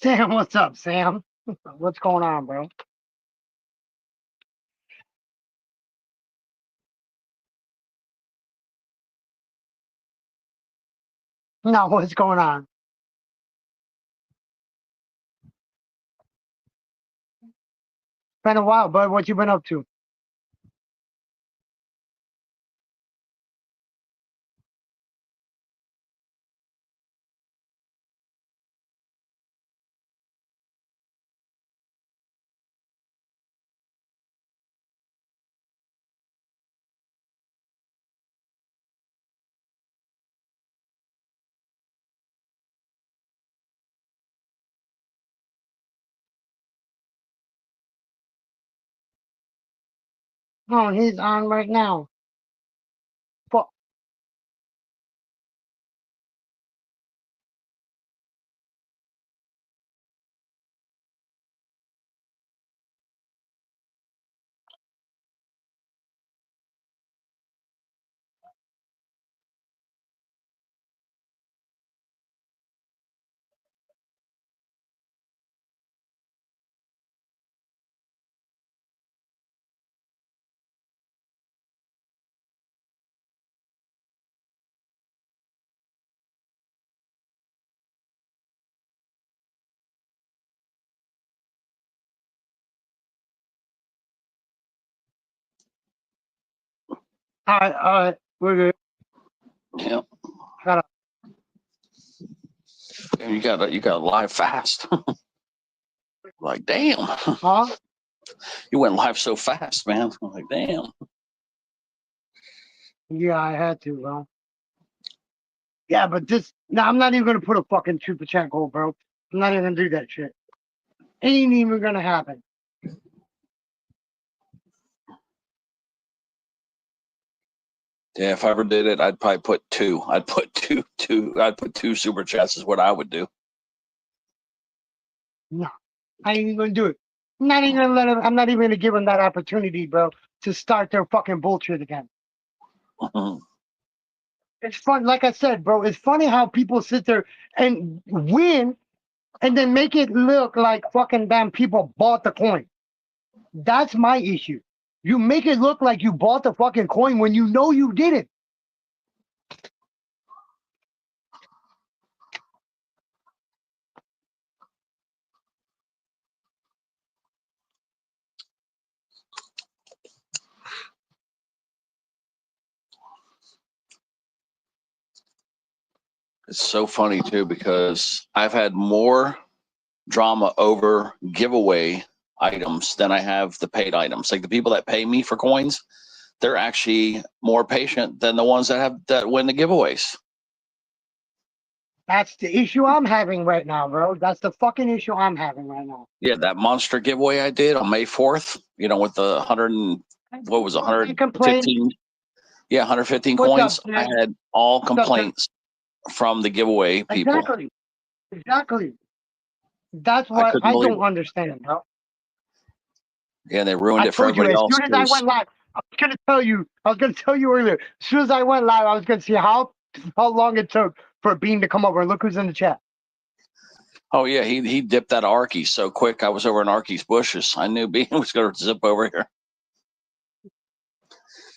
Sam, what's up, Sam? What's going on, bro? No, what's going on? Been a while, bud. What you been up to? Oh, he's on right now. Fuck. All right, we're good. Yeah, Shut up. and you got live fast. Like, damn, Huh? you went live so fast, man. I'm like, damn. Yeah, I had to, bro. Yeah, but this. No, I'm not even gonna put a fucking super chat goal, bro. I'm not even gonna do that shit. Ain't even gonna happen. Yeah, if I ever did it, I'd probably put two. I'd put two. I'd put two super chats is what I would do. No, I ain't even gonna do it. I'm not even gonna let him. I'm not even gonna give him that opportunity, bro, to start their fucking bullshit again. It's fun, like I said, bro. It's funny how people sit there and win and then make it look like fucking damn people bought the coin. That's my issue. You make it look like you bought the fucking coin when you know you didn't. It's so funny too because I've had more drama over giveaway items than I have the paid items. Like the people that pay me for coins, they're actually more patient than the ones that win the giveaways. That's the issue I'm having right now, bro. That's the fucking issue I'm having right now. Yeah, that monster giveaway I did on May 4th, with the what was it, I complain. 115? Yeah, 115 What's up, coins. I Sam? had all What's up, Sam? complaints from the giveaway people. Exactly. Exactly. That's I what couldn't I believe don't it. understand, bro. Yeah, they ruined I it for told you everybody as else soon as I too. went live, I was gonna tell you. I was gonna tell you earlier. As soon as I went live, I was gonna see how long it took for Bean to come over. And look who's in the chat. Oh yeah, he dipped that Arky so quick. I was over in Arky's bushes. I knew Bean was going to zip over here.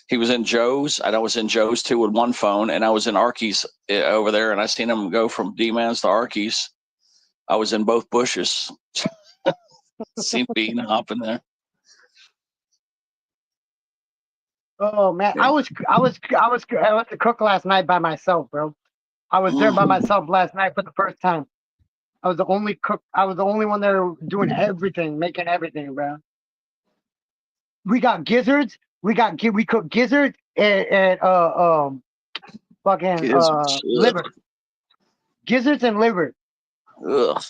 He was in Joe's, and I was in Joe's too with one phone, and I was in Arky's over there, and I seen him go from D-Man's to Arky's. I was in both bushes. Seen Bean hop in there. Oh man, Yeah. I went to cook last night by myself, bro. I was there by Mhm. myself last night for the first time. I was the only cook. I was the only one there doing everything, making everything, bro. We got gizzards. We cook gizzards and fucking liver. Gizzards and liver. Ugh.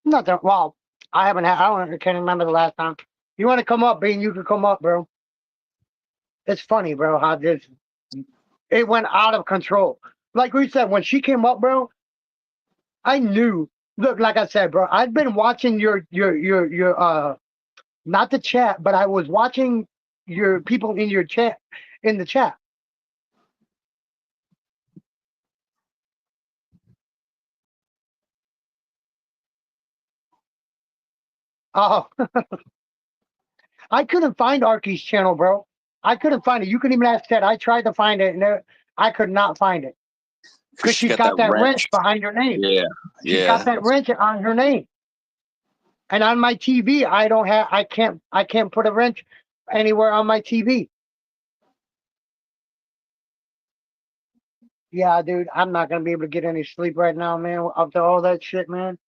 Nothing. Well, I haven't had. I can't remember the last time. You want to come up, Bean? You can come up, bro. It's funny, bro, how this it went out of control. Like we said, when she came up, bro, I knew. Look, like I said, bro, I've been watching your not the chat, but I was watching your people in your chat in the chat. Oh, I couldn't find Arky's channel, bro. I couldn't find it. You can even ask Ted. I tried to find it, and I could not find it because she's got that wrench behind her name. Yeah, she's got that wrench on her name. And on my TV, I can't put a wrench anywhere on my TV. Yeah, dude, I'm not gonna be able to get any sleep right now, man. After all that shit, man.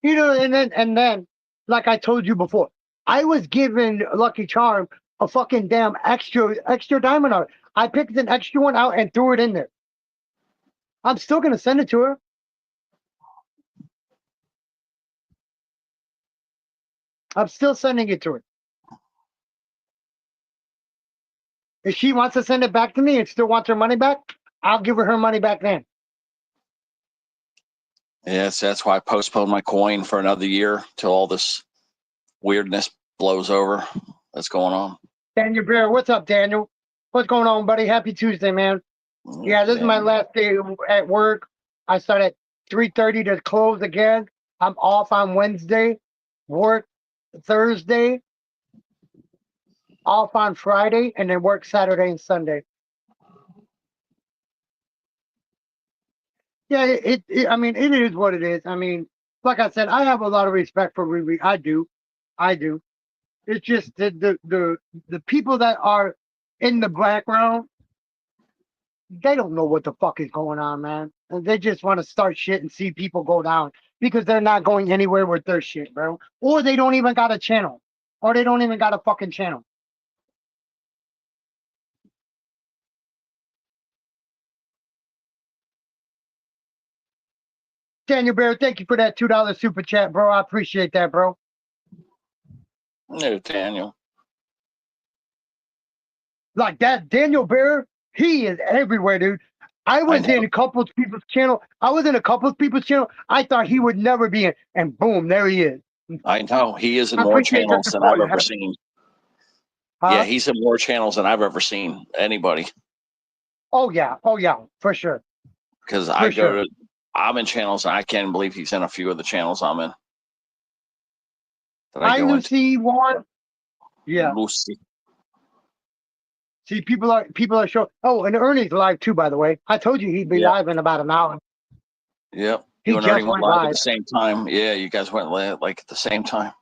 You know, and then, like I told you before, I was giving Lucky Charm a fucking damn extra diamond art. I picked an extra one out and threw it in there. I'm still gonna send it to her. I'm still sending it to her. If she wants to send it back to me and still wants her money back, I'll give her money back then. Yes, that's why I postponed my coin for another year till all this weirdness blows over that's going on. Daniel Bear, what's up, Daniel? What's going on, buddy? Happy Tuesday, man. Yeah, this is my last day at work. I start at 3:30 to close again. I'm off on Wednesday, work Thursday, off on Friday, and then work Saturday and Sunday. Yeah, I mean, it is what it is. I mean, like I said, I have a lot of respect for Riri. I do. It's just the people that are in the background, they don't know what the fuck is going on, man. And they just want to start shit and see people go down because they're not going anywhere with their shit, bro. Or they don't even got a channel. Or they don't even got a fucking channel. Daniel Bear, thank you for that $2 super chat, bro. I appreciate that, bro. No, Daniel. Like that, Daniel Bear, he is everywhere, dude. I was in a couple of people's channel. I thought he would never be in, and boom, there he is. I know. He is in more channels than I've ever seen. Huh? Yeah, he's in more channels than I've ever seen anybody. Oh yeah, for sure. Because I'm in channels and I can't believe he's in a few of the channels I'm in. Hi, Lucy one. Yeah. Lucy. See, people are showing. Oh, and Ernie's live too, by the way. I told you he'd be live in about an hour. Yep. You and Ernie went live at the same time. Yeah, you guys went live like at the same time.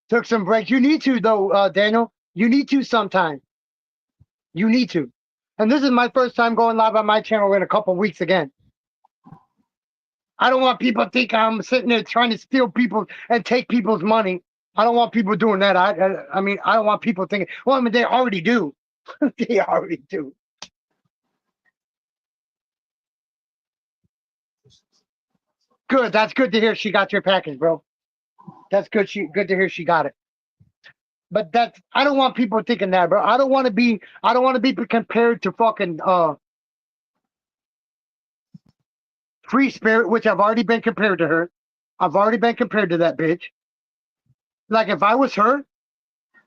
Took some breaks. You need to though, Daniel. You need to sometime. You need to. And this is my first time going live on my channel in a couple of weeks again. I don't want people to think I'm sitting there trying to steal people and take people's money. I don't want people doing that. I mean, I don't want people thinking, well, I mean, they already do. They already do. Good. That's good to hear she got your package, bro. That's good. Good to hear she got it. But I don't want people thinking that, bro. I don't want to be compared to fucking Free Spirit, which I've already been compared to her. I've already been compared to that bitch. Like if I was her,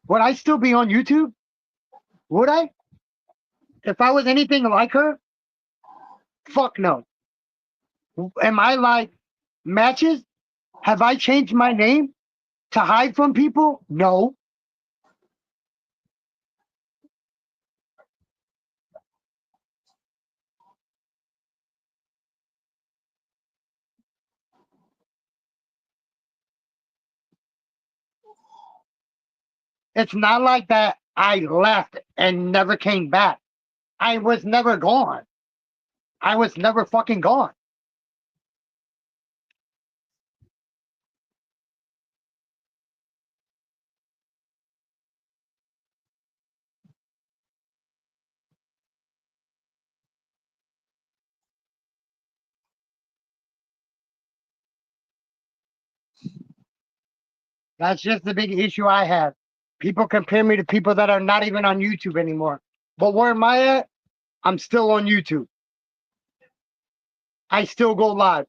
would I still be on YouTube? Would I? If I was anything like her? Fuck no. Am I like Matches? Have I changed my name to hide from people? No. It's not like that I left and never came back. I was never gone. I was never fucking gone. That's just the big issue I have. People compare me to people that are not even on YouTube anymore. But where am I at? I'm still on YouTube. I still go live.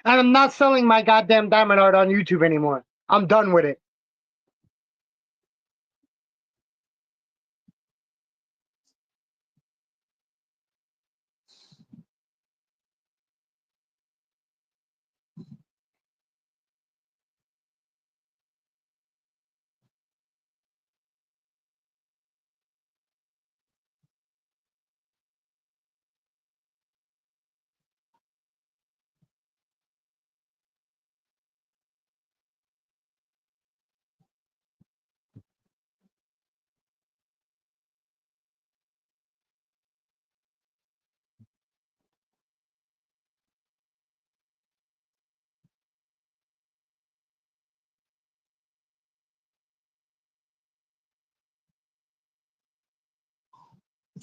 And I'm not selling my goddamn diamond art on YouTube anymore. I'm done with it.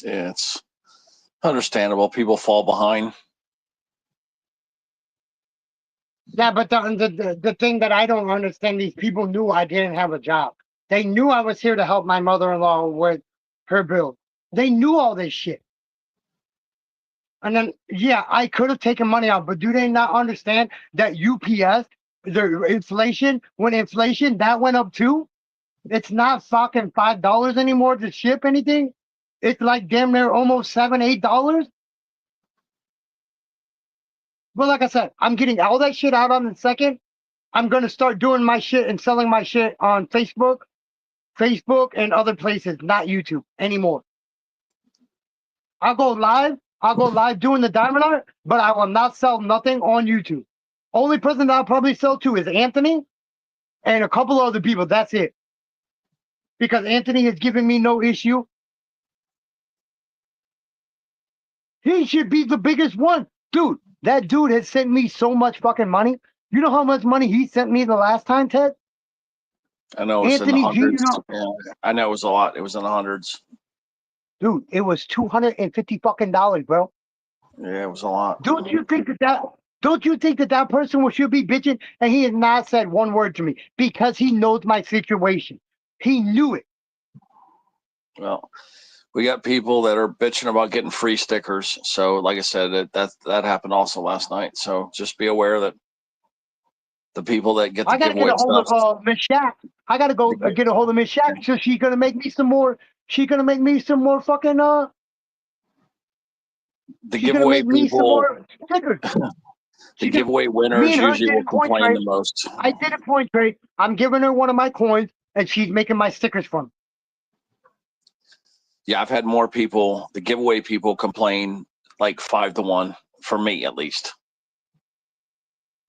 Yeah, it's understandable. People fall behind. Yeah, but the thing that I don't understand, these people knew I didn't have a job. They knew I was here to help my mother-in-law with her bill. They knew all this shit. And then, yeah, I could have taken money out, but do they not understand that UPS, the inflation, when inflation, that went up too? It's not fucking $5 anymore to ship anything. It's like damn near almost $7, $8. But like I said, I'm getting all that shit out on the second. I'm gonna start doing my shit and selling my shit on Facebook and other places, not YouTube anymore. I'll go live. I'll go live doing the diamond art, but I will not sell nothing on YouTube. Only person that I'll probably sell to is Anthony and a couple other people. That's it. Because Anthony has given me no issue. He should be the biggest one. Dude, that dude has sent me so much fucking money. You know how much money he sent me the last time, Ted? I know it's in the Anthony G, you hundreds. know, Yeah, I know it was a lot. It was in the hundreds. dude, it was $250 fucking dollars, bro. Yeah, it was a lot. Don't you think that person should be bitching? And he has not said one word to me because he knows my situation. He knew it. Well, we got people that are bitching about getting free stickers. So, like I said, that happened also last night. So just be aware that the people that get the I gotta get giveaway a hold stuff, of Miss Shack. I gotta go get a hold of Miss Shack. So she's gonna make me some more. She's gonna make me some more fucking the She's gonna giveaway make me some people, more stickers. the giveaway Me winners and her usually did will a coin complain trade. the most. I did a coin trade. I'm giving her one of my coins, and she's making my stickers for me. Yeah, I've had more people, the giveaway people complain like 5-1 for me at least.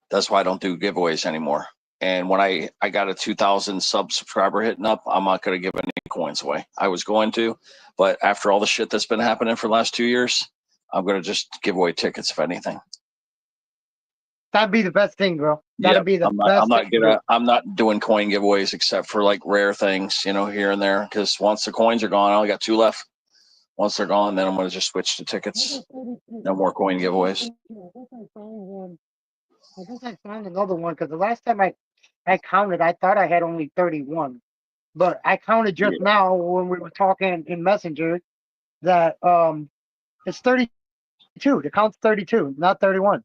That's why I don't do giveaways anymore. And when I got a 2,000 subscriber hitting up, I'm not going to give any coins away. I was going to, but after all the shit that's been happening for the last 2 years, I'm going to just give away tickets if anything. That'd be the best thing, bro. That'd be the best thing. I'm not doing coin giveaways except for like rare things, here and there. Because once the coins are gone, I only got 2 left. Once they're gone, then I'm going to just switch to tickets. No more coin giveaways. I think I found another one because the last time I counted, I thought I had only 31. But I counted just now when we were talking in Messenger that it's 32. The count's 32, not 31.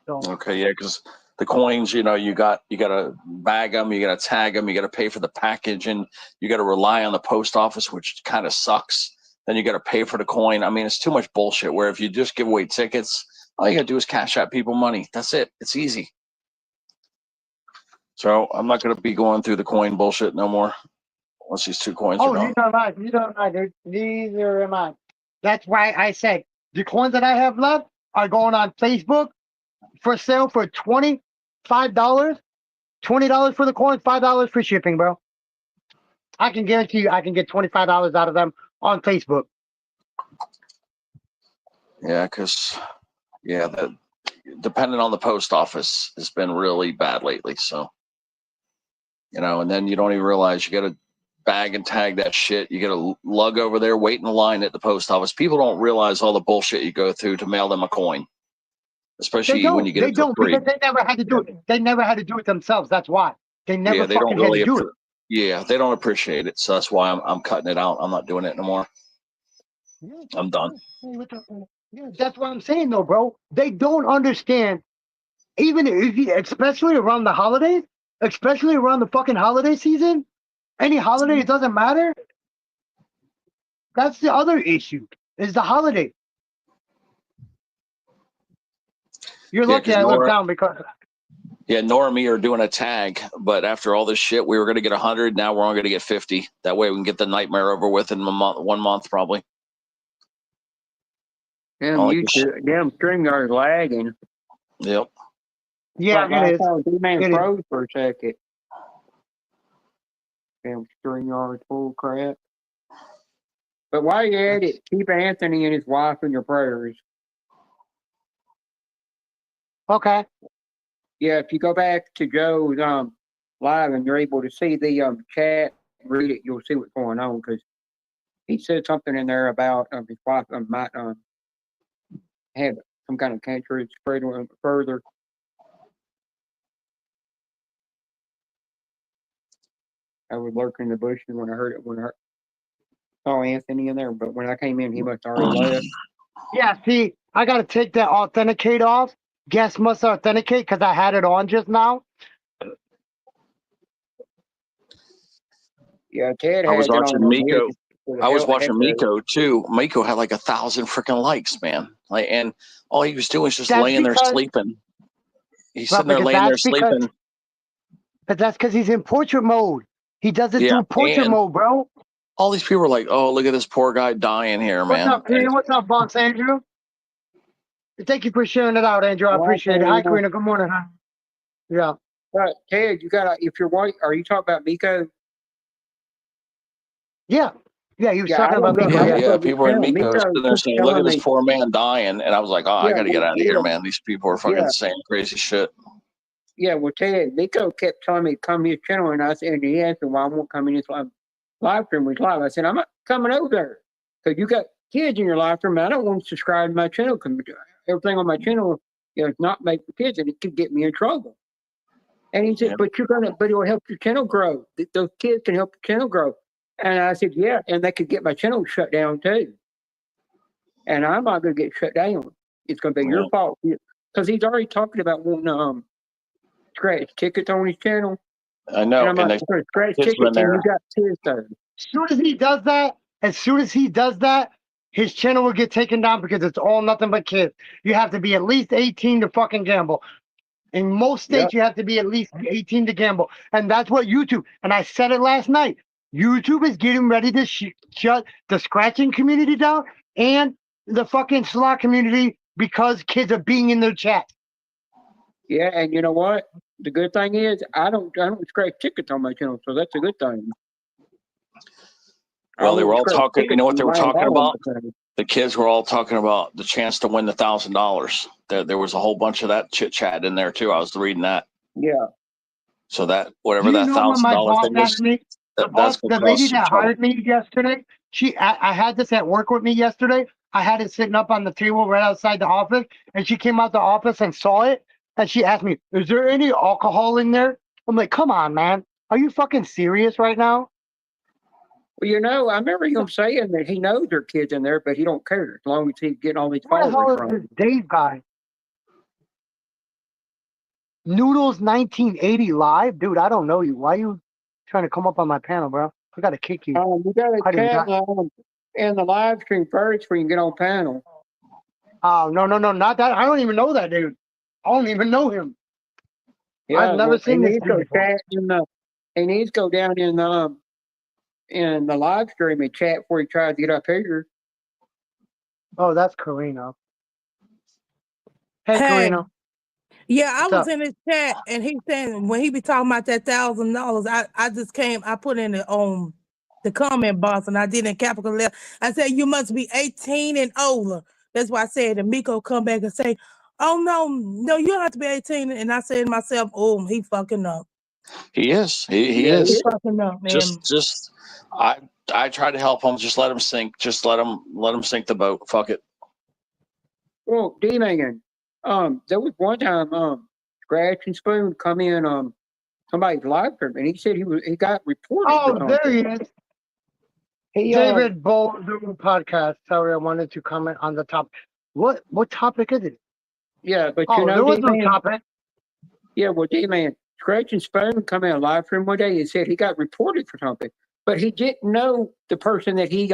So Okay, yeah, because the coins, you got to bag them, you got to tag them, you got to pay for the package, and you got to rely on the post office, which kind of sucks. Then you got to pay for the coin. I mean, it's too much bullshit. Where if you just give away tickets, all you got to do is cash out people money. That's it. It's easy. So I'm not going to be going through the coin bullshit no more. Once these 2 coins are gone. neither am I, dude. Neither am I. That's why I said the coins that I have left are going on Facebook for sale for $25. $20 for the coin, $5 for shipping, bro. I can guarantee you I can get $25 out of them on Facebook. Yeah, because depending on the post office has been really bad lately. So, and then you don't even realize you got to bag and tag that shit. You got to lug over there, wait in the line at the post office. People don't realize all the bullshit you go through to mail them a coin, especially when you get it for free. Because they never had to do it. They never had to do it themselves. That's why they never they don't fucking had to do it. Yeah, they don't appreciate it. So that's why I'm cutting it out. I'm not doing it anymore. I'm done. Yeah, that's what I'm saying though, bro. They don't understand. Even especially around the holidays, especially around the fucking holiday season, any holiday, it doesn't matter. That's the other issue, is the holiday. You're lucky I live down because. Yeah, Nora and me are doing a tag, but after all this shit, we were going to get 100. Now we're only going to get 50. That way we can get the nightmare over with in 1 month, probably. Damn, StreamYard's lagging. Yep. Yeah, it is. D-Man froze for a second. Damn, StreamYard's full of crap. But while you're at it, keep Anthony and his wife in your prayers. Okay. Yeah, if you go back to Joe's live and you're able to see the chat and read it, you'll see what's going on. Because he said something in there about his wife might have some kind of cancer. It spread further. I was lurking in the bushes when I heard it. When I saw Anthony in there, but when I came in, he must already left. Yeah, see, I gotta take that authenticate off. Guest must authenticate because I had it on just now. Yeah, Ted I was has it watching on Miko. I was watching headset. Miko too. Miko had like 1,000 freaking likes, man. Like, and all he was doing is just That's laying there because- sleeping. He's Well, sitting there because laying there that's because- sleeping. But that's because he's in portrait mode. He does it Yeah, through portrait and- mode, bro. All these people are like, "Oh, look at this poor guy dying here, What's man." up, Karina? What's up, boss Andrew? Thank you for sharing it out, Andrew. I appreciate it. Hi, Karina. Good morning. Huh? Yeah. But Ted, you gotta, if you're white, are you talking about Miko? Yeah. Yeah, he was Yeah, talking I about was me. gonna- Yeah, Yeah. yeah. People are in Miko Miko sitting there kept saying, "Look at telling this me- poor man dying," and I was like, "Oh, I Yeah, got to get out of here, yeah. man. These people are fucking Yeah. saying crazy shit." Yeah, well, Ted, Miko kept telling me to come to his channel, and I said, and he asked me why I won't come in his live stream. Was live. I said, I'm not coming over there because you got kids in your live stream. I don't want to subscribe to my channel because everything on my channel is not made for kids, and it could get me in trouble. And he said, Yeah. but it will help your channel grow. Those kids can help your channel grow. And I said, yeah, and they could get my channel shut down too. And I'm not going to get shut down. It's going to be your fault because he's already talking about wanting scratch tickets on his channel. I know. And I'm like, scratch kids tickets, been and you there. got kids there. As soon as he does that, his channel will get taken down because it's all nothing but kids. You have to be at least 18 to fucking gamble. In most states, you have to be at least 18 to gamble. And that's what YouTube, and I said it last night, YouTube is getting ready to shut the scratching community down and the fucking slot community because kids are being in their chat. Yeah, and you know what? The good thing is I don't scratch tickets on my channel, so that's a good thing. Well, they were all talking. You know what they were talking about? about? The kids were all talking about the chance to win the $1,000. There was a whole bunch of that chit chat in there too. I was reading that. Yeah. So that whatever Do you that know when my $1,000 boss thing asked is, me, that's the lady that hired me yesterday, I had this at work with me yesterday. I had it sitting up on the table right outside the office, and she came out the office and saw it, and she asked me, "Is there any alcohol in there?" I'm like, "Come on, man, are you fucking serious right now?" Well, you know, I remember him saying that he knows there are kids in there, but he don't care as long as he's getting all these Where the hell followers is from. this Dave guy? Noodles 1980 live, dude. I don't know you. Why you trying to come up on my panel, bro? I gotta kick you. You got I to do chat not. in the live stream first before you can get on panel. Oh no, not that. I don't even know that dude. I don't even know him. Yeah, I've never seen he this needs to go dude before. chat he needs to go down in the live stream and chat before he tries to get up here. Oh, that's Karina. Hey, Hey. Karina. Yeah, I What's was up? in his chat and he saying when he be talking about that $1,000, I put in the comment box and I did in capital letter. I said you must be 18 and older. That's why I said and Miko come back and say, "Oh no, you don't have to be 18." And I said to myself, "Oh, he fucking up. He is. He Yeah, is. He fucking up, man." Just I tried to help him. Just let him sink. Just let him sink the boat. Fuck it. Well, D-Man, there was one time, Scratch and Spoon come in, somebody's live stream, and he said he got reported. Oh, for there something. he is. He, David Bull doing podcast. Sorry, I wanted to comment on the topic. What topic is it? yeah, but Oh, you know, there was no D-Man, topic. yeah, well, D-Man, Scratch and Spoon come in a live stream one day and said he got reported for something, but he didn't know the person that he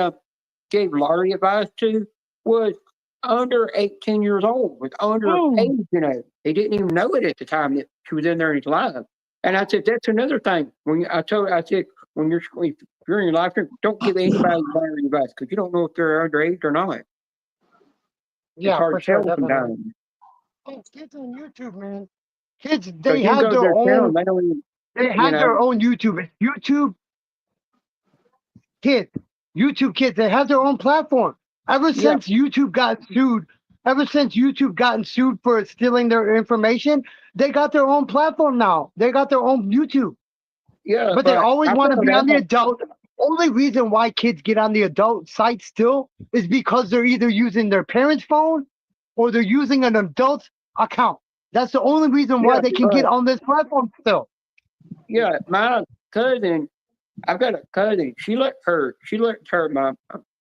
gave lottery advice to was under 18 years old, was under age, you know. He didn't even know it at the time that she was in there in his live. And I said, that's another thing. I said, when you're in your live stream, don't give anybody lottery advice because you don't know if they're underage or not. Yeah, it's hard for to sure, tell definitely. sometimes. Oh, kids on YouTube, man. Kids, So they you can have go to their channel, own. they don't even, They have their own YouTube. It's YouTube Kids. YouTube Kids. They have their own platform. Ever since YouTube got sued, for stealing their information, they got their own platform now. They got their own YouTube. yeah, But they always I want to found be on the out- adult only reason why kids get on the adult site still is because they're either using their parents' phone or they're using an adult's account. That's the only reason why Yeah, they can right. get on this platform still. Yeah, my cousin, I've got a cousin. She let her my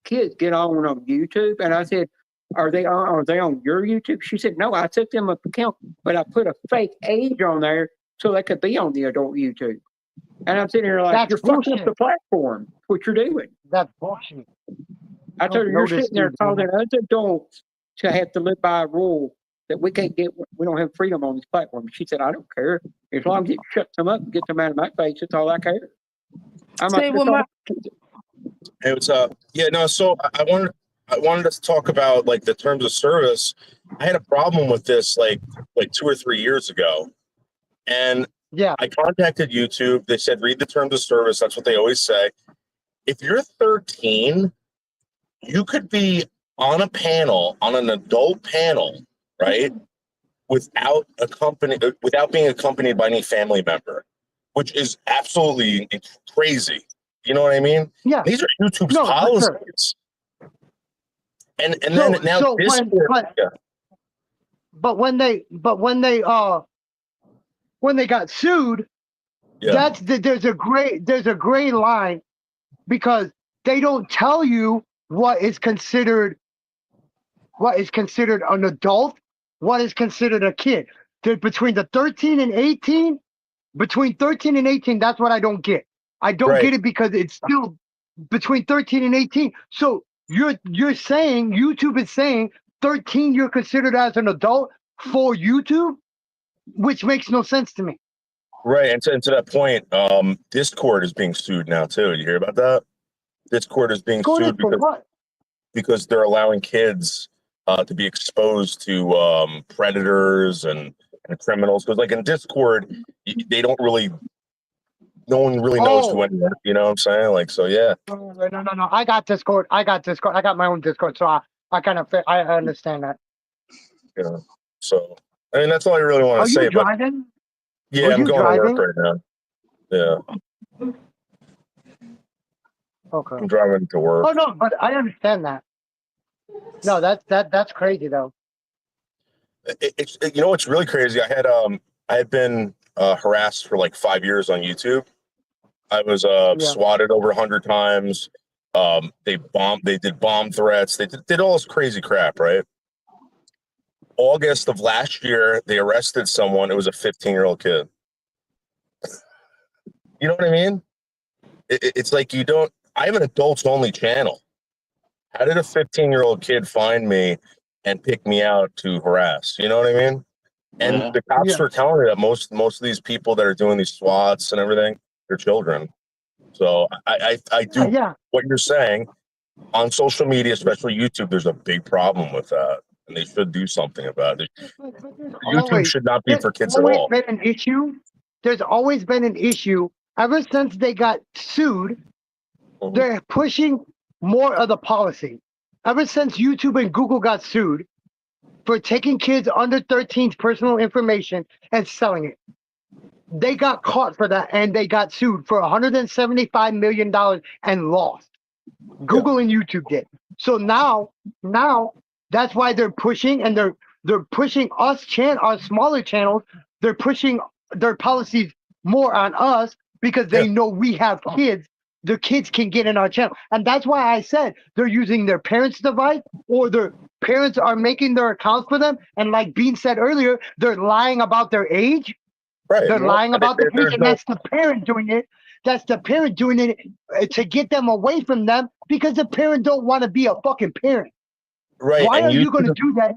kids get on YouTube, and I said, "Are they on your YouTube?" She said, "No, I took them up account, but I put a fake age on there so they could be on the adult YouTube." And I'm sitting here like, That's "You're fucking up bullshit. the platform. What you're doing?" That's bullshit. I told her, know "You're this sitting there dude, man. causing us adults to have to live by a rule that we can't get. We don't have freedom on this platform." She said, "I don't care as long as it shuts them up and gets them out of my face. That's all I care." I'm Say like, what my Hey, what's up? Yeah, no. So I wanted to talk about like the terms of service. I had a problem with this like 2 or 3 years ago, and Yeah. I contacted YouTube. They said read the terms of service. That's what they always say. If you're 13, you could be on a panel, on an adult panel, right? Without being accompanied by any family member, which is absolutely crazy. You know what I mean? Yeah. These are YouTube's No, for policies. sure. And So- then now so Discord. But when they got sued, Yeah. there's a gray line because they don't tell you what is considered an adult, what is considered a kid. Between 13 and 18, that's what I don't get. I don't Right. get it because it's still between 13 and 18. So you're saying YouTube is saying 13 you're considered as an adult for YouTube, which makes no sense to me. Right. And to that point, Discord is being sued now too. You hear about that? Discord is being Go sued for what? because they're allowing kids to be exposed to predators and criminals. Because like in Discord, they don't really, no one really knows who anyone. You know what I'm saying? Like, so yeah. No. I got Discord. I got my own Discord, so I kind of I understand that. You know. So I mean, that's all I really want Are to say. you driving? But yeah, Are I'm you going driving? to work right now. Yeah, Okay. I'm driving to work. Oh no, but I understand that. No, that's crazy though. It's you know what's really crazy? I had been harassed for like 5 years on YouTube. I was swatted over 100 times. They did bomb threats. They did all this crazy crap, right? August of last year, they arrested someone. It was a 15-year-old kid. You know what I mean? It's like I have an adults only channel. How did a 15-year-old kid find me and pick me out to harass? You know what I mean? And Yeah. the cops were telling me that most of these people that are doing these swats and everything, they're children. So I do what you're saying on social media, especially YouTube. There's a big problem with that, and they should do something about it. YouTube should not be for kids at all. Been an issue. There's always been an issue ever since they got sued. Mhm. They're pushing more of the policy. Ever since YouTube and Google got sued for taking kids under 13's personal information and selling it, they got caught for that and they got sued for $175 million and lost. Google and YouTube did. So now that's why they're pushing, and they're pushing our smaller channels. They're pushing their policies more on us because they know we have kids. The kids can get in our channel, and that's why I said they're using their parents' device, or their parents are making their accounts for them. And like Bean said earlier, they're lying about their age. Right. They're lying about the age, and that's the parent doing it. That's the parent doing it to get them away from them because the parent don't want to be a fucking parent. Right. Why and are you going to do that?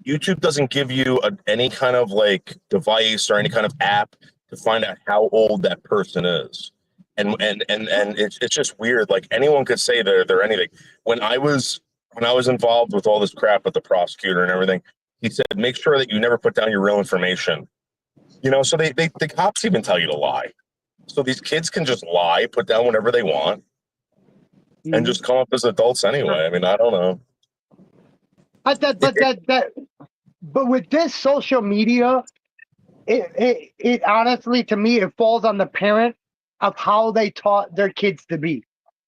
YouTube doesn't give you any kind of like device or any kind of app to find out how old that person is. And it's just weird. Like anyone could say they're anything. When I was involved with all this crap with the prosecutor and everything, he said, make sure that you never put down your real information. You know, so the cops even tell you to lie. So these kids can just lie, put down whatever they want, and just come up as adults anyway. I mean, I don't know. But with this social media, it honestly, to me, it falls on the parent of how they taught their kids to be.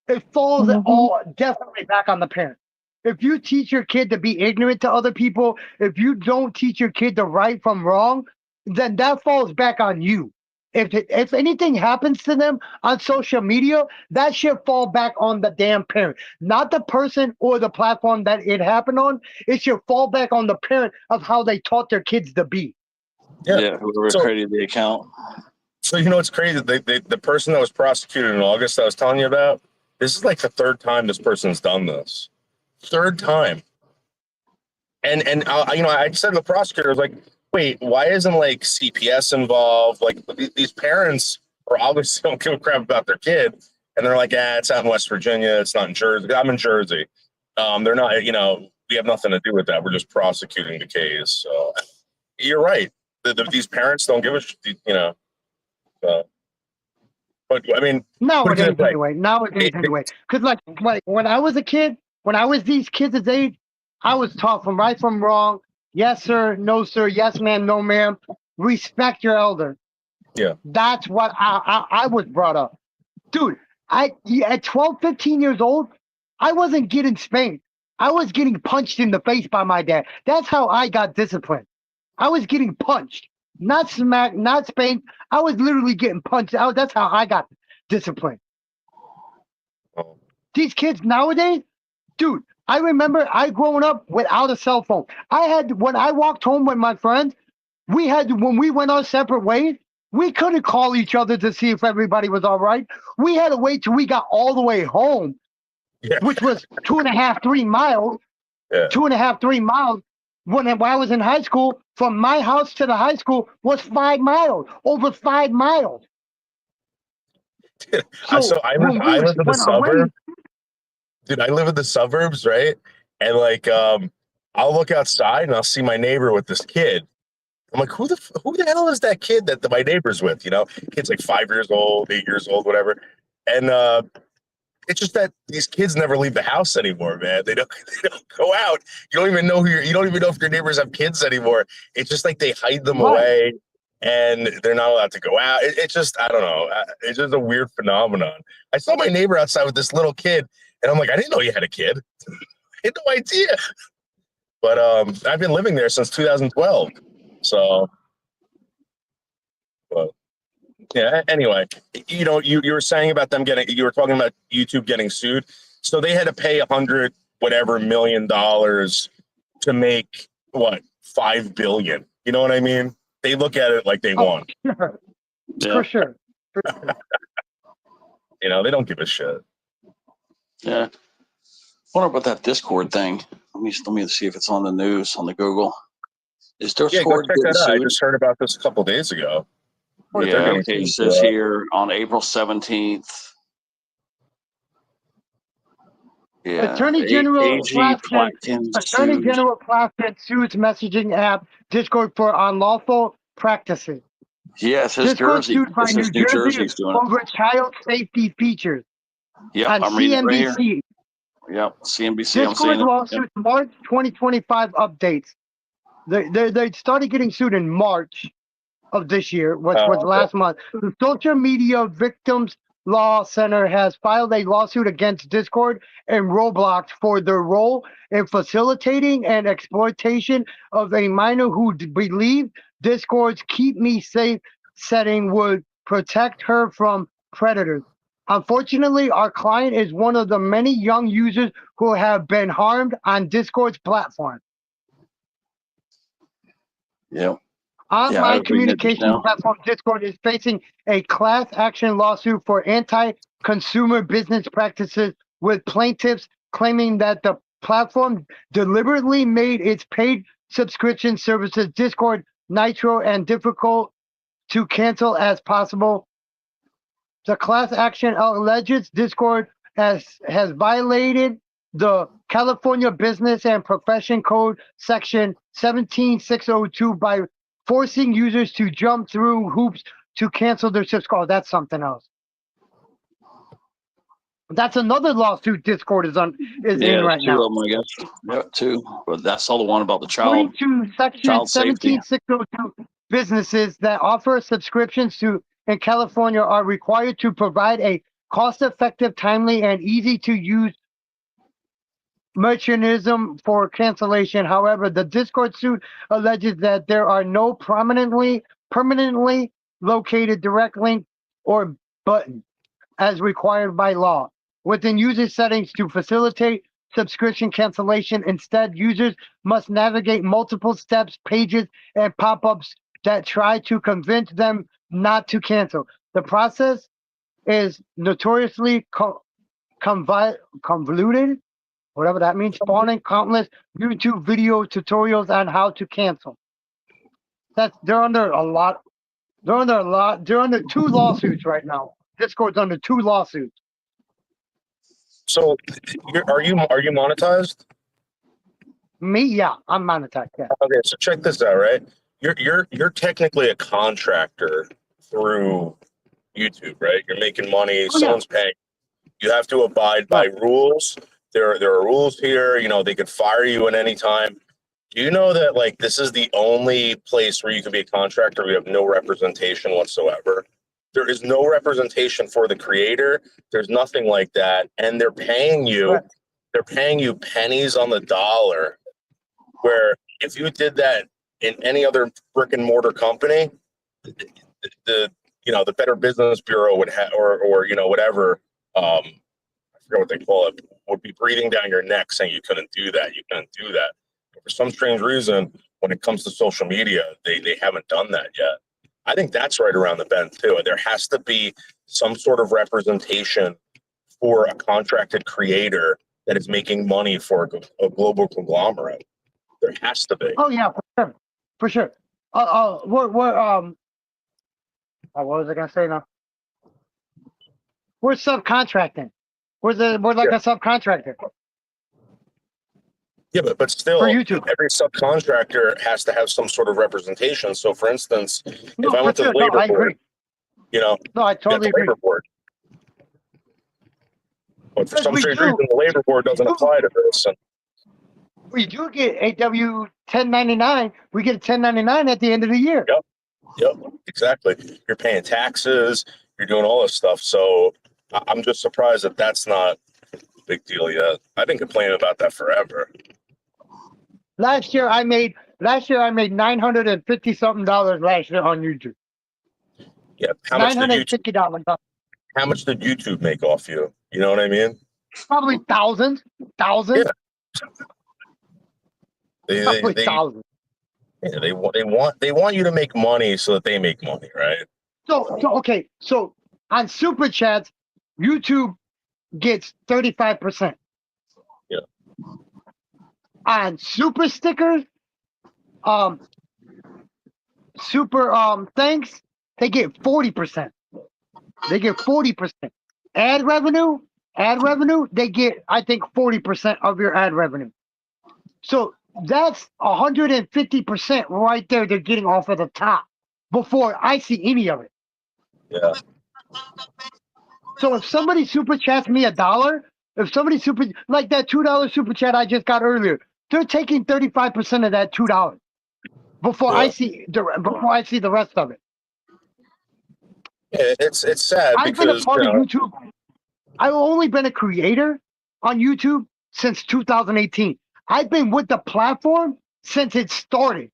It falls Mhm. all definitely back on the parent. If you teach your kid to be ignorant to other people, if you don't teach your kid to right from wrong, then that falls back on you. If anything happens to them on social media, that should fall back on the damn parent, not the person or the platform that it happened on. It should fall back on the parent of how they taught their kids to be. Yeah. Whoever So- created the account. So you know it's crazy. The person that was prosecuted in August I was telling you about, this is like the third time this person's done this. Third time. And you know, I said to the prosecutor, I was like, wait, why isn't like CPS involved? Like these parents are obviously don't give a crap about their kid, and they're like, it's out in West Virginia, it's not in Jersey. I'm in Jersey. They're not, you know, we have nothing to do with that. We're just prosecuting the case. So you're right. These parents don't give a shit, you know. But I mean, Nowadays, anyway. Nowadays, anyway. Because like when I was a kid, when I was these kids' age, I was taught from right from wrong. Yes, sir. No, sir. Yes, ma'am. No, ma'am. Respect your elder. Yeah. That's what I was brought up. Dude, at 12, 15 years old, I wasn't getting spanked. I was getting punched in the face by my dad. That's how I got disciplined. I was getting punched, not smacked, not spanked. I was literally getting punched. That's how I got disciplined. These kids nowadays, dude, I remember I growing up without a cell phone. When I walked home with my friends, when we went our separate ways, we couldn't call each other to see if everybody was all right. We had to wait till we got all the way home, which was 2.5, 3 miles. Yeah. 2.5, 3 miles. When I was in high school, from my house to the high school was 5 miles, over 5 miles. So I live in the suburbs. Dude, I live in the suburbs, right? And like, I'll look outside and I'll see my neighbor with this kid. I'm like, who the hell is that kid that my neighbor's with? You know, kid's like 5 years old, 8 years old, whatever. And it's just that these kids never leave the house anymore, man. They don't go out. You don't even know you don't even know if your neighbors have kids anymore. It's just like they hide them away and they're not allowed to go out. It's just, I don't know. It's just a weird phenomenon. I saw my neighbor outside with this little kid and I'm like, I didn't know you had a kid. I had no idea. But I've been living there since 2012. So, well, yeah. Anyway, you know, you were saying about them you were talking about YouTube getting sued. So they had to pay $100 million to make what, 5 billion. You know what I mean? They look at it like they won. Sure. Yeah. For sure. You know, they don't give a shit. Yeah. Wonder about that Discord thing. Let me see if it's on the news on the Google. Is Yeah, go Discord check getting that out. I sued? just heard about this a couple days ago. Yeah, okay. It says here on April 17th. Yeah. Attorney General AG Plaskett sues messaging app Discord for unlawful practices. Yeah, it says Discord Jersey. sued by It says New Jersey Jersey's doing it. over child safety features Yep, on I'm reading it right here. CNBC. Yep, CNBC. I'm Discord seeing it. lawsuit March 2025 updates. They started getting sued in March of this year, which was last month. The Social Media Victims Law Center has filed a lawsuit against Discord and Roblox for their role in facilitating and exploitation of a minor who believed Discord's Keep Me Safe setting would protect her from predators. Unfortunately, our client is one of the many young users who have been harmed on Discord's platform. Yep. Online communication platform Discord is facing a class action lawsuit for anti-consumer business practices, with plaintiffs claiming that the platform deliberately made its paid subscription services Discord, Nitro, and difficult to cancel as possible. The class action alleges Discord has violated the California Business and Profession Code section 17602 by forcing users to jump through hoops to cancel their subscription. That's something else. That's another lawsuit Discord is in right now. Two of them, I guess. Yep, two. But that's all the one about the According to section child safety. 17602, businesses that offer subscriptions to in California are required to provide a cost-effective, timely, and easy-to-use mechanism for cancellation. However, the Discord suit alleges that there are no permanently located direct link or button as required by law within user settings to facilitate subscription cancellation. Instead, users must navigate multiple steps, pages, and pop-ups that try to convince them not to cancel. The process is notoriously convoluted, whatever that means, spawning countless YouTube video tutorials on how to cancel. They're under two lawsuits right now. Discord's under two lawsuits. So, are you monetized? Me, yeah, I'm monetized. Yeah. Okay, so check this out, right? You're technically a contractor through YouTube, right? You're making money, Oh, yeah. someone's paying. You have to abide by rules. There are rules here. You know, they could fire you at any time. Do you know that like this is the only place where you can be a contractor where you have no representation whatsoever? There is no representation for the creator. There's nothing like that, and they're paying you. Right. They're paying you pennies on the dollar. Where if you did that in any other brick and mortar company, the Better Business Bureau would have, or whatever. I forget what they call it. Would be breathing down your neck saying you couldn't do that. You couldn't do that. But for some strange reason, when it comes to social media, they haven't done that yet. I think that's right around the bend too. There has to be some sort of representation for a contracted creator that is making money for a global conglomerate. There has to be. Oh yeah, for sure. What was I gonna say now? We're subcontracting. We're like a subcontractor Yeah, but still, for YouTube. every subcontractor has to have some sort of representation. So, for instance, No, if I for went to the sure. No, labor I board, agree. No, I you got totally the agree. labor board. But for Because some we strange do. reason, the labor board doesn't apply to this. And We do get AW 1099. We get a 1099 at the end of the year. Yep, exactly. You're paying taxes. You're doing all this stuff. So I'm just surprised that that's not a big deal yet. I've been complaining about that forever. Last year I made $950 something last year on YouTube. Yeah. How much did $950. YouTube make off you? You know what I mean? Probably thousands. Yeah. Probably They thousands. Yeah, they want you to make money so that they make money, right? So on super chats, YouTube gets 35%. Yeah. On super stickers, super thanks, they get 40%. They get 40%. Ad revenue, they get I think 40% of your ad revenue. So that's 150% right there. They're getting off of the top before I see any of it. Yeah. So if somebody super chats me $1, if somebody like that $2 super chat I just got earlier, they're taking 35% of that $2 before I see the rest of it. Yeah, it's sad I've been a because part of YouTube. I've only been a creator on YouTube since 2018. I've been with the platform since it started.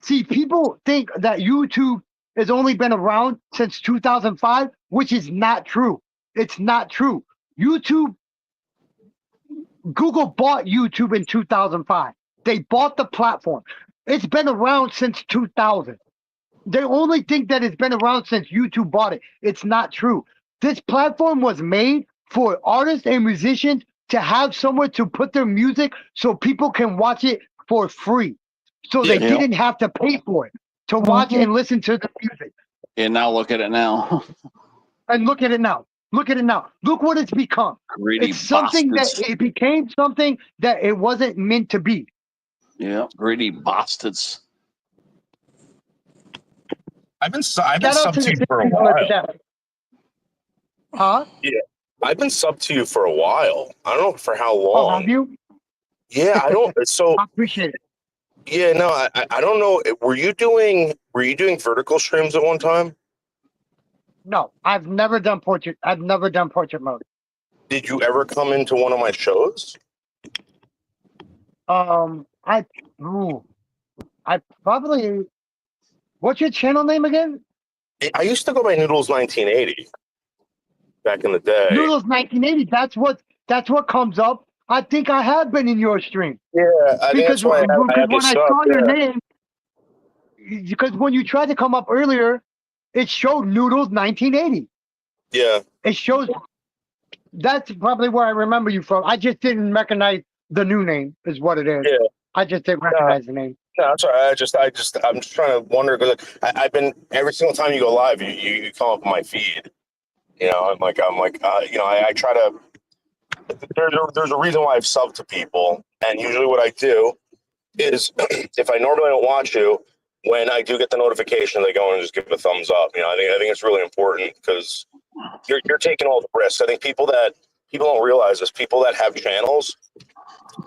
See, people think that YouTube has only been around since 2005, which is not true. It's not true. Google bought YouTube in 2005. They bought the platform. It's been around since 2000. They only think that it's been around since YouTube bought it. It's not true. This platform was made for artists and musicians to have somewhere to put their music so people can watch it for free. So they didn't have to pay for it to watch and listen to the music. And now look at it now. And look at it now. Look what it's become. Greedy It's something bastards. that it became something that it wasn't meant to be. Yeah, greedy bastards. I've been Shout out sub to to you the for a people while. at that. Huh? I've been sub to you for a while. I don't know for how Oh, long. have you? Yeah, I don't. So I appreciate it. yeah, no, I don't know. Were you doing vertical streams at one time? No, I've never done portrait. I've never done portrait mode. Did you ever come into one of my shows? I probably. What's your channel name again? I used to go by Noodles 1980 back in the day. Noodles 1980. That's what comes up. I think I have been in your stream. Yeah, I think Because that's why I have when you I subbed, saw your yeah. name, because when you tried to come up earlier, it showed Noodles 1980. Yeah. It shows. That's probably where I remember you from. I just didn't recognize the new name, is what it is. Yeah. I just didn't recognize the name. No, I'm sorry. I'm just trying to wonder because I've been every single time you go live, you come up on my feed. You know, I'm like, you know, I try to. There's a reason why I've subbed to people, and usually what I do is if I normally don't watch you, when I do get the notification, they go and just give a thumbs up. You know, I think it's really important because you're taking all the risks. I think people don't realize this. People that have channels,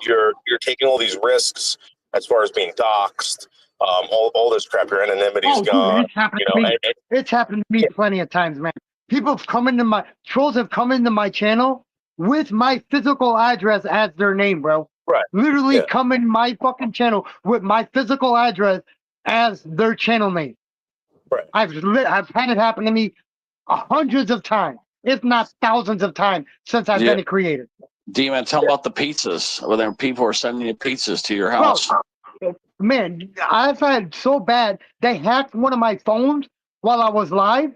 you're taking all these risks as far as being doxxed, all this crap. Your anonymity's gone. It's happened You know, to me. It's happened to me plenty of times, man. People have come into my trolls have come into my channel with my physical address as their name, bro. Right. Literally Yeah. come in my fucking channel with my physical address as their channel name. Right. I've had it happen to me hundreds of times, if not thousands of times, since I've been a creator. D-Man, tell them about the pizzas. Whether people are sending you pizzas to your house. Man, I've had so bad they hacked one of my phones while I was live,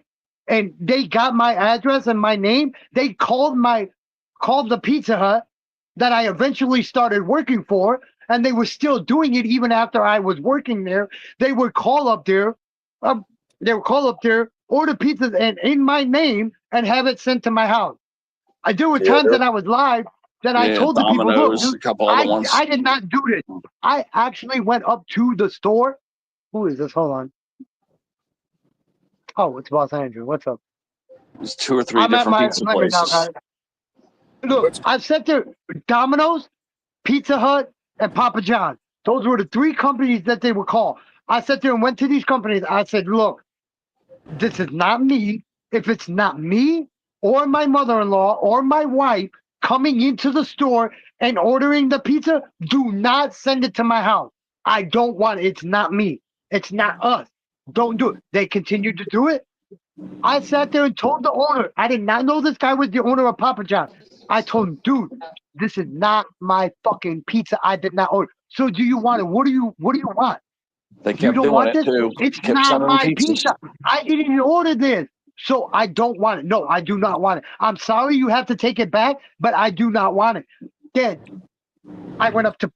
and they got my address and my name. They called the Pizza Hut that I eventually started working for, and they were still doing it even after I was working there. They would call up there, order pizzas and in my name and have it sent to my house. There were times that I was live that I told the people, Domino's, look, a couple other ones. I did not do this. I actually went up to the store. Who is this? Hold on. Oh, it's Boss Andrew. What's up? There's 2 or 3 different pizza places. Look, I sent there Domino's, Pizza Hut, and Papa John's. Those were the 3 companies that they would call. I sat there and went to these companies. I said, look, this is not me. If it's not me or my mother-in-law or my wife coming into the store and ordering the pizza, do not send it to my house. I don't want it. It's not me. It's not us. Don't do it. They continued to do it. I sat there and told the owner, I did not know this guy was the owner of Papa John's. I told him, dude, this is not my fucking pizza. I did not order. So do you want it? What do you want? They You kept don't doing want it this? too. It's Kept not sending my pizzas. pizza. I didn't order this. So I don't want it. No, I do not want it. I'm sorry you have to take it back, but I do not want it. Then I went up to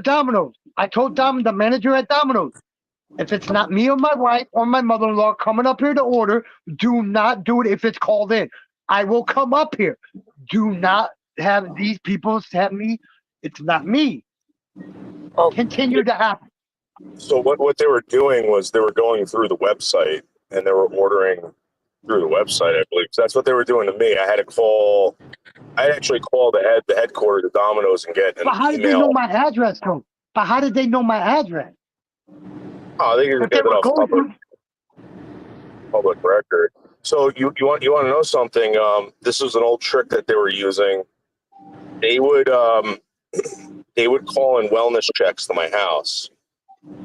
Domino's. I told the manager at Domino's, if it's not me or my wife or my mother-in-law coming up here to order, do not do it if it's called in. I will come up here. Do not have these people send me. It's not me. Continue to happen. So what they were doing was they were going through the website and they were ordering through the website, I believe. So that's what they were doing to me. I actually called the headquarters of Domino's and get an But how did they email. know my address, though? But how did they know my address? Oh, they just If they get it were off going public record. So you want to know something? This was an old trick that they were using. They would call in wellness checks to my house,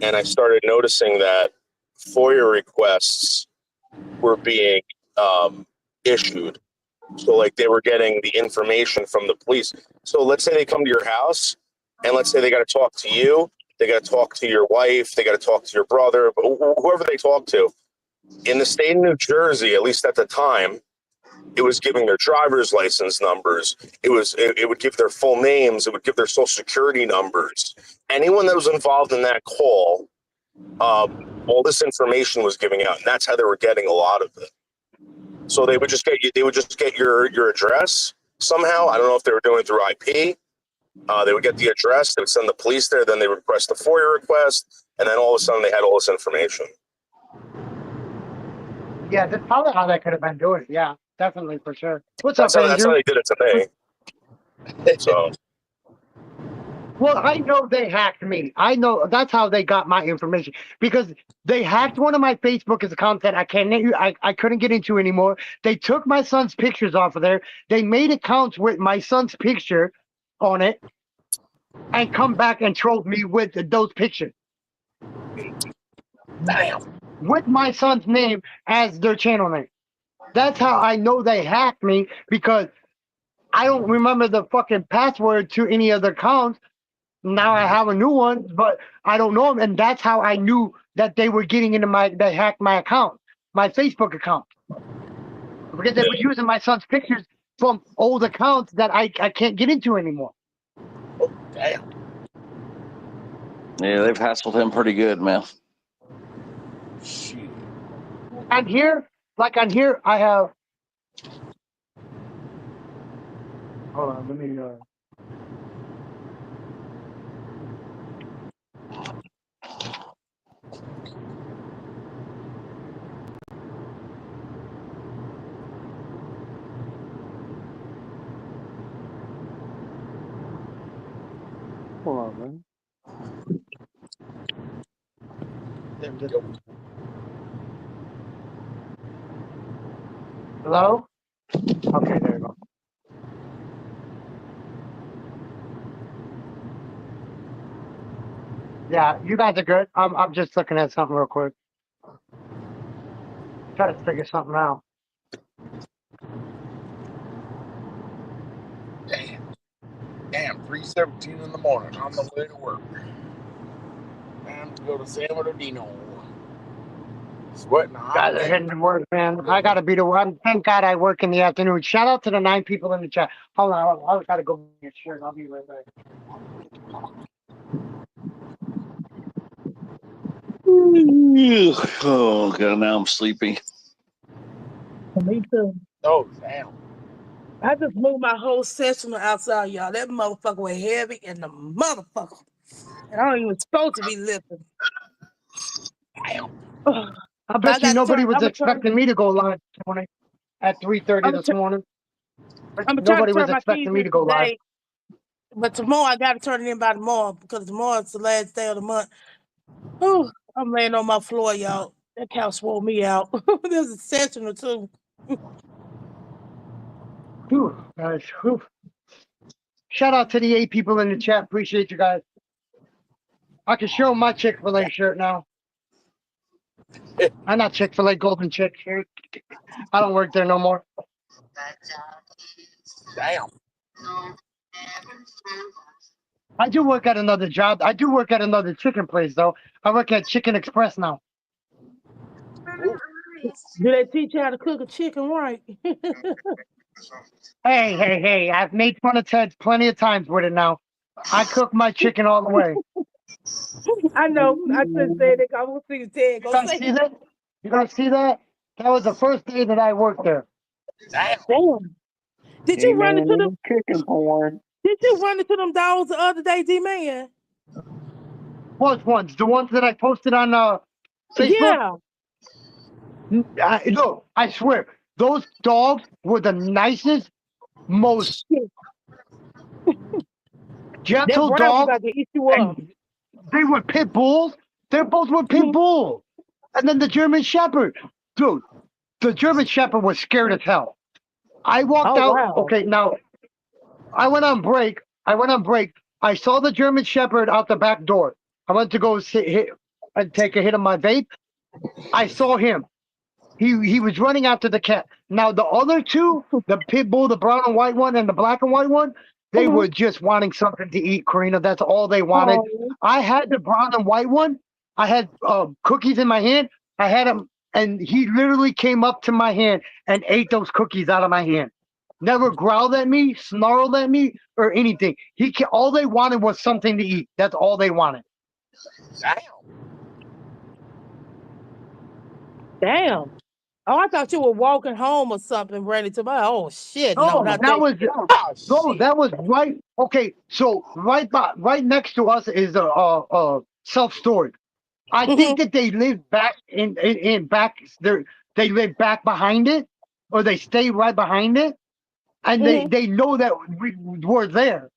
and I started noticing that FOIA requests were being issued. So like they were getting the information from the police. So let's say they come to your house, and let's say they got to talk to you, they got to talk to your wife, they got to talk to your brother, whoever they talk to. In the state of New Jersey, at least at the time, it was giving their driver's license numbers. It would give their full names. It would give their social security numbers. Anyone that was involved in that call, all this information was giving out, and that's how they were getting a lot of it. So they would just get you. They would just get your address somehow. I don't know if they were doing it through IP. They would get the address. They would send the police there. Then they would request a FOIA request, and then all of a sudden they had all this information. Yeah, that's probably how they could have been doing it. Yeah, definitely, for sure. What's That's up, how Andrew? they did it to me. So Well, I know they hacked me. I know that's how they got my information because they hacked one of my Facebook accounts that I couldn't get into anymore. They took my son's pictures off of there. They made accounts with my son's picture on it and come back and trolled me with those pictures. Damn. With my son's name as their channel name. That's how I know they hacked me because I don't remember the fucking password to any other accounts. Now I have a new one, but I don't know them, and that's how I knew that they were getting into they hacked my account, my Facebook account, because they were using my son's pictures from old accounts that I can't get into anymore. Oh, damn. Yeah, they've hassled him pretty good, man. Shit. And here, on here, I have. Hold on, let me. Hold on, man. There we go. Hello? Okay, there you go. Yeah, you guys are good. I'm just looking at something real quick. Try to figure something out. Damn, 3:17 in the morning on the way to work. Time to go to San Bernardino. Sweating hot. Guys are heading to work, man. I gotta be to work. Thank God I work in the afternoon. Shout out to the 9 people in the chat. Hold on, I gotta go get a shirt. I'll be right back. Oh god, now I'm sleepy. Me too. Oh, damn. I just moved my whole session outside, y'all. That motherfucker was heavy and the motherfucker. And I don't even supposed to be lifting. Damn. I bet you nobody was I'm expecting me to go live this morning at 3:30 this morning. Nobody was expecting me to go live. But tomorrow I got to turn it in by tomorrow because tomorrow is the last day of the month. Whew, I'm laying on my floor, y'all. That couch wore me out. There's a session or two. Whew, guys. Whew. Shout out to the 8 people in the chat. Appreciate you guys. I can show my Chick-fil-A shirt now. I'm not Chick-fil-A Golden Chick shirt. I don't work there no more. Damn. I do work at another job. I do work at another chicken place, though. I work at Chicken Express now. Do they teach you how to cook a chicken right? Hey. I've made fun of Ted plenty of times with it now. I cook my chicken all the way. I know. I just said it. I won't see you, Ted. Go say See that? You guys see that? That was the first day that I worked there. Damn. Did you run into them? Chicken porn. Did you run into them dogs the other day, D-Man? What ones? The ones that I posted on Facebook? Yeah. Look, I swear, those dogs were the nicest, most gentle dogs. And they were pit bulls. They both were pit bulls. And then the German Shepherd. Dude, the German Shepherd was scared as hell. I walked out. Wow. Okay, now, I went on break. I saw the German Shepherd out the back door. I went to go take a hit of my vape. I saw him. He was running after the cat. Now the other two, the pit bull, the brown and white one, and the black and white one, they were just wanting something to eat, Karina. That's all they wanted. I had the brown and white one. I had cookies in my hand. I had him, and he literally came up to my hand and ate those cookies out of my hand. Never growled at me, snarled at me, or anything. All they wanted was something to eat. That's all they wanted. Damn. Oh, I thought you were walking home or something, ready to buy. Oh shit! Oh, no, that was right. Okay, so right next to us is a self-storage. I think that they live back in back there. They live back behind it, or they stay right behind it, and they know that we're there.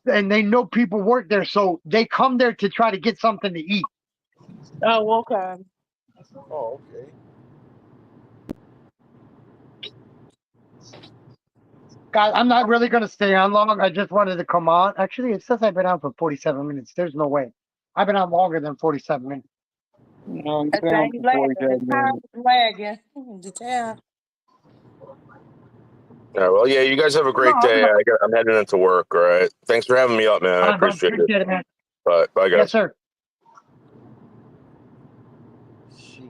and they know people work there, so they come there to try to get something to eat. Oh, okay. Oh, okay. Guys, I'm not really gonna stay on long. I just wanted to come on. Actually, it says I've been on for 47 minutes. There's no way. I've been on longer than 47 minutes. No, That you've been on thing for lagging. 47 The power minutes. is lagging. The town. Yeah, well, yeah, you guys have a great No, day. no. I'm heading into work. All right. Thanks for having me up, man. I I appreciate it. appreciate it, man. Bye, guys. Yes, sir. Shit.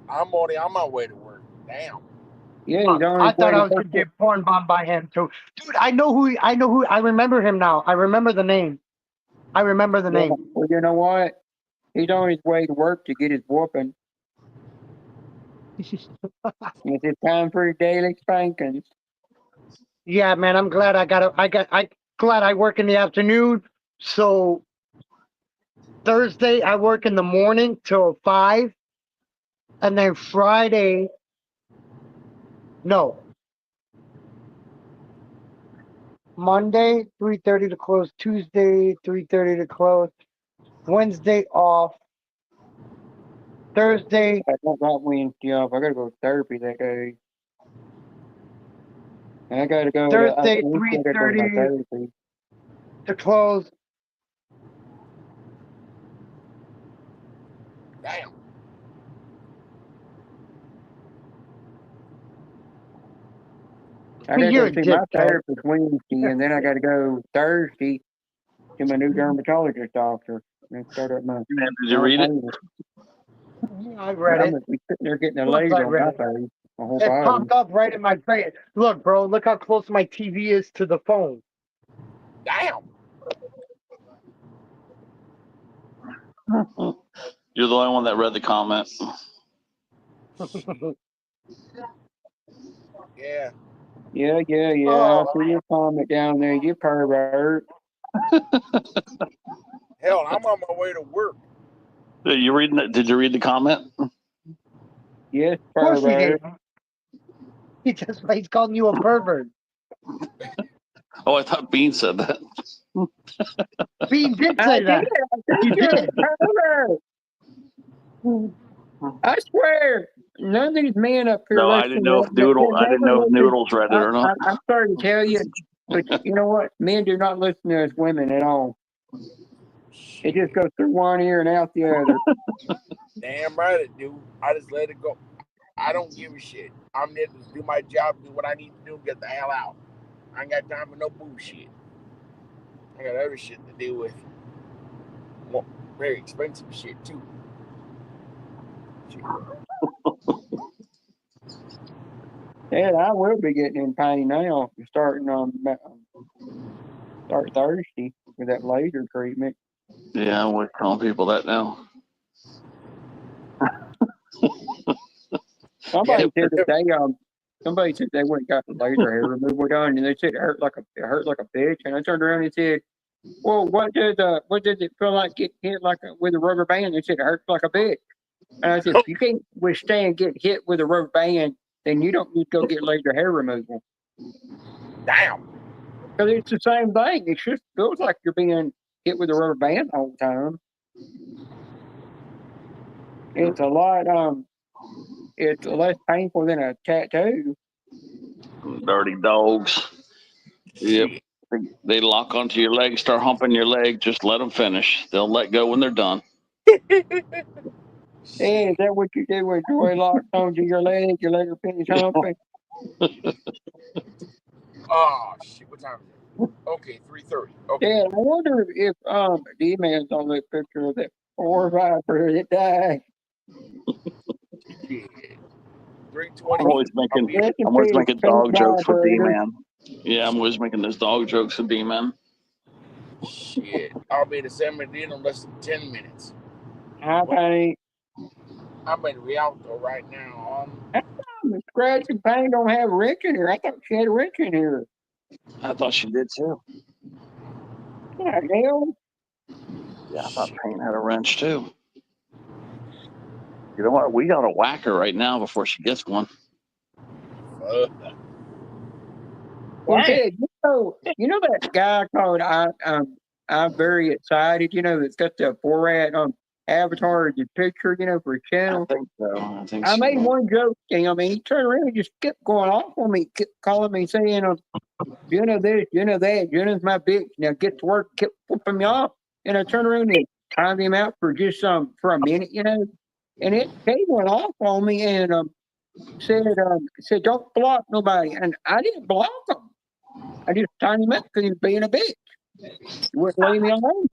I'm on my way to work. Damn. Yeah, he's on I his way thought I to was gonna work. get porn bombed by him too. Dude, I know who. I remember him now. I remember the name. I remember the Yeah, name. well, you know what? He's on his way to work to get his whooping. It's his time for his daily spankings. Yeah, man. I'm glad glad I work in the afternoon. So Thursday I work in the morning till 5, and then Friday. No. Monday 3:30 to close. Tuesday 3:30 to close. Wednesday off. Thursday. I don't got Wednesday off. I gotta go to therapy that day. And I gotta go Thursday Wednesday, I gotta go to my 3:30 therapy. to close. Damn. I gotta You're go a see my dickhead. therapist Wednesday, and then I gotta go Thursday to my new dermatologist doctor and start up my. Man, did you read it? I read I'm it. gonna be sitting there getting a Of course laser I on read my it. face, my whole It body. popped up right in my face. Look, bro, look how close my TV is to the phone. Damn. You're the only one that read the comment. Yeah. Yeah. I Oh, see your comment down there, you pervert. Hell, I'm on my way to work. You reading it? Did you read the comment? Yes, of course he pervert. did. He's calling you a pervert. Oh, I thought Bean said that. Bean did I say did. that. He You're a did. pervert. I swear, none of these men up here No, I listen didn't know to if Noodle. I didn't know if listen. Noodles read it or not. I'm sorry to tell you, but you know what? Men do not listen to us women at all. It just goes through one ear and out the other. Damn right it do. I just let it go. I don't give a shit. I'm there to do my job, do what I need to do, get the hell out. I ain't got time for no bullshit. I got other shit to deal with. More, very expensive shit too. Shit. Yeah, I will be getting in pain now, starting on start Thursday with that laser treatment. Yeah, we're telling people that now. Somebody said that somebody said they went and got the laser hair removal done, and they said it hurt like a bitch. And I turned around and said, "Well, what does it feel like getting hit with a rubber band?" They said it hurts like a bitch. And I said, if you can't withstand getting hit with a rubber band, then you don't need to go get laser hair removal. Damn. Because it's the same thing. It just feels like you're being hit with a rubber band all the time. It's a lot. It's less painful than a tattoo. Dirty dogs. Yep. They lock onto your leg, start humping your leg. Just let them finish. They'll let go when they're done. Hey, is that what you do when Joy locks onto your leg? You let her finish humping? Oh shit! What time is it? Okay, 3:30. Okay. Yeah, I wonder if D-Man's on that picture of that poor viper that died. Shit. I'm 3:20. always making dog jokes for D-Man. Yeah, I'm always making those dog jokes for D-Man. Shit. I'll be at the cemetery in less than 10 minutes. I think I'm in Rialto right now. the scratch and pain don't have a wrench in here. I thought she had a wrench in here. I thought she did too. What the hell? Yeah, I thought Payne had a wrench too. You know what? We got to whack her right now before she gets one. Well, You know that guy called I'm very excited. You know, that's got the Borat avatar as his picture. You know, for his I channel. think so. I think I so. made one joke to him, and he turned around and just kept going off on me, kept calling me saying, you know this, you know that, you know's my bitch. Now get to work, kept flipping me off. And I turned around and timed him out for just for a minute, you know. And he went off on me and said don't block nobody. And I didn't block him. I just timed him out because he was being a bitch. He wouldn't leave me alone.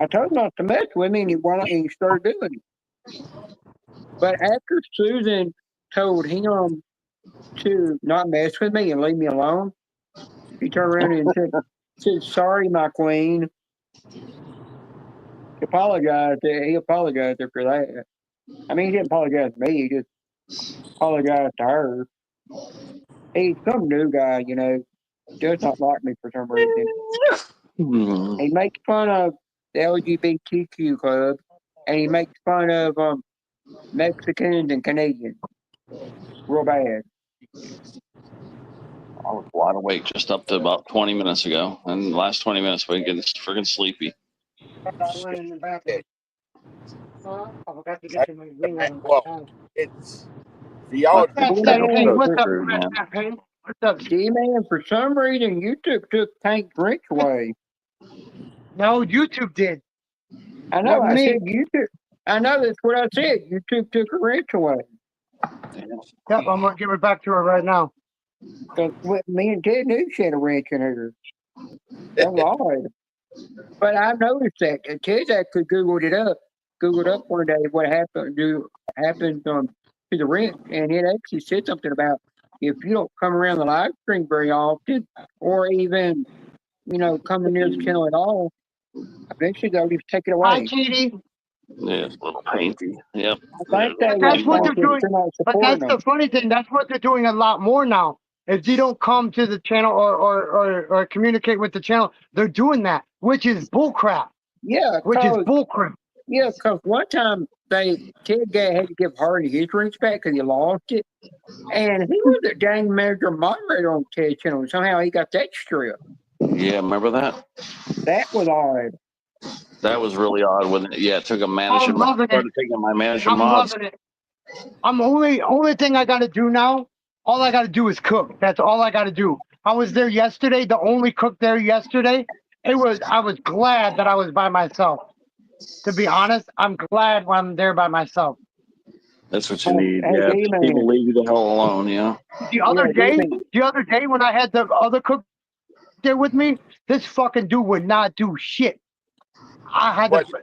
I told him not to mess with me, and he started doing it. But after Susan told him to not mess with me and leave me alone, he turned around and said, sorry, my queen. He apologized for that. I mean, he didn't apologize to me. He just apologized to her. He's some new guy, you know, does not like me for some reason. He makes fun of the LGBTQ club, and he makes fun of Mexicans and Canadians. Real bad. I was wide awake just up to about 20 minutes ago, and the last 20 minutes we get freaking sleepy. I went in the bathroom. I forgot to get to my ring on. Well, it's for y'all. What's up, Yeah, Champagne? What's up, true, man. Champagne? What's up? D-Man, for some reason, YouTube took Tank Rich away. No, YouTube did. I know, Not I me. said YouTube. I know that's what I said. YouTube took her rich away. Yep, I'm gonna give it back to her right now. Because me and Ted knew she had a wrench in her. That was odd. But I noticed that. And Ted actually Googled up one day what happened to the wrench. And it actually said something about if you don't come around the live stream very often, or even, you know, coming near the channel at all, eventually they'll just take it Hi, away. Katie. Yeah, it's a little painty. Yep. I think they That's what they're doing. they're not But that's supporting the them. funny thing. That's what they're doing a lot more now. If you don't come to the channel or communicate with the channel, they're doing that, which is bullcrap. Yeah, Which is cause bullcrap. yeah, 'cause one time Ted Gay had to give Hardy his wrench back because he lost it, and he was the dang manager moderator on Ted's channel. Somehow he got that stripped. Yeah, remember that? That was odd. That was really odd when it took a manager. I'm loving it. Started taking my manager I'm mods. loving it. I'm only thing I got to do now. All I got to do is cook. That's all I got to do. I was there yesterday. The only cook there yesterday. I was glad that I was by myself. To be honest, I'm glad when I'm there by myself. That's what you need. Hey, Yeah, D-Man. people leave you the hell alone. Yeah. The other Yeah, day when I had the other cook there with me, this fucking dude would not do shit.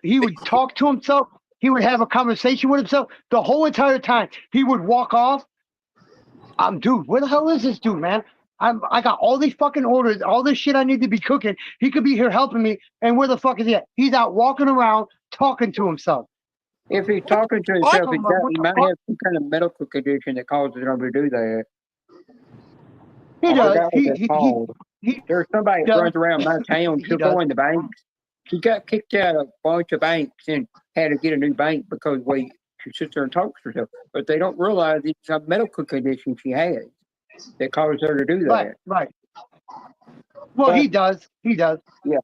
He would talk to himself. He would have a conversation with himself the whole entire time. He would walk off. Dude, where the hell is this dude, man? I got all these fucking orders, all this shit I need to be cooking. He could be here helping me, and where the fuck is he at? He's out walking around talking to himself. If he's talking to himself, What he the might fuck? have some kind of medical condition that causes him to do that. He I does. forgot what that's called. There's somebody that does. runs around my town. He She'll does. go in the banks. She got kicked out of a bunch of banks and had to get a new bank because she sits there and talks to herself. But they don't realize it's a medical condition she has that causes her to do that. Right. Well, But- he does. He does. Yeah.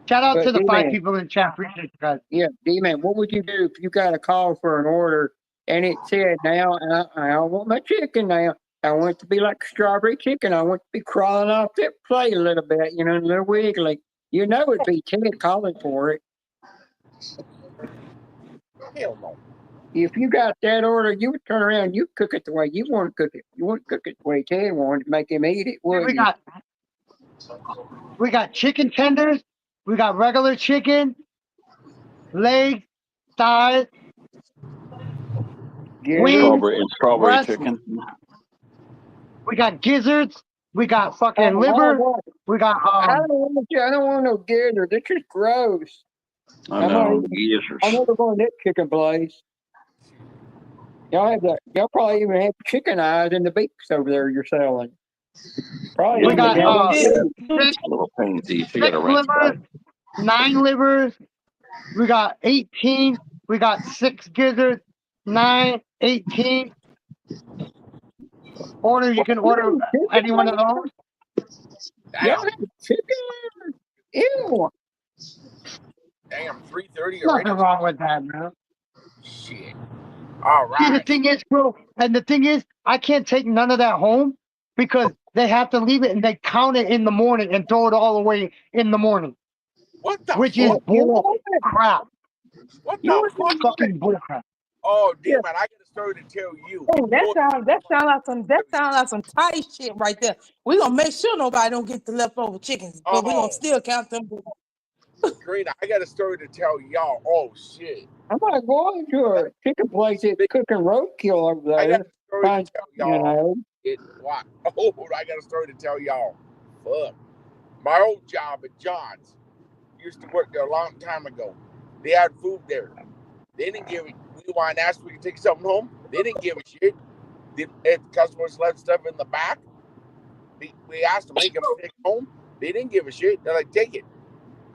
Shout out But to the D-Man. 5 people in chat. Appreciate you guys. Yeah, D-Man, what would you do if you got a call for an order and it said, now I want my chicken now. I want it to be like strawberry chicken. I want it to be crawling off that plate a little bit, you know, a little wiggly. You know it'd be Ted calling for it. Hell no. If you got that order, you would turn around, you cook it the way you want to cook it. You wouldn't cook it the way Ted wanted to make him eat it, would you? We got chicken tenders. We got regular chicken, legs, thighs, Yeah. wings. Strawberry breast. chicken. We got gizzards. We got fucking Oh, liver. oh, We got I don't want no gizzard. This is gross. I I'm know. not- Geezers. I'm never going to that chicken place. Y'all probably even have chicken eyes in the beaks over there you're selling. Probably. We even got, down six, A little painty. You 6 got a wrench livers, back. 9 livers. We got 18. We got 6 gizzards, 9, 18. Order, you can order any one of those. Y'all Damn, have chicken? Ew. damn, 3:30 Nothing already. wrong with that, man. Shit. All See, the right. thing is, bro, and the thing is, I can't take none of that home because they have to leave it and they count it in the morning and throw it all away in the morning, What the which is fuck? bull crap. What You the want fuck? Fucking bull crap. Oh, Yeah. damn it! I got a story to tell you. Oh, that sound like some tight shit right there. We gonna make sure nobody don't get the leftover chickens, but we Oh, gonna still count them. Karina, I got a story to tell y'all. Oh shit! I'm not going to a chicken place that's cooking roadkill over I got there. a story to Find, tell you y'all. know, It what? Oh, I got a story to tell y'all. Fuck. My old job at John's used to work there a long time ago. They had food there. They didn't give it. We wanted to ask if we could take something home. They didn't give a shit. If customers left stuff in the back, we asked them, hey, can we take it home? They didn't give a shit. They're like, take it.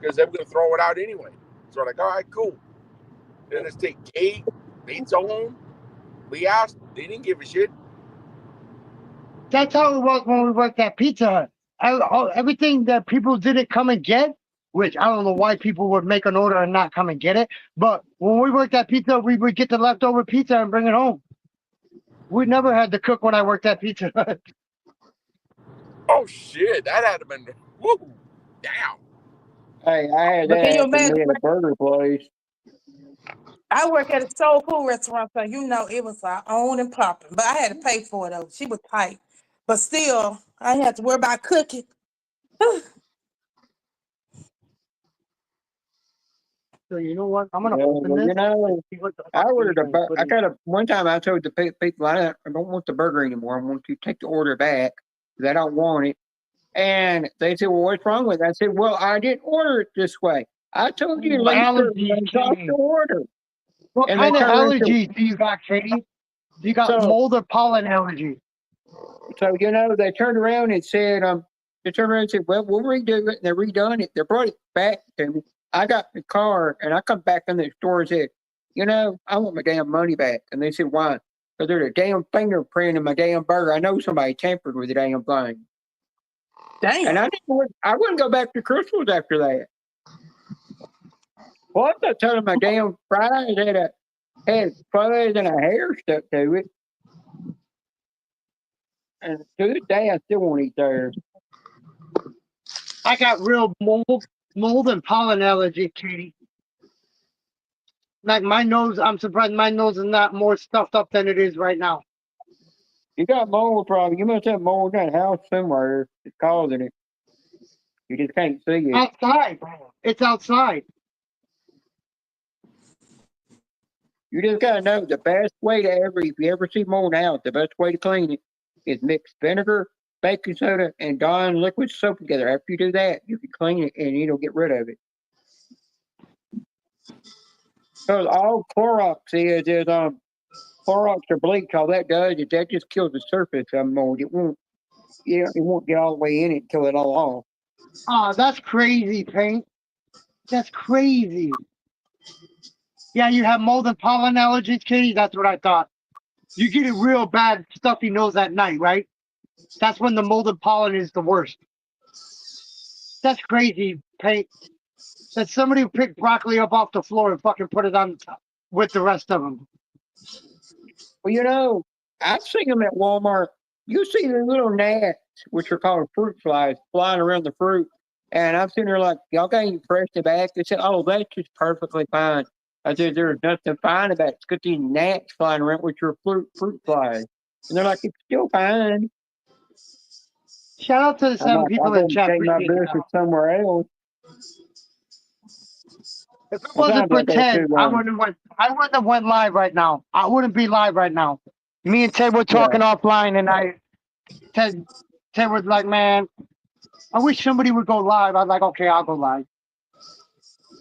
Because they were going to throw it out anyway. So we're like, all right, cool. Then let's take cake, pizza home. We asked. They didn't give a shit. That's how it was when we worked at Pizza Hut. Everything that people didn't come and get, which I don't know why people would make an order and not come and get it. But when we worked at Pizza Hut, we would get the leftover pizza and bring it home. We never had to cook when I worked at Pizza Hut. Oh, shit. That had to been, woo, damn. hey, I had But that can you happen to imagine? me at a burger place. I work at a soul food restaurant, so you know it was our own and popping. But I had to pay for it though. She was tight, but still, I didn't have to worry about cooking. So you know what? I'm gonna Yeah, open well, this. you know, And see what the I fuck ordered a these guys put I in. got a one time I told the people I don't want the burger anymore. I want you to take the order back because I don't want it. And they said, well, what's wrong with it? I said, well, I didn't order it this way. I told you to leave certain Allergies, things off Katie. the order. What And they kind of turned around and allergies do you got, Katie? You got so mold or pollen allergy? so you know, they turned around and said, they turned around and said, well, we'll redo it. And they redone it. They brought it back to me. I got the car and I come back in the store and said, you know, I want my damn money back. And they said, why? Because there's a damn fingerprint in my damn burger. I know somebody tampered with the damn thing. And Damn. I wouldn't go back to Crystal's after that. Well, I'm not telling my damn fries had fuzz and a hair stuck to it. And to this day, I still won't eat theirs. I got real mold and pollen allergy, Katie. Like my nose, I'm surprised my nose is not more stuffed up than it is right now. You got mold problem. You must have mold in that house somewhere that's causing it. You just can't see it. Outside, it's outside. You just gotta know the best way to if you ever see mold out, the best way to clean it is mix vinegar, baking soda, and Dawn liquid soap together. After you do that, you can clean it and it'll get rid of it. Because all Clorox is Clorox or bleach. All that does is that just kills the surface of mold. It won't get all the way in it and kill it all off. Oh, that's crazy, Paint. That's crazy. Yeah, you have mold and pollen allergies, Katie? That's what I thought. You get a real bad stuffy nose at night, right? That's when the mold and pollen is the worst. That's crazy, Paint. That somebody picked broccoli up off the floor and fucking put it on top with the rest of them. Well, you know, I've seen them at Walmart. You see the little gnats, which are called fruit flies, flying around the fruit. And I'm sitting there like, y'all got any fresh tobacco? They said, oh, that's just perfectly fine. I said, there's nothing fine about it. It's got these gnats flying around, which are fruit flies. And they're like, it's still fine. Shout out to the I'm 7 like, people I'll in go chat. take my Appreciate business that. somewhere else. If it wasn't Sometimes for I go Ted, too I long. wouldn't have went live right now. I wouldn't be live right now. Me and Ted were talking offline, and Ted was like, "Man, I wish somebody would go live." I was like, "Okay, I'll go live."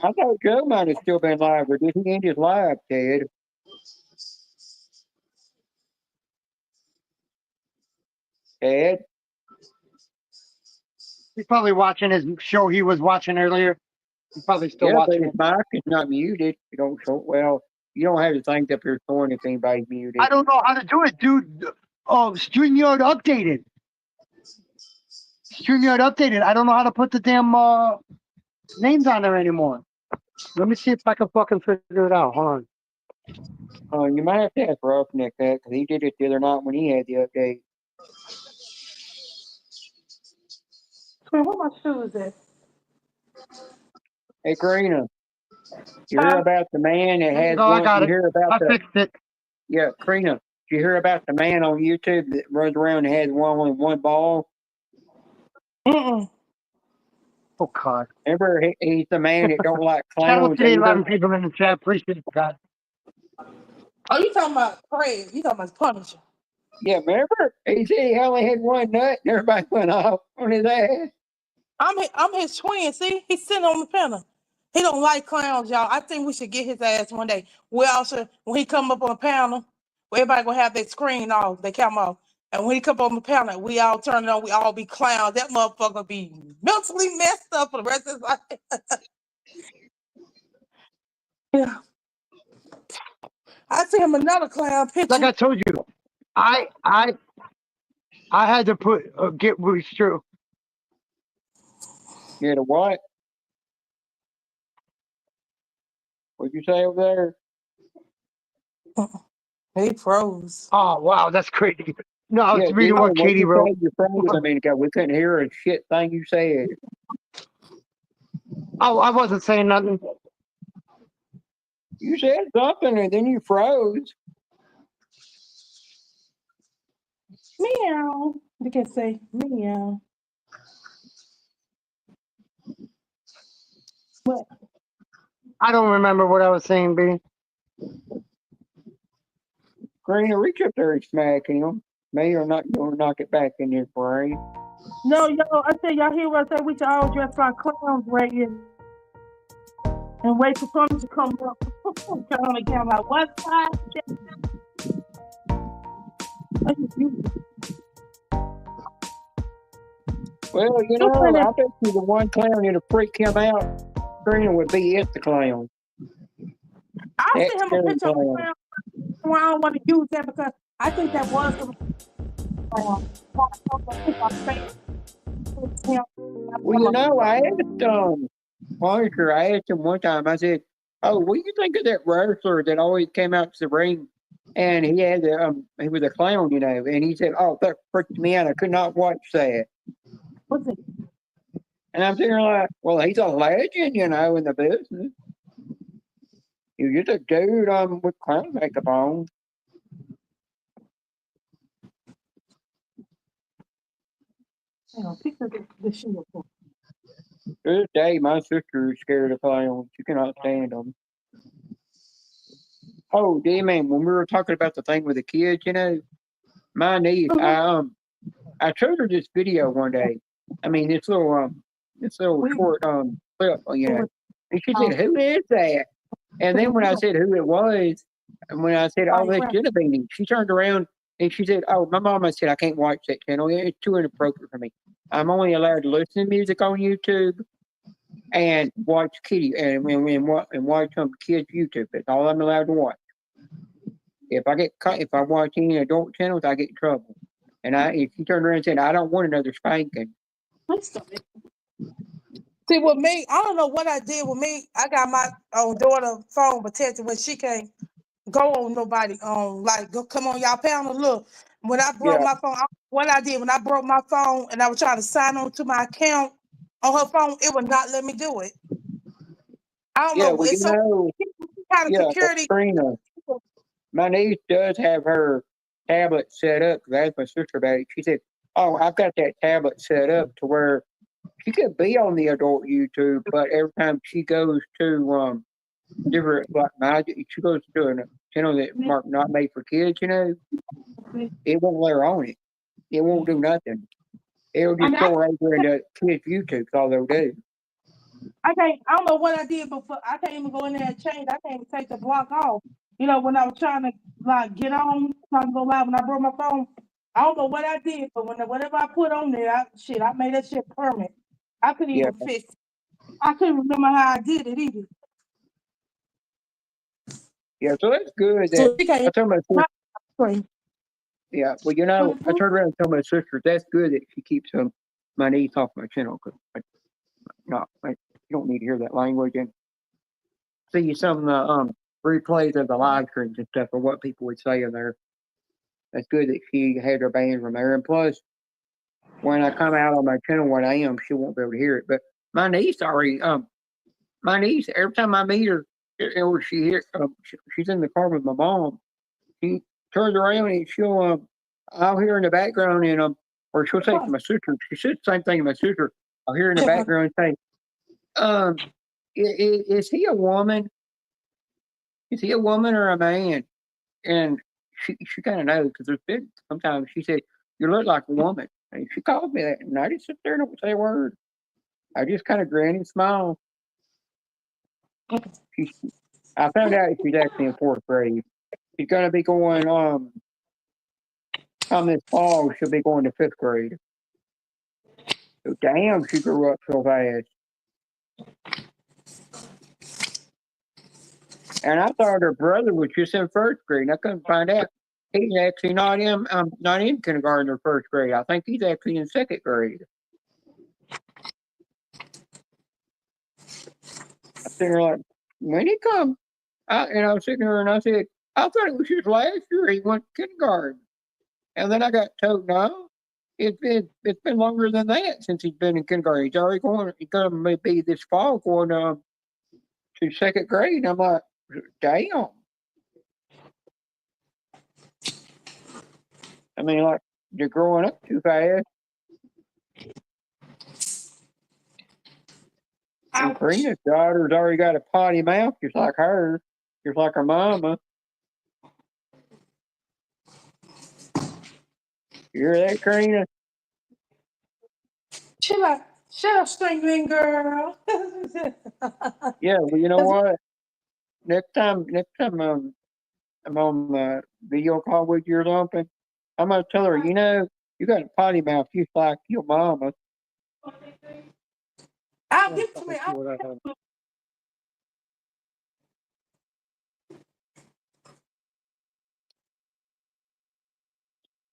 I thought Joe might have still been live, or did he end his live, Ted? Ted? He's probably watching his show he was watching earlier. He's probably still Yeah, but watching his it. mic is not muted. You don't show, well, you don't have the thing up here showing if anybody's muted. I don't know how to do it, dude. Oh, StreamYard updated. StreamYard updated. I don't know how to put the damn names on there anymore. Let me see if I can fucking figure it out. Hold on. You might have to ask Roughneck that because he did it the other night when he had the update. Where my shoes at? Hey, Karina, you hear about the man that There you has go. I one? got You it. hear about I the fixed it. yeah, Karina? Did you hear about the man on YouTube that runs around and has one with one ball? Mm-mm. Oh God. Remember, he's the man that don't like Shout out clowns to the either. 11 people in the chat. Appreciate it, guys. Oh, you talking about Craig? You talking about Punisher? Yeah, remember? He said he only had one nut and everybody went off on his ass. I'm his twin. See, he's sitting on the panel. He don't like clowns, y'all. I think we should get his ass one day. We also, when he come up on the panel, everybody gonna have their screen off, they come off. And when he come on the panel, we all turn it on. We all be clowns. That motherfucker be mentally messed up for the rest of his life. Yeah. I see him another clown picture. Like I told you, I had to put get Bruce True. You know what? What'd you say over there? He froze. Oh wow, that's crazy. No, I was Yeah, reading what Katie wrote. You froze a minute ago. We couldn't hear a shit thing you said. Oh, I wasn't saying nothing. You said something and then you froze. Meow. You can say meow. What? I don't remember what I was saying, B. Karina, reach up there and smack him. Me or not gonna knock it back in your brain. No, I said y'all hear what I said? We should all dress like clowns right here. And wait for Tony to come up. Turn the camera out. What side? Well, you know, I bet you the one clown that'll freak him out, Karina, would be it the clown. I'll That send him a scary picture of the clown. clown. Well, I don't want to use that because I think that was the Well, you know, I asked Parker, I asked him one time, I said, "Oh, what do you think of that wrestler that always came out to the ring and he had he was a clown, you know?" And he said, "Oh, that freaked me out. I could not watch that." What's it? And I'm thinking like, well, he's a legend, you know, in the business. You're just a dude with clown makeup on. Hang on, pick up the shoe. To this day, my sister is scared of clowns. She cannot stand them. Oh, D-Man, when we were talking about the thing with the kids, you know, my niece, I showed her this video one day. I mean, this little short clip, you know. And she said, "Who is that?" And then when I said who it was, and when I said, "Oh, that's Genevieve," she turned around and she said, "Oh, my mama said I can't watch that channel. It's too inappropriate for me. I'm only allowed to listen to music on YouTube and watch watch some kids' YouTube. That's all I'm allowed to watch. If I watch any adult channels, I get in trouble." And if she turned around and said, "I don't want another spanking." See, with me, I don't know what I did with me. I got my daughter phone protected when she can't go on nobody go come on y'all panel. Look, when I broke my phone, what I did when I broke my phone and I was trying to sign on to my account on her phone, it would not let me do it. I don't know. Well, It's some kind of security. Karina, my niece does have her tablet set up. I asked my sister about it. She said, "Oh, I've got that tablet set up to where she could be on the adult YouTube, but every time she goes to different she goes to a channel that marked not made for kids, you know, it won't let her on it. It won't do nothing. It'll just go right over into kids' YouTube. That's all they'll do." I don't know what I did before. I can't even go in there and change. I can't even take the block off. You know, when I was trying to get on, trying to go live, when I broke my phone, I don't know what I did, but whatever I put on there, I made that shit permanent. I couldn't even fix it. I couldn't remember how I did it either. Yeah, so that's good. I told my sister, Yeah, well, you know, I turned around and told my sister that's good that she keeps my niece off my channel because you don't need to hear that language and see some of the replays of the live streams and stuff or what people would say in there. That's good that she had her banned from there. And plus, when I come out on my channel 1 a.m., she won't be able to hear it. But my niece already, my niece, every time I meet her, or she's in the car with my mom, she turns around and I'll hear in the background and or she'll say to my sister, she said the same thing to my sister. I'll hear in the background say, is he a woman? Is he a woman or a man? And she kind of knows because there's been sometimes she said, you look like a woman. And she called me that, and I didn't sit there and don't say a word. I just kind of grin and smile. I found out she's actually in 4th grade. She's going to be going this fall. She'll be going to 5th grade. So damn, she grew up so fast. And I thought her brother was just in 1st grade. And I couldn't find out. He's actually not in kindergarten or 1st grade. I think he's actually in 2nd grade. I was sitting there like, when he come? And I was sitting there and I said, I thought it was just last year he went to kindergarten. And then I got told, no, it's been longer than that since he's been in kindergarten. He's going to be this fall going to 2nd grade. And I'm like, damn. I mean, like, you're growing up too fast. And Karina's daughter's already got a potty mouth just like her, just like her mama. You hear that, Karina? Shut up, Stingling girl. Yeah, well, you know what? Next time I'm on the video call with you or something, I'm gonna tell her, you know, you got a potty mouth just like your mama. I'll give it to me.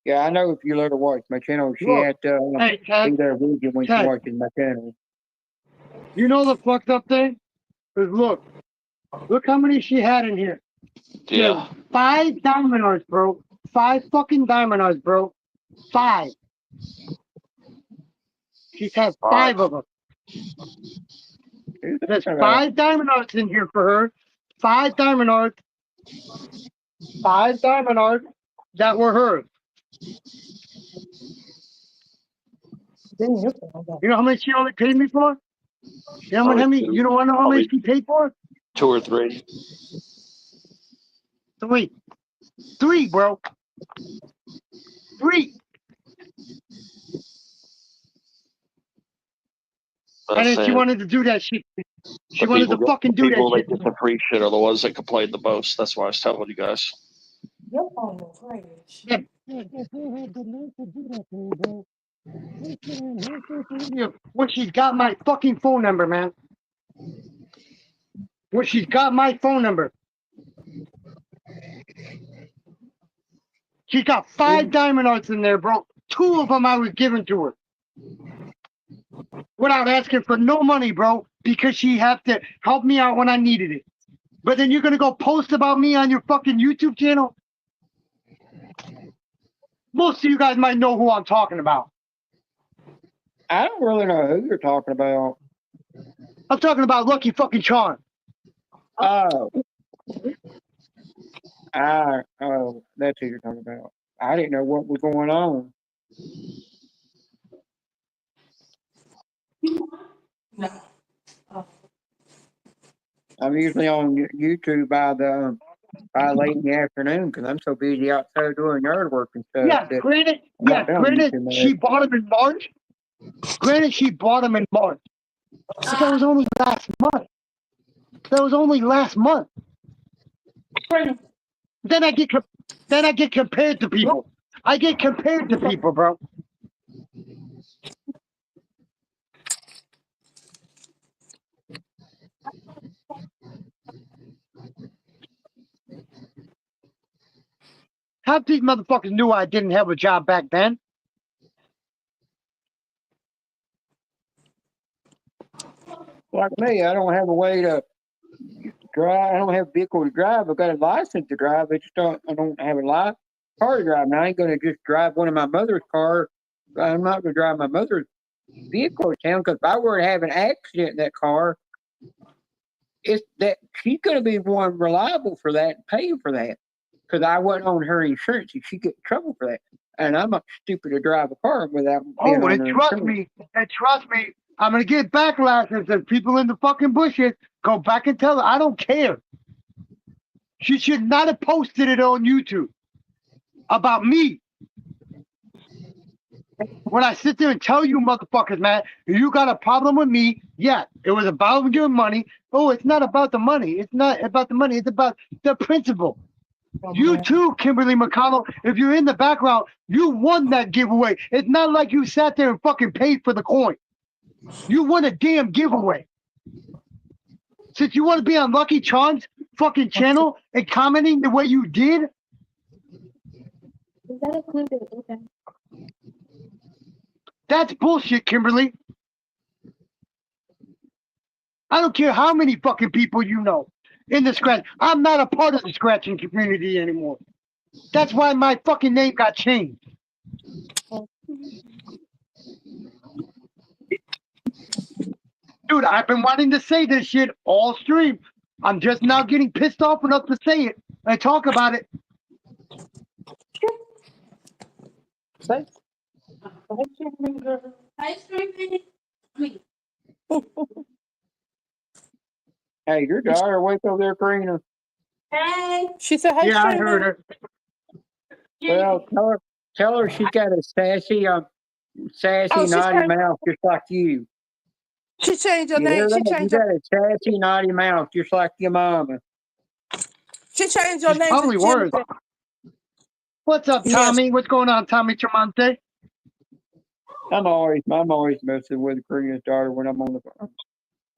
Yeah, I know if you let her watch my channel, she Look, had to Hey, be Ted, there with you when she Ted. watches my channel. You know the fucked up thing? Is look how many she had in here. She had Yeah. 5 diamond arts, bro. 5 fucking diamond arts, bro. 5. She's had 5 of them. Who's There's talking about? 5 diamond arts in here for her. 5 diamond arts. 5 diamond arts that were hers. You know how much she only paid me for? You know how many? You don't want to know how much she paid for? 2 or 3. 3. 3, bro. 3. And then she wanted to do that shit. She wanted to fucking do that people shit. that get the free shit are the ones that complain the most. That's why I was telling you guys. Your phone will crash. When she's got my fucking phone number, man. When she's got my phone number. She got 5 diamond arts in there, bro. 2 of them I was giving to her. Without asking for no money, bro. Because she had to help me out when I needed it. But then you're going to go post about me on your fucking YouTube channel? Most of you guys might know who I'm talking about. I don't really know who you're talking about. I'm talking about Lucky fucking Charm. Oh. Oh, that's who you're talking about. I didn't know what was going on. No. I'm usually on YouTube by late in the afternoon because I'm so busy outside doing yard work and stuff. Yeah, granted, she bought them in March. Granted, she bought them in March. But that was only last month. That was only last month. Then I get compared to people. I get compared to people, bro. Half these motherfuckers knew I didn't have a job back then. Like me, I don't have a way to drive. I don't have a vehicle to drive. I've got a license to drive. I don't have a car to drive. And I ain't going to just drive one of my mother's car. I'm not going to drive my mother's vehicle to town, because if I were to have an accident in that car, it's that she's going to be one reliable for that and paying for that, because I wasn't on her insurance and she get in trouble for that. And I'm not stupid to drive a car without being on And her trust insurance. me, I'm gonna get backlash if people in the fucking bushes go back and tell her. I don't care. She should not have posted it on YouTube about me. When I sit there and tell you motherfuckers, man, you got a problem with me, yeah, it was about your money. Oh, it's not about the money. It's not about the money. It's about the principle. You too, Kimberly McConnell, if you're in the background, you won that giveaway. It's not like you sat there and fucking paid for the coin. You won a damn giveaway. Since you want to be on Lucky Charms fucking channel and commenting the way you did, Is that included? Okay. that's bullshit, Kimberly. I don't care how many fucking people you know in the scratch. I'm not a part of the scratching community anymore. That's why my fucking name got changed. Dude, I've been wanting to say this shit all stream. I'm just now getting pissed off enough to say it and talk about it. Hey, your daughter, wake over there, Karina. Hey. She said, "Hey, Yeah, I Streamer." heard her. Well, tell her she's got a sassy, Oh, she's naughty changed. mouth just like you. She changed her You hear name. She that? You changed her. got a sassy, naughty mouth just like your mama. She changed her She's name probably to worse. Jennifer. What's up, Yes. Tommy? What's going on, Tommy Tremonte? I'm always messing with Karina's daughter when I'm on the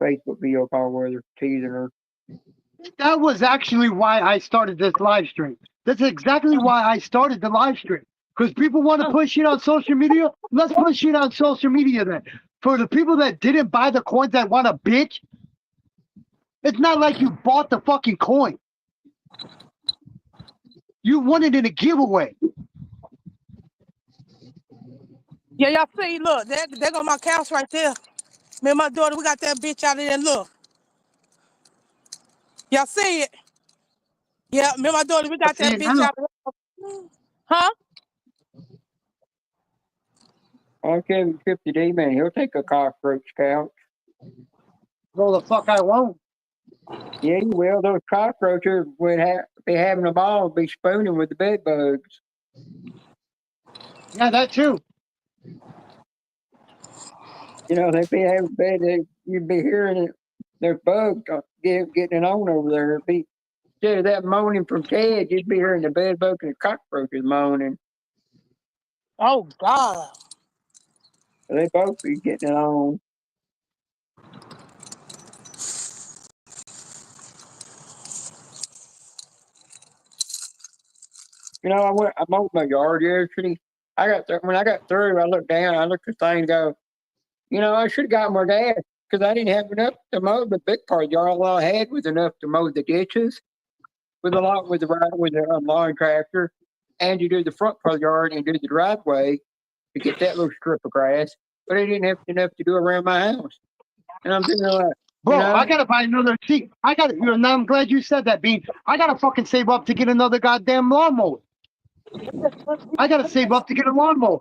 Facebook video call with her, teasing her. That was actually why I started this live stream. That's exactly why I started the live stream. Because people want to push it on social media. Let's push it on social media then. For the people that didn't buy the coins that want to bitch, it's not like you bought the fucking coin. You won it in a giveaway. Yeah, y'all see, look, there go my couch right there. Me and my daughter, we got that bitch out of there. Look. Y'all see it? Yeah, me and my daughter, we I got see that it bitch now. out of there. Huh? I'll give him 50D, man. He'll take a cockroach couch. Go the fuck I won't. Yeah, he will. Those cockroaches would be having a ball, be spooning with the bed bugs. Yeah, that too. You know, they'd be having you'd be hearing it. There's bugs getting it on over there. It'd be, instead of that moaning from Ted, you'd be hearing the bed bugs and the cockroaches moaning. Oh, God. They both be getting it on. You know, I mowed my yard yesterday. When I got through, I looked down, I looked at the thing and go, you know, I should have got more gas because I didn't have enough to mow the big part of the yard. All I had was enough to mow the ditches with the lawn tractor, and to do the front part of the yard and do the driveway to get that little strip of grass. But I didn't have enough to do around my house. And I'm thinking like, Bro, you know, I gotta buy another seat. Now I'm glad you said that, Bean. I gotta fucking save up to get another goddamn lawnmower. I gotta save up to get a lawnmower.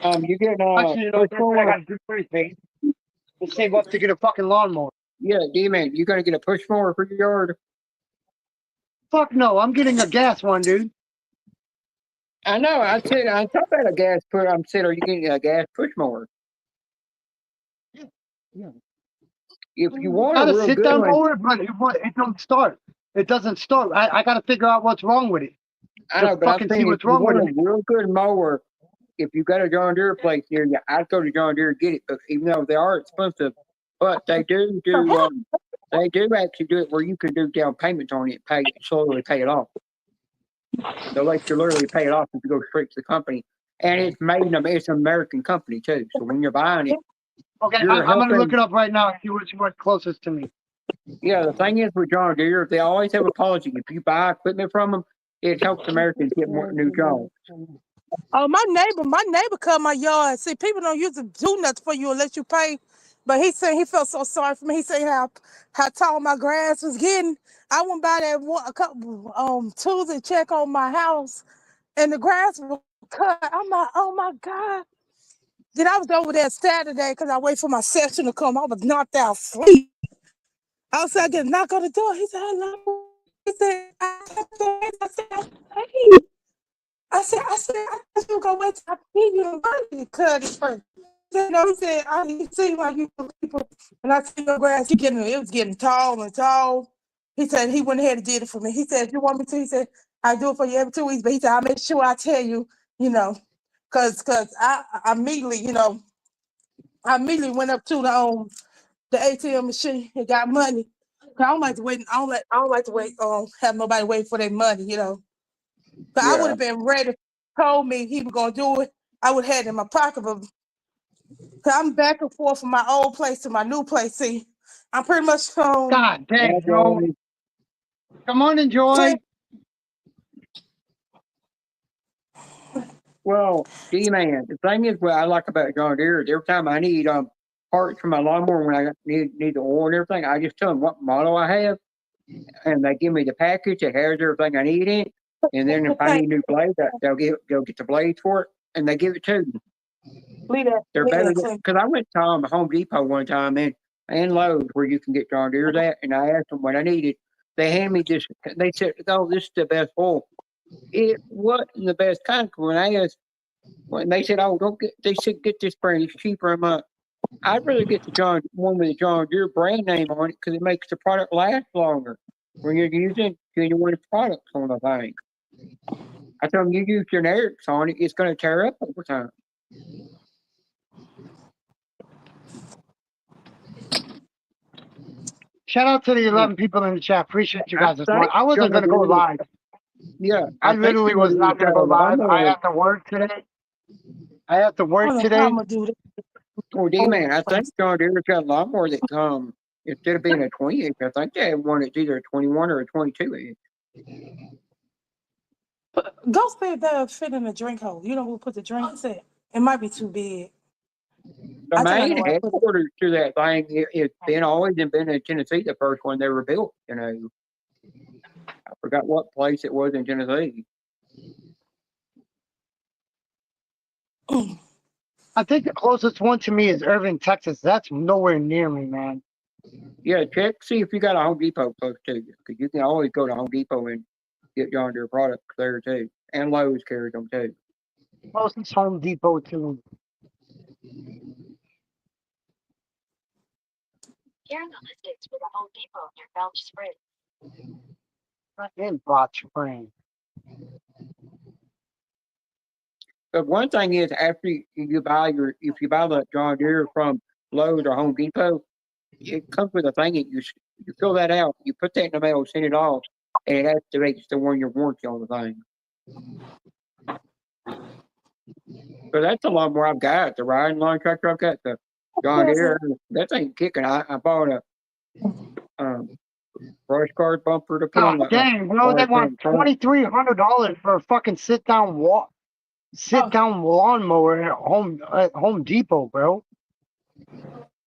you get Actually, you know, that's what I gotta do first, Bean. To save up to get a fucking lawnmower. yeah, D-Man, you're gonna get a push mower for your yard. Fuck no, I'm getting a gas one, dude. I know. I said I talked about a gas push. I said, are you getting a gas push mower? Yeah. If you want Got a a real sit good down one, mower, but it don't start. It doesn't start. I gotta figure out what's wrong with it. I know, but I'm fucking see saying what's if you wrong with want it. a real good mower, if you got a John Deere place near you, I'd go to John Deere and get it. But even though they are expensive, but they do actually do it where you can do down payments on it, slowly pay it off. They'll let you literally pay it off if you go straight to the company. And it's made in it's an American company too. So when you're buying it, Okay, you're I'm gonna look helping. it up right now and see which one's closest to me. Yeah, the thing is with John Deere, they always have a policy. If you buy equipment from them, it helps Americans get more new jobs. Oh, my neighbor cut my yard. See, people don't usually do nothing for you unless you pay. But he said he felt so sorry for me. He said how tall my grass was getting. I went by there a couple Tuesday check on my house, and the grass was cut. I'm like, oh my God. Then I was over there Saturday because I wait for my session to come. I was knocked out asleep. Outside, I get a knock on the door. He said, hello. He said, I said, hey. I said, I just gonna go wait till I see you the money to cut it first. He said, I didn't see like you people. And I see your grass, it was getting tall and tall. He said he went ahead and did it for me. He said, if you want me to, he said, I do it for you every 2 weeks. But he said, I'll make sure I tell you, cause I immediately, I immediately went up to the ATM machine and got money. I don't like to wait. I don't like to wait. Have nobody wait for their money. But I would have been ready. Told me he was gonna do it. I would have had it in my pocket. But I'm back and forth from my old place to my new place. See, I'm pretty much God dang, Joe. Come on, enjoy. Well, D-Man, the thing is what I like about John Deere is every time I need parts for my lawnmower when I need the oil and everything, I just tell them what model I have, and they give me the package that has everything I need in it. And then if I need new blades, they'll get the blades for it, and they give it to me. They're better because I went to Home Depot one time and Lowe's where you can get John Deere's at, and I asked them what I needed. They handed me this. They said, "Oh, this is the best oil." It wasn't the best kind. When I asked, when they said, "Oh, they said get this brand, it's cheaper." I'd rather get the one with the John Deere brand name on it because it makes the product last longer when you're using genuine products on the thing. I tell them you use generics on it, it's going to tear up over time. Shout out to the 11 people in the chat. Appreciate you guys this morning. I wasn't John gonna go Deere- live. Yeah, I literally was not gonna go live. I have to work today. I'm gonna do this. Well, D-Man, I think John Deere's got a lot more that come instead of being a 20 inch. I think they have one that's either a 21 or a 22 inch. Go spare the fit in the drink hole. You know who put the drinks in? It might be too big. The I think I main know where I put it. headquarters to that thing it's always been in Tennessee. The first one they were built, I forgot what place it was in Tennessee. I think the closest one to me is Irving, Texas. That's nowhere near me, man. Yeah, check see if you got a Home Depot close to you, because you can always go to Home Depot and get John Deere products there too, and Lowe's carries them too. Closest Home Depot to me. Here are the listings for the Home Depot near Belch Springs. In Botch Spring. But one thing is, after you buy if you buy the John Deere from Lowe's or Home Depot, it comes with a thing that you fill that out, you put that in the mail, send it off, and it activates the 1 year warranty on the thing. So that's a lot more I've got. The riding lawn tractor I've got, the John Deere, that thing kicking. I bought a brush guard bumper to put on the. Dang, bro, they want $2,300 for a fucking sit down lawnmower at Home Depot, bro.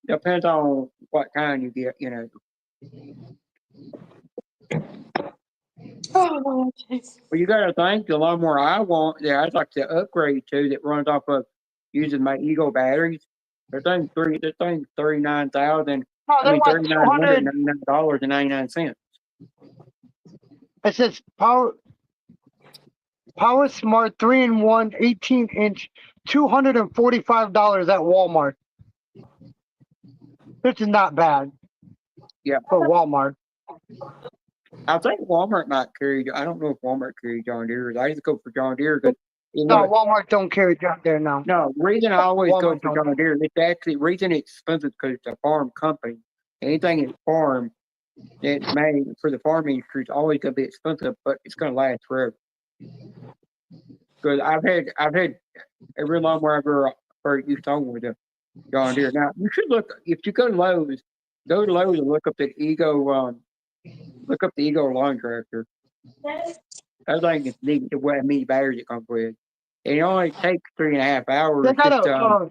Depends on what kind you get, Oh, Well, you got to think the lawnmower I want, I'd like to upgrade to that runs off of using my Eagle batteries. The thing's $39,000. No, they want $3,999.99. It says Power Smart 3-in-1 18-inch, $245 at Walmart. This is not bad. Yeah, for Walmart. I think Walmart might carry. I don't know if Walmart carries John Deere. I just go for John Deere because no, Walmart don't carry John Deere now. No, reason I always Walmart go for John Deere. It's actually reason it's expensive because it's a farm company. Anything that's farm that's made for the farm industry is always going to be expensive, but it's going to last forever. Because I've had every lawnmower I've ever used to own with a John Deere. Now you should look if you go to Lowe's and look up the Ego lawn tractor. That thing is neat to what many batteries it comes with. It only takes 3.5 hours. They got Just, a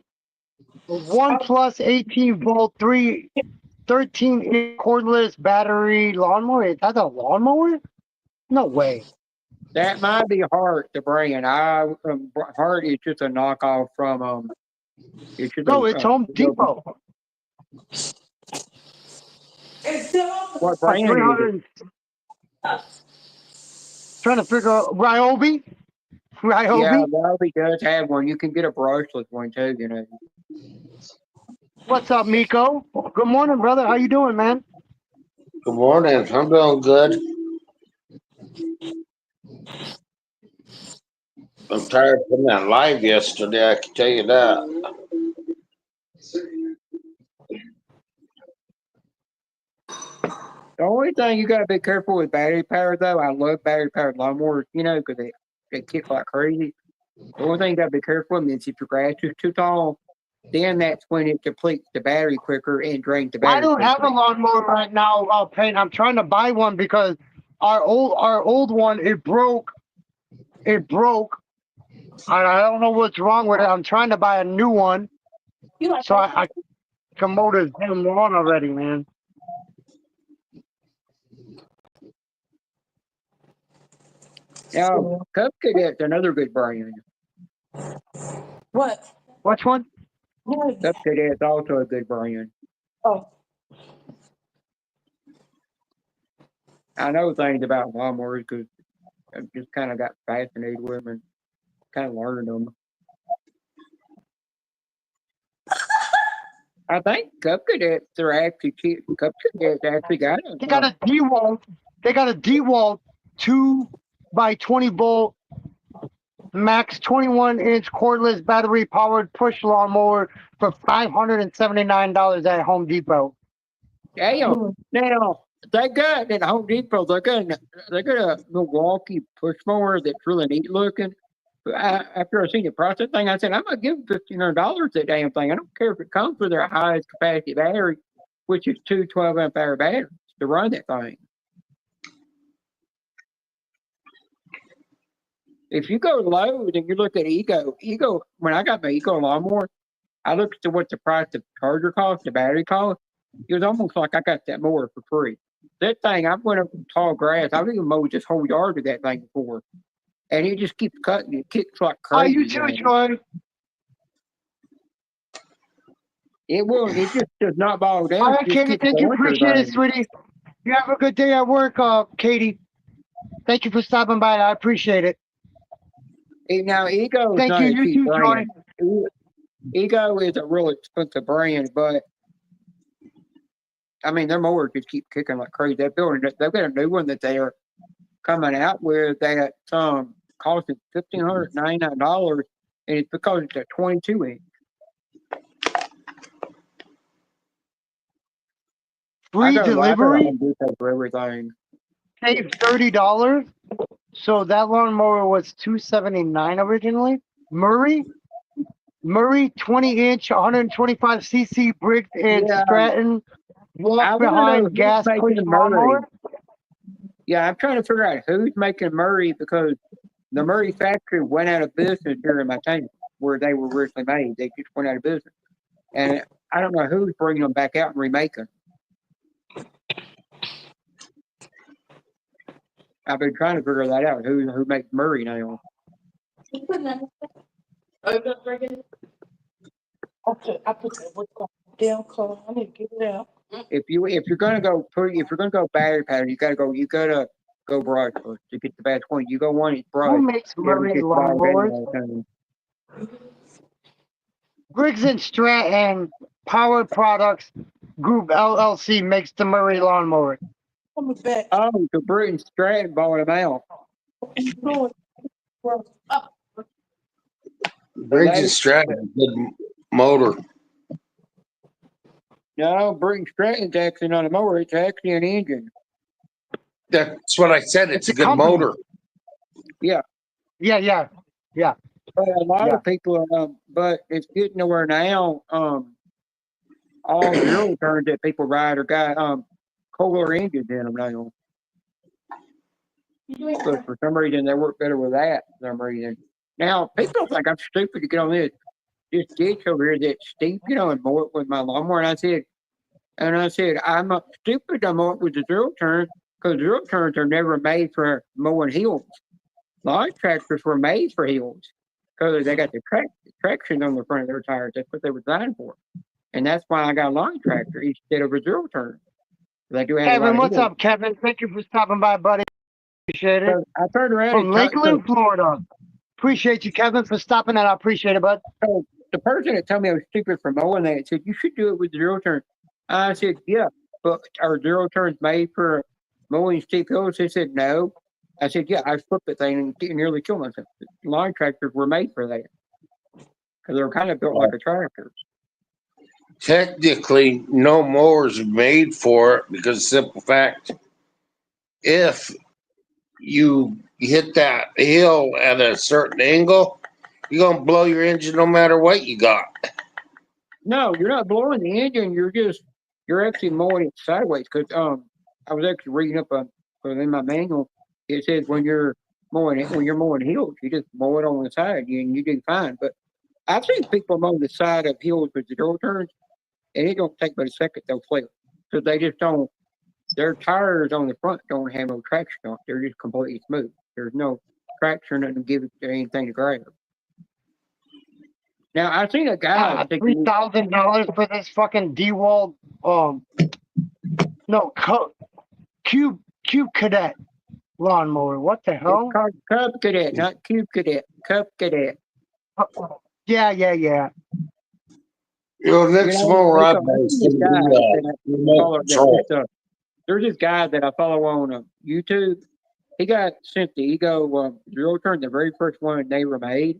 1+ 18-volt 13-inch cordless battery lawnmower. Is that a lawnmower? No way. that might be Hart, the brand. Hart is just a knockoff from It's just No, it's Home Depot. What For brand is it? 300. Trying to figure out Ryobi. Yeah, Ryobi. Ryobi does have one. You can get a brushless one too. What's up, Miko? Good morning, brother. How you doing, man? Good morning. I'm doing good. I'm tired of putting that live yesterday, I can tell you that. The only thing you gotta be careful with battery power, though, I love battery powered lawnmowers, because they kick like crazy. The only thing you gotta be careful with is if your grass is too tall, then that's when it depletes the battery quicker and drains the battery. I don't have a quicker. lawnmower right now, Payne. I'm trying to buy one because our old one it broke. It broke. I don't know what's wrong with it. I'm trying to buy a new one, so I can mow this damn lawn already, man. Now, Cub Cadet's another good brand. What? Which one? Cub Cadet's also a good brand. Oh. I know things about lawnmowers because I've just kind of got fascinated with them and kind of learned them. I think Cub Cadets are actually cheap. Cub Cadets actually got them. They got a DeWalt. They got a DeWalt 2x20 volt max 21-inch cordless battery powered push lawnmower for $579 at Home Depot. Damn. Now they got at Home Depot. They got a Milwaukee push mower that's really neat looking. But after I seen the price of that thing, I said I'm gonna give them $1,500 that damn thing. I don't care if it comes with their highest capacity battery, which is 2 12-amp hour batteries to run that thing. If you go low, then you look at Ego. When I got my Ego lawnmower, I looked at what the price of charger cost, the battery cost. It was almost like I got that mower for free. That thing, I went up in tall grass. I've even mowed this whole yard with that thing before. And it just keeps cutting. It kicks like crazy. You too, Troy. It will. It just does not bog down. All right, Katie. Thank you. Appreciate it, sweetie. You have a good day at work, Katie. Thank you for stopping by. I appreciate it. Now, Ego is Thank not you. a You cheap too, brand. Troy. Ego is a real expensive brand, but I mean, their mowers just keep kicking like crazy. They've got a new one that they are coming out with that costing $1,599, and it's because it's a 22-inch. Free delivery. For everything. Save $30. So that lawnmower was $279 originally. Murray 20-inch, 125cc Briggs and Stratton walk behind gas push lawnmower. Yeah, I'm trying to figure out who's making Murray because the Murray factory went out of business during my time where they were originally made. They just went out of business, and I don't know who's bringing them back out and remaking. I've been trying to figure that out. Who makes Murray now? Okay, I put that down call. I need to get it out. If you're gonna go battery pattern, you gotta go brush first to get the best one. You go one, it's brush. Who makes Murray lawnmowers? Briggs and Stratton Power Products Group LLC makes the Murray lawnmower. Back. Oh, the Briggs Stratton bought them out. Briggs and Stratton, good motor. No, Briggs Stratton's actually not a mower. It's actually an engine. That's what I said. It's a good motor. Yeah, Yeah. But a lot Yeah. of people, but it's getting to where now, all zero turns that people ride are got Kohler engines in them now. But for some reason, they work better with that. For some reason. Now people think I'm stupid to get on this ditch over here that's steep, and mow it with my lawnmower. And I said, I'm not stupid. I mow it with the zero turns because zero turns are never made for mowing hills. Line tractors were made for hills because they got the traction on the front of their tires. That's what they were designed for. And that's why I got a line tractor instead of a zero turn. They do have a lot Kevin, of what's hills. up, Kevin? Thank you for stopping by, buddy. Appreciate it. So I turned around From and talked to Lakeland, Florida. Appreciate you, Kevin, for stopping in. I appreciate it, bud. so the person that told me I was stupid for mowing that said, you should do it with zero turn. I said, yeah, but are zero turns made for mowing steep hills? They said, no. I said, yeah, I flipped the thing and nearly killed myself. Line tractors were made for that because they were kind of built like a tractor. Technically, no mowers are made for it because simple fact, if you hit that hill at a certain angle, you're gonna blow your engine no matter what you got. No, you're not blowing the engine. You're actually mowing it sideways. Because I was actually reading up in my manual. It says when you're mowing hills, you just mow it on the side and you do fine. But I've seen people mow the side of hills with zero turns, and it don't take but a second they'll flip because they just don't. Their tires on the front don't have no traction on it. They're just completely smooth. There's no traction to give it anything to grab. Now I've seen a guy $3,000 for this fucking DeWalt Cube Cadet lawnmower. What the hell? It's called Cub Cadet, not Cube Cadet. Cub Cadet. Yeah. Next mower I buy is gonna be remote control. There's this guy that I follow on YouTube. He got sent the Ego zero turn, the very first one they were made.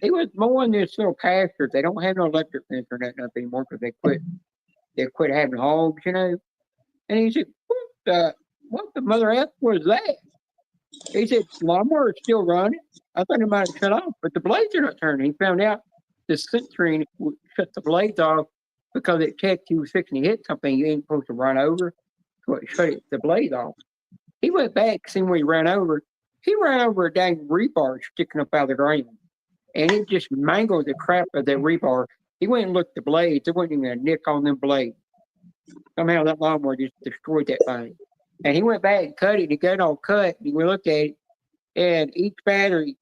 He was mowing this little pasture. They don't have no electric fence or nothing up anymore because they quit having hogs, And he said, what the mother F was that? He said, lawnmower is still running. I thought it might have shut off, but the blades are not turning. He found out the centering would shut the blades off because it checked he was fixing to hit something you ain't supposed to run over. So it shut the blade off. He went back, seen where he ran over. He ran over a dang rebar sticking up out of the ground. And it just mangled the crap of that rebar. He went and looked at the blades. There wasn't even a nick on them blades. Somehow that lawnmower just destroyed that thing. And he went back and cut it. And he got it all cut. And we looked at it. And each battery,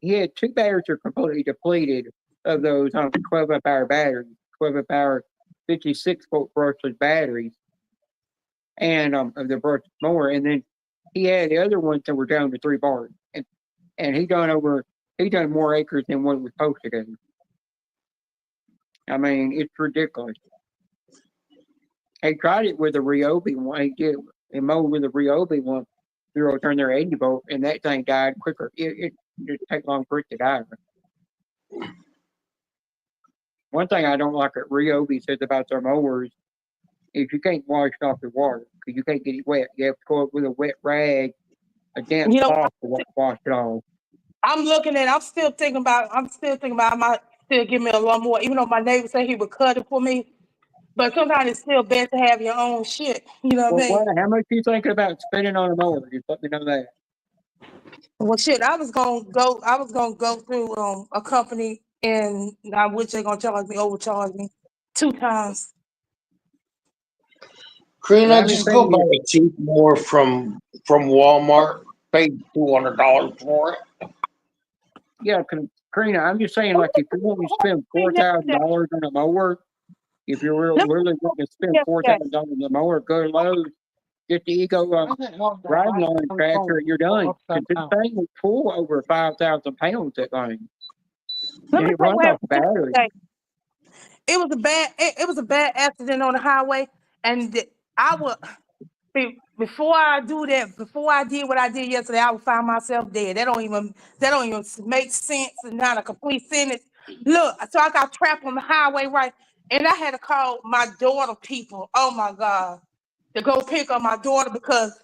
he had 2 batteries that are completely depleted of those 12-amp-hour batteries, 12-amp-hour 56-volt brushless batteries, and of the brush mower. And then he had the other ones that were down to 3 bars. And he done more acres than what was supposed to do. I mean, it's ridiculous. He tried it with the Ryobi one. He did and mowed with the Ryobi one. Zero turn their 80 volt, and that thing died quicker. It just take long for it to die. One thing I don't like that Ryobi says about their mowers is you can't wash it off the water because you can't get it wet. You have to go up with a wet rag, a damp cloth to wash it off. I'm still thinking about I might still give me a lawnmower, even though my neighbor said he would cut it for me. But sometimes it's still best to have your own shit. You know what I mean? How much are you thinking about spending on a mower? Just let me know that. Well, shit, I was gonna go through a company, and I wish they're gonna overcharge me 2 times. Karina, just go buy a cheap mower from Walmart. Paid $200 for it. Yeah, Karina, I'm just saying, like, if you want to spend $4,000 on a mower, if you're really going to spend $4,000 on a mower, go to Lowe's, get the Ego riding line tractor, and you're done. This thing will pull over 5,000 pounds. That thing. And it runs off battery. It was a bad accident on the highway, and I would. Before I did what I did yesterday, I would find myself dead. That don't even make sense. It's not a complete sentence. Look, so I got trapped on the highway, right? And I had to call my daughter people. Oh my God, to go pick up my daughter because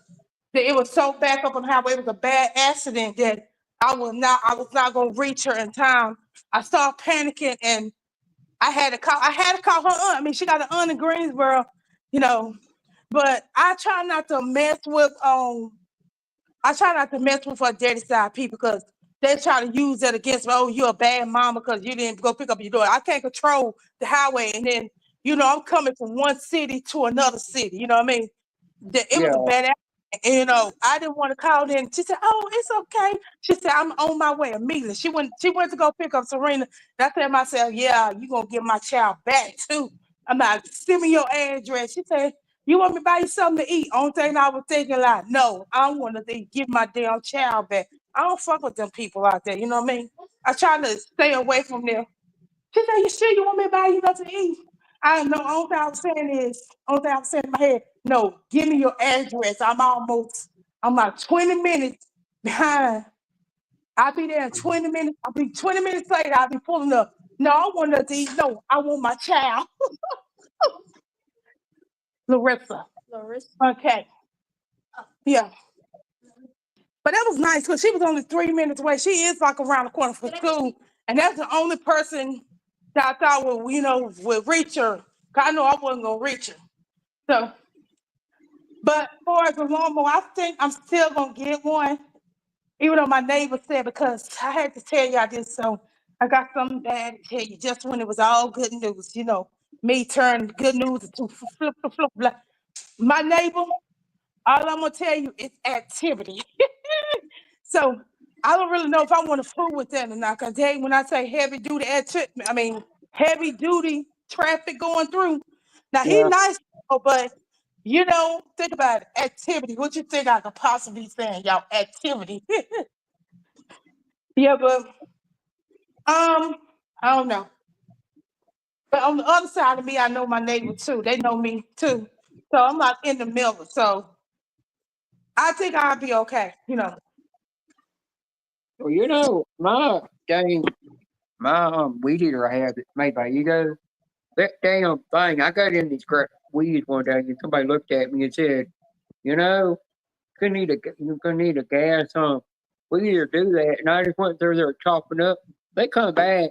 it was so back up on the highway. It was a bad accident that I was not gonna reach her in time. I started panicking and I had to call her aunt. I mean, she got an aunt in Greensboro, you know. But I try not to mess with her daddy side people because they try to use that against me. Oh, you're a bad mama because you didn't go pick up your daughter. I can't control the highway, and then I'm coming from one city to another city. You know what I mean? It was a Yeah. bad accident. And, I didn't want to call in. She said, "Oh, it's okay." She said, "I'm on my way immediately." She went to go pick up Serena. And I said to myself, "Yeah, you're gonna get my child back too." I'm like, "Send me your address." She said, "You want me to buy you something to eat?" Only thing I was thinking, like, no, I don't want to give my damn child back. I don't fuck with them people out there. You know what I mean? I try to stay away from them. She said, "You sure you want me to buy you nothing to eat?" I know. Only thing I was saying in my head, no, give me your address. I'm like 20 minutes behind. I'll be there in 20 minutes. I'll be 20 minutes later. I'll be pulling up. No, I want nothing to eat. No, I want my child. Larissa. Okay. Yeah. But that was nice because she was only 3 minutes away. She is like around the corner from school. And that's the only person that I thought would reach her. Cause I know I wasn't gonna reach her. So, but as far as the lawnmower, I think I'm still gonna get one. Even though my neighbor said, because I had to tell y'all this, so I got something bad to tell you just when it was all good news, me turning good news into flip, flip, flip, blah. My neighbor, all I'm gonna tell you is activity. So I don't really know if I want to fool with that or not. Cause when I say heavy duty heavy duty traffic going through. Now he Yeah. nice, but think about it, activity. What you think I could possibly say, y'all? Activity. Yeah, but I don't know. But on the other side of me, I know my neighbor too. They know me too. So I'm like in the middle. So I think I'll be okay. Well, my weed eater I have that's made by Ego. That damn thing, I got in these weeds one day and somebody looked at me and said, you're gonna need a gas we either do that. And I just went through there chopping up. They come back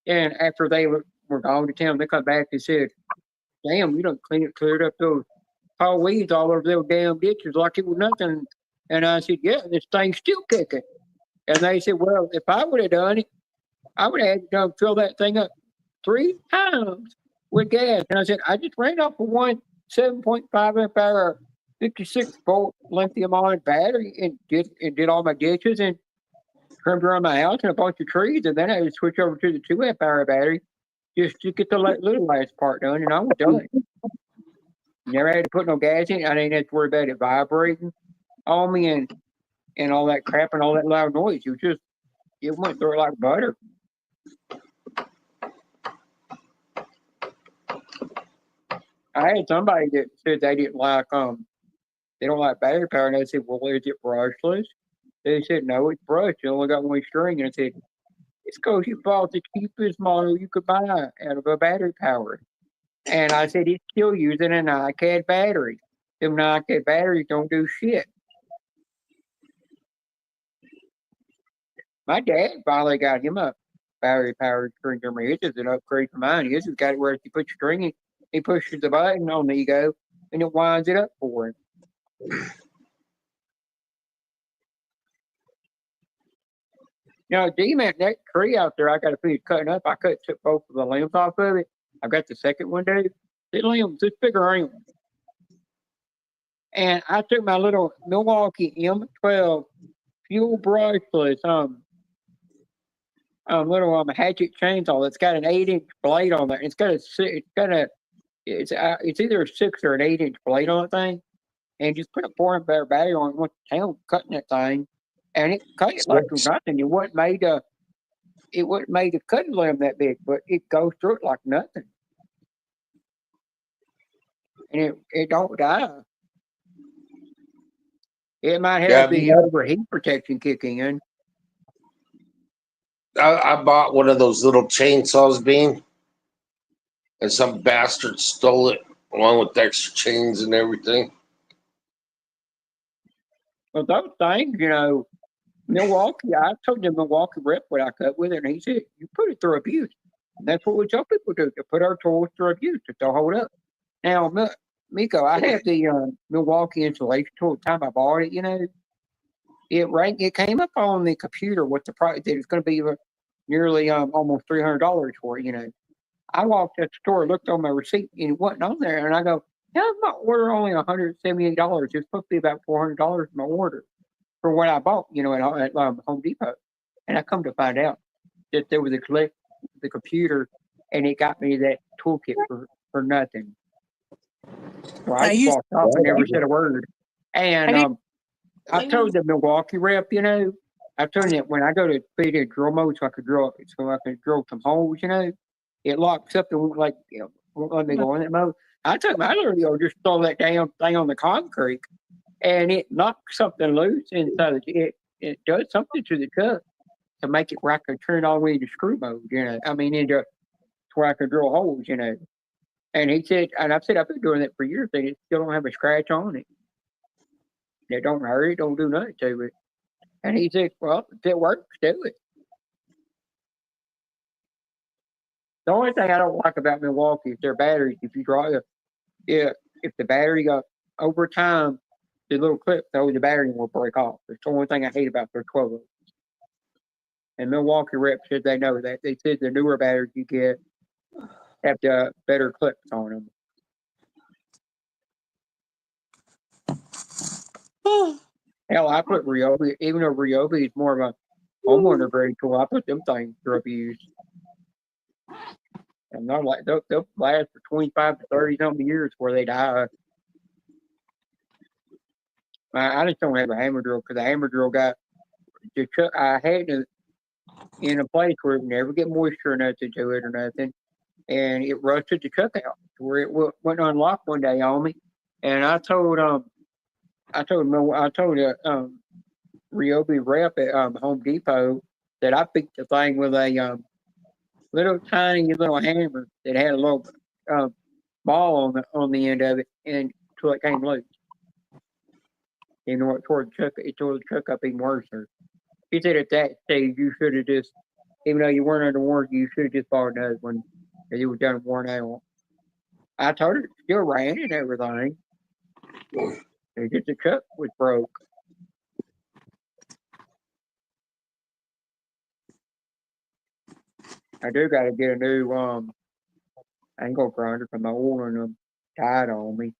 and after they were gone to town, they come back and said, damn, you done cleared up those tall weeds all over those damn ditches like it was nothing. And I said, yeah, this thing's still kicking. And they said, well, if I would have done it, I would have had to fill that thing up 3 times with gas. And I said, I just ran off of one 7.5 amp hour 56-volt lithium ion battery and did all my ditches and trimmed around my house and a bunch of trees. And then I had to switch over to the 2 amp hour battery just to get the little last part done. And I was done. Never had to put no gas in it. I didn't have to worry about it vibrating on me and all that crap and all that loud noise. It went through it like butter. I had somebody that said they didn't like they don't like battery power, and I said, well, is it brushless? They said, no, it's brushed. You only got one string. And I said, it's because you bought the cheapest model you could buy out of a battery power. And I said, it's still using an iCAD battery. Them iCAD batteries don't do shit. My dad finally got him a battery powered string trimmer. His is an upgrade from mine. His has got it where if you put your string in, he pushes the button on the Ego and it winds it up for him. Now, D-Man, that tree out there, I got to finish cutting up. I took both of the limbs off of it. I've got the second one, dude. The limbs, this bigger ring. And I took my little Milwaukee M12 fuel brushless little hatchet chainsaw that's got an 8-inch blade on there. It's either a 6 or an 8-inch blade on that thing, and just put a 4 amp hour battery on it. Went to town cutting that thing, and it cut it like it was nothing. It wasn't made a cutting limb that big, but it goes through it like nothing, and it don't die. It might have the overheat protection kick in. I bought one of those little chainsaws, Bean, and some bastard stole it along with the extra chains and everything. Well, those things, Milwaukee, I told the Milwaukee rep what I cut with it, and he said, you put it through abuse. And that's what we tell people to do, to put our tools through abuse, to they'll hold up. Now, Miko, I have the Milwaukee insulation tool. The time I bought it, it came up on the computer what the price that it's going to be nearly almost $300 for it. I walked at the store, looked on my receipt, and it wasn't on there. And I go, my order only $178. It's supposed to be about $400 my order for what I bought, at Home Depot. And I come to find out that there was the computer, and it got me that toolkit for nothing. So I just walked off and never said a word. And I told the Milwaukee rep, I told him that when I go to put in drill mode so I could drill some holes, it locks up and won't let me go in that mode. I told him I literally just throw that damn thing on the concrete and it knocks something loose inside it does something to the cup to make it where I could turn it all the way into screw mode, into where I could drill holes, And he said, and I've been doing that for years, and it still don't have a scratch on it. It don't hurt, it don't do nothing to it. And he said, well, if it works, do it. The only thing I don't like about Milwaukee is their batteries. If the battery got over time, the little clip, the battery will break off. That's the only thing I hate about their 12 volts. And Milwaukee rep said they know that. They said the newer batteries you get have the better clips on them. Hell, I put Ryobi, even though Ryobi is more of a homeowner grade tool, I put them things through abuse. And they're like, they'll last for 25 to 30 something years before they die. I just don't have a hammer drill because the hammer drill got I had it in a place where it would never get moisture or nothing to it or nothing. And it rusted the chuck out where it went unlocked one day on me. And I told Ryobi rep at Home Depot that I picked the thing with a little tiny little hammer that had a little ball on the end of it, and until it came loose. It tore the chuck up even worse. He said at that stage you should have just, even though you weren't under warranty, you should have just bought another one because it was done worn out. I told her it still ran and everything. It's just the chuck was broke. I do got to get a new angle grinder for my oil and them died on me.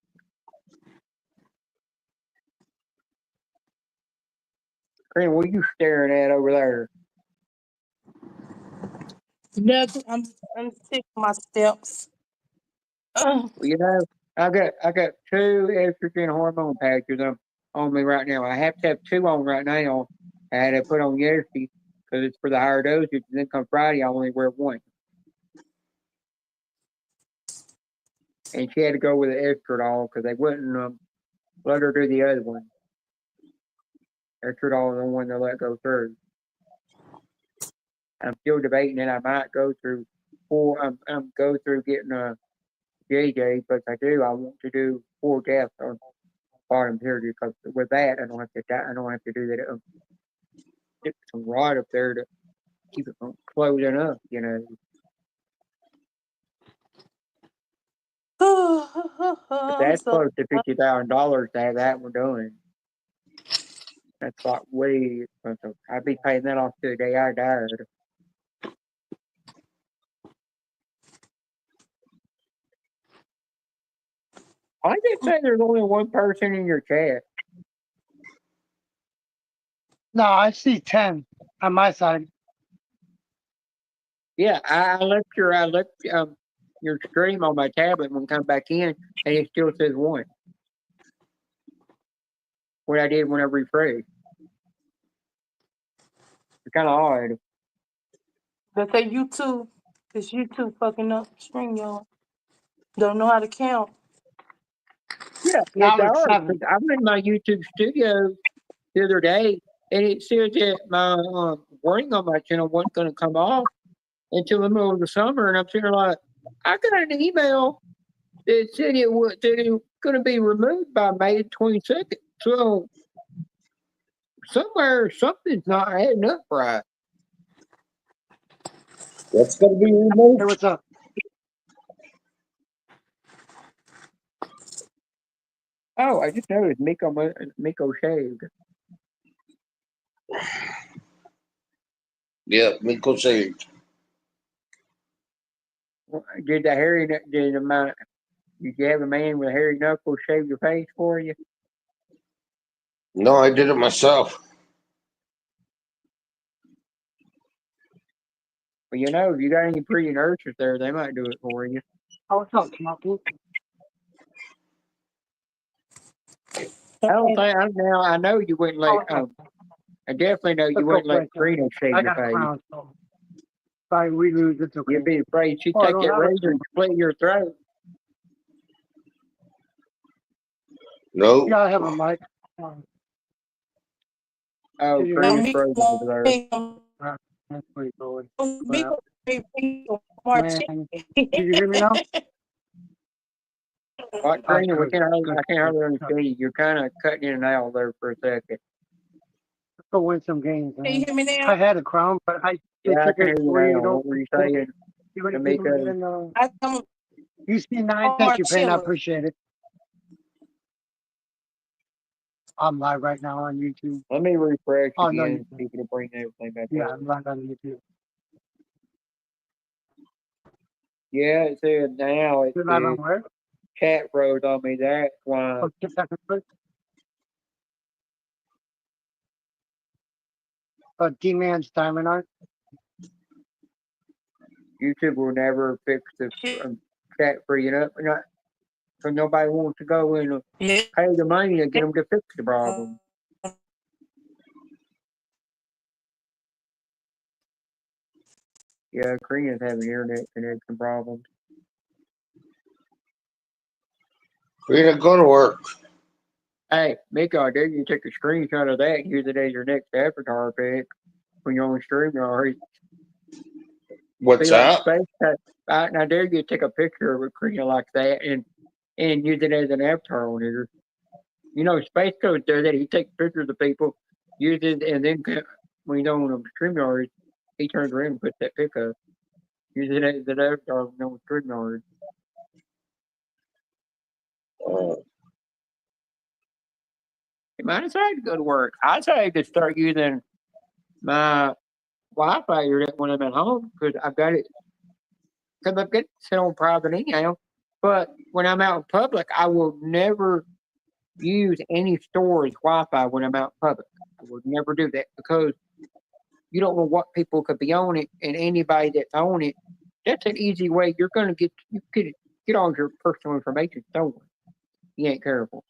Green, what are you staring at over there? Nothing. I'm taking my steps. Well, I got 2 estrogen hormone patches on me right now. I have to have 2 on right now. I had to put on yesterday because it's for the higher dosage. And then come Friday, I only wear 1. And she had to go with the estradiol because they wouldn't let her do the other one. Estradiol is the one they let go through. I'm still debating that I might go through go through getting a JJ, but if I do, I want to do 4 deaths on bottom period because with that I don't have to die. I don't have to do that. Stick some rod up there to keep it from closing up, But that's close to $50,000 to have that one done. That's like way expensive. I'd be paying that off to the day I died. I did say there's only one person in your chat. No, I see 10 on my side. Yeah, I left your stream on my tablet when I come back in, and it still says 1. What I did when I refreshed. It's kind of odd. They say YouTube, because YouTube fucking up string, y'all. Don't know how to count. Yeah, Now it's it's odd. 7. I'm in my YouTube studio the other day, and it said that my warning on my channel wasn't going to come off until the middle of the summer, and I'm sitting there like, I got an email that said it was going to be removed by May 22nd. So somewhere something's not adding up right. That's gonna be Hey, removed. what's up? Oh, I just noticed Miko shaved. Yeah, Miko shaved. Did you have a man with hairy knuckles shave your face for you? No, I did it myself. Well, you know, if you got any pretty nurses there, they might do it for you. Oh, what's up, Smoky? I don't think I know you wouldn't Oh, let what's up? I definitely know you Let's go wouldn't play let something. Karina shave I your got a face. crown, so sorry we lose. It's okay. You'd be afraid she'd Oh, I take don't that have a razor and split your throat. No. Yeah, I have a mic. Oh, Did you hear Karina's me? frozen over there. That's pretty cool. Man, did you hear me now? What, Oh, Karina? good. I can't hardly understand you. You're kind of cutting in and out there for a second. Let's go win some games, Can you man. hear me now? I had a crown, but I Yeah, I took can it hear you away. now. What were you saying, D'Amico? I come UC9, thank you, Pen. I appreciate it. I'm live right now on YouTube. Let me refresh Oh, no, again. See if it'll bring everything back yeah, up. I'm live on YouTube. Yeah, it said now. It You're live on said where? chat froze on me. That's why. Oh, 2 seconds, please. D-Man's Diamond Art. YouTube will never fix the chat freeing up. Not, so nobody wants to go in and Yeah. pay the money to get them to fix the problem. Yeah, Koreans having internet connection problems. Karina, go to work. Hey, Miko, I dare you take a screenshot of that and use it as your next avatar pic when you're on StreamYard. What's See, like that? space, I dare you to take a picture of a Korea like that and use it as an avatar on here. You know, Space Coast does that. He takes pictures of people, uses, and then when he's on StreamYard, he turns around and puts that pic up. Uses it as an avatar on StreamYard. You might decide to go to work. I decided to start using my Wi-Fi here when I'm at home because I've got it. Because I've got it set on private anyhow. But when I'm out in public, I will never use any store's Wi-Fi when I'm out in public. I would never do that because you don't know what people could be on it, and anybody that's on it, that's an easy way. You're going to get all your personal information stolen. You ain't careful.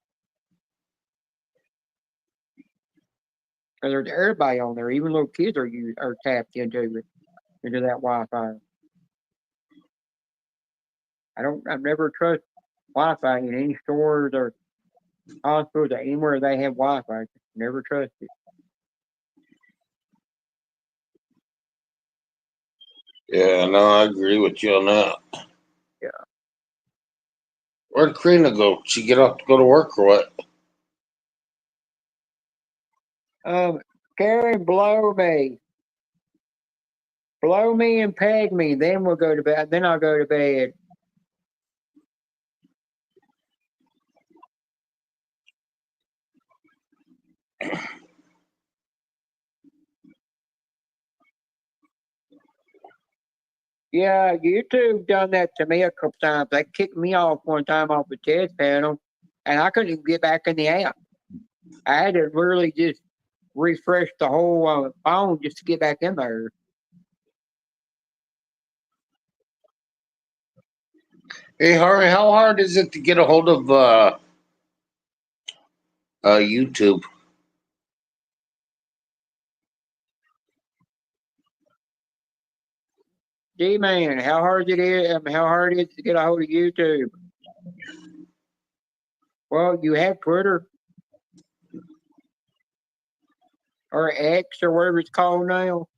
There's everybody on there, even little kids are tapped into that Wi-Fi. I've never trust Wi-Fi in any stores or hospitals or anywhere they have Wi-Fi. Never trust it. Yeah, no, I agree with you on that. Yeah. Where'd Karina go? She get up to go to work or what? Karen, blow me and peg me. Then we'll go to bed. Then I'll go to bed. Yeah, YouTube done that to me a couple times. They kicked me off one time off the test panel, and I couldn't even get back in the app. I had to really just refresh the whole phone just to get back in there. Hey, Harry, how hard is it to get a hold of YouTube? G-Man, how hard it is to get a hold of YouTube? Well, you have Twitter or X or whatever it's called now.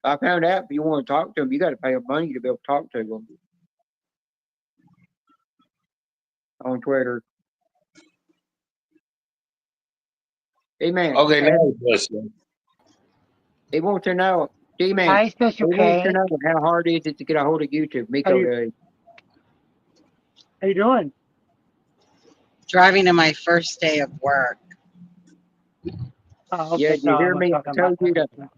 I found out if you want to talk to them, you got to pay them money to be able to talk to them. on Twitter. D-Man. Okay, now he's listening. He wants to know, D-Man, Hi, he Special wants to K. know how hard is it to get a hold of YouTube. Miko you- does. How you doing? Driving to my first day of work. Oh, Yeah, okay, did you hear me?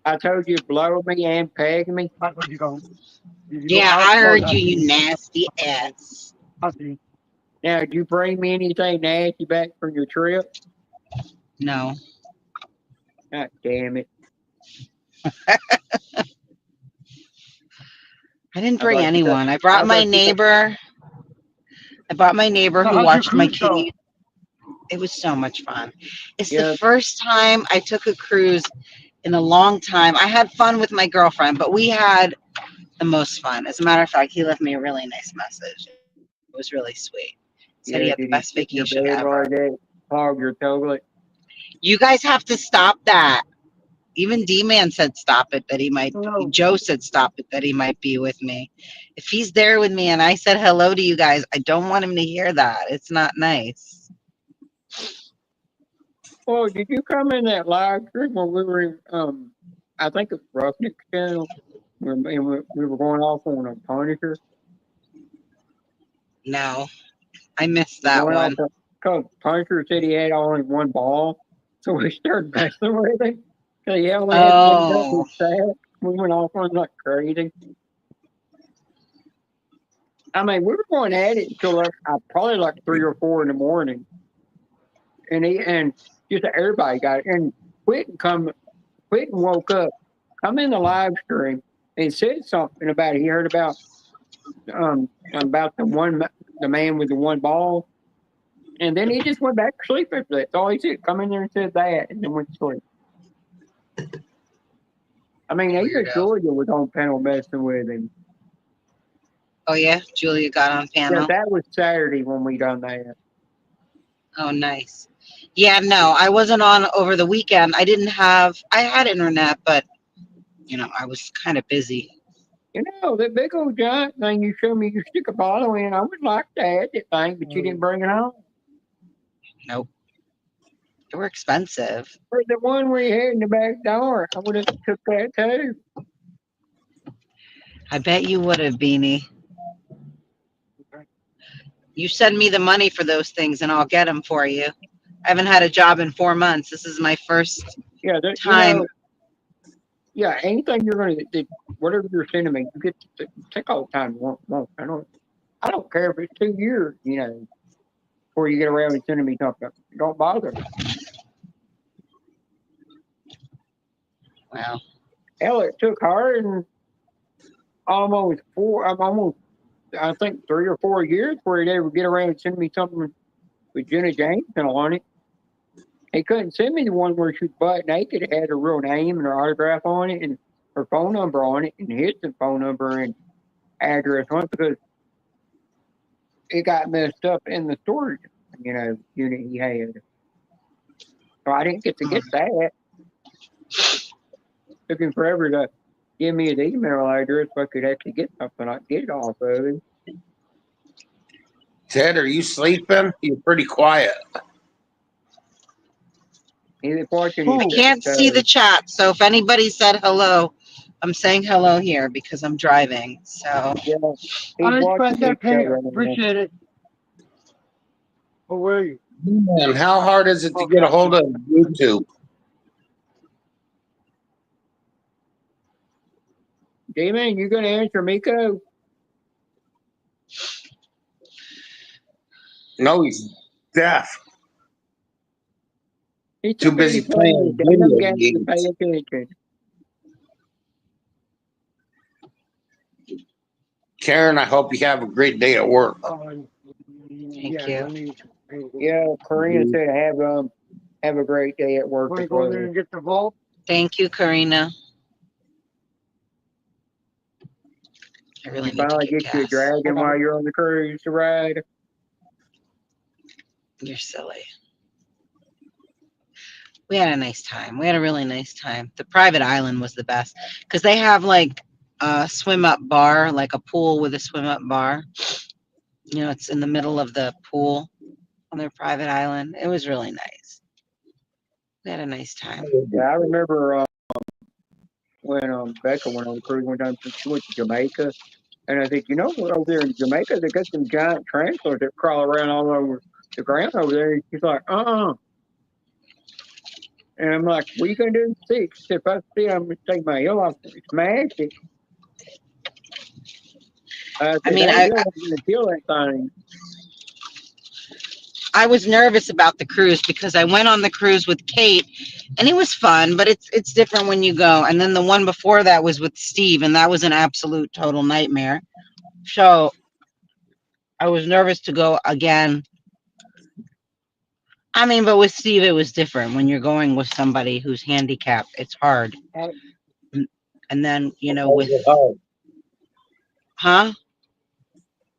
I told you to blow me and peg me. Where'd you go? Did you go Yeah, out? I Oh, heard I you, see. you nasty ass. I see. Now, did you bring me anything nasty back from your trip? No. God damn it. I didn't How bring about you got- anyone. I how brought my about you got- neighbor. I brought my neighbor who How's your watched my cruise going? kitty. It was so much fun. It's Yeah. the first time I took a cruise in a long time. I had fun with my girlfriend, but we had the most fun. As a matter of fact, he left me a really nice message. It was really sweet. Said he had the did best sit in your vacation bed ever. like that, clog your toilet? You guys have to stop that. Even D-Man said stop it, that he might. No. Joe said stop it, that he might be with me. If he's there with me and I said hello to you guys, I don't want him to hear that. It's not nice. Oh, did you come in that live stream when we were in, I think it's Roughneck channel, and we were going off on a Punisher? No, I missed that Going one. off because Punisher said he had only one ball, so we started messing with him. So he only had one double sack. We went off on like crazy. I mean, we were going at it until probably like 3 or 4 in the morning, and just everybody got it. And Quentin woke up, come in the live stream, and said something about he heard about the man with the one ball, and then he just went back to sleep after that. That's all he said. Come in there and said that, and then went to sleep. I mean, even Weirdo. Georgia was on panel messing with him. Oh yeah, Julia got on Yeah, panel. that was Saturday when we done that. Oh, nice. Yeah, no, I wasn't on over the weekend. I had internet, but I was kind of busy. You know, that big old giant thing you showed me you stick a bottle in, I would like to add that thing, but you didn't bring it home. Nope. They were expensive. For the one we had in the back door, I would have took that too. I bet you would have, Beanie. You send me the money for those things and I'll get them for you. I haven't had a job in 4 months. This is my first time. Anything you're going to, whatever you're sending me, you get to take all the time you want. I don't care if it's 2 years, before you get around and sending me something. Don't bother. Wow. Hell, it took her and I think 3 or 4 years before he'd ever get around and send me something with Jenna Jameson on it. He couldn't send me the one where she was butt naked. It had her real name and her autograph on it and her phone number on it and his phone number and address on it because it got messed up in the storage, unit he had. So I didn't get to get that. Took him forever to give me his email address so I could actually get something. I could get it off of him. Ted, are you sleeping? You're pretty quiet. He's watching I his can't see the chat, so if anybody said hello, I'm saying hello here because I'm driving. So yeah, I he's just pressed watching that his pay. show right now. Appreciate it. Where are you? Man, how hard is it to get a hold of YouTube? D-Man, you gonna answer Miko? No, he's deaf. He's Too busy playing video games. to pay attention. Karen, I hope you have a great day at work. Thank you. Yeah, Karina said have a great day at work. Want to go in there and get the vault? Thank you, Karina. I really You need to finally get get you a gas. dragon while you're on the cruise to ride. You're silly. We had a nice time. We had a really nice time. The private island was the best because they have like a swim up bar, like a pool with a swim up bar. You know, it's in the middle of the pool on their private island. It was really nice. We had a nice time. Yeah, I remember when Becca went on the cruise one time. She went to Jamaica, and I think, you know, over there in Jamaica, they got some giant tarantulas that crawl around all over the ground over there. And she's like, And I'm like, what are you gonna do in 6? If I see, I'm gonna take my heel off and smash it. I mean, I kill that thing. I was nervous about the cruise because I went on the cruise with Kate, and it was fun, but it's different when you go. And then the one before that was with Steve, and that was an absolute total nightmare. So I was nervous to go again. I mean, but with Steve, it was different. When you're going with somebody who's handicapped, it's hard. And then, you know, with huh?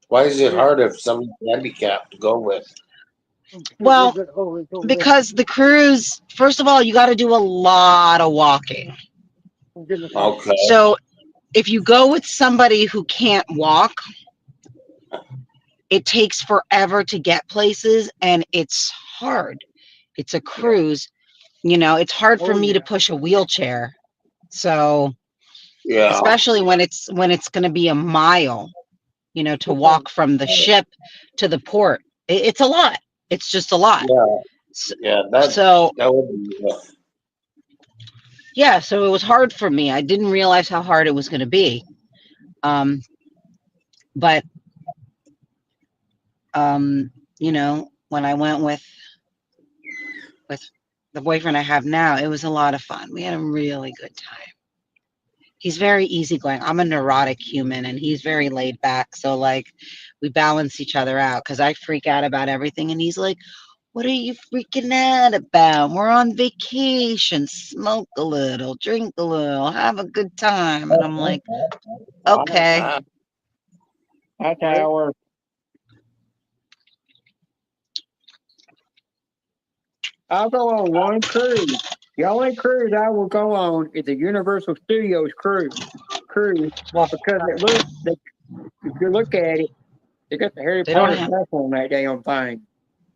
Why is it hard if somebody's handicapped to go with? Well, because the cruise, first of all, you got to do a lot of walking. Okay. So if you go with somebody who can't walk, it takes forever to get places, and it's hard. It's a cruise. You know, it's hard for me to push a wheelchair. So Yeah. especially when it's going to be a mile, you know, to walk from the ship to the port. It's a lot. It's just a lot. Yeah. That would be rough. Yeah, so it was hard for me. I didn't realize how hard it was going to be. But you know, when I went with the boyfriend I have now, it was a lot of fun. We had a really good time. He's very easygoing. I'm a neurotic human, and he's very laid back. So like, we balance each other out, because I freak out about everything, and he's like, what are you freaking out about? We're on vacation. Smoke a little, drink a little, have a good time. And I'm like, okay. That's our. I'll go on one cruise. The only cruise I will go on is the Universal Studios cruise. Well, because if you look at it, they got the Harry Potter stuff on that damn thing.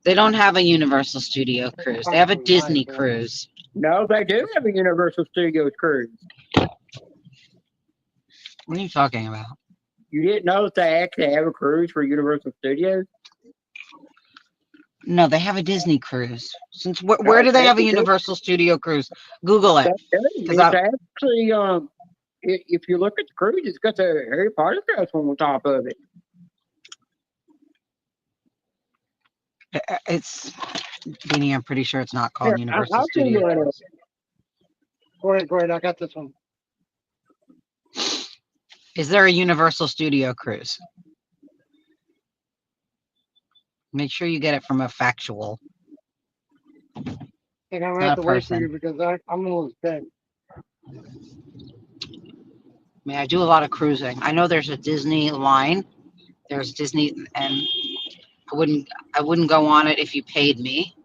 They don't have a Universal Studio cruise. They have a Disney cruise. No, they do have a Universal Studios cruise. What are you talking about? You didn't know that they actually have a cruise for Universal Studios? No, they have a Disney cruise. Since where do they have a Universal Studio cruise? Google it. It's actually, if you look at the cruise, it's got the Harry Potter stuff on the top of it. It's, Beanie, I'm pretty sure it's not called Universal I'll send you Studios. it. Go ahead, I got this one. Is there a Universal Studio cruise? Make sure you get it from a factual. And I'm gonna have to wait for you because I'm almost dead. I mean, I do a lot of cruising. I know there's a Disney line. There's Disney, and I wouldn't go on it if you paid me.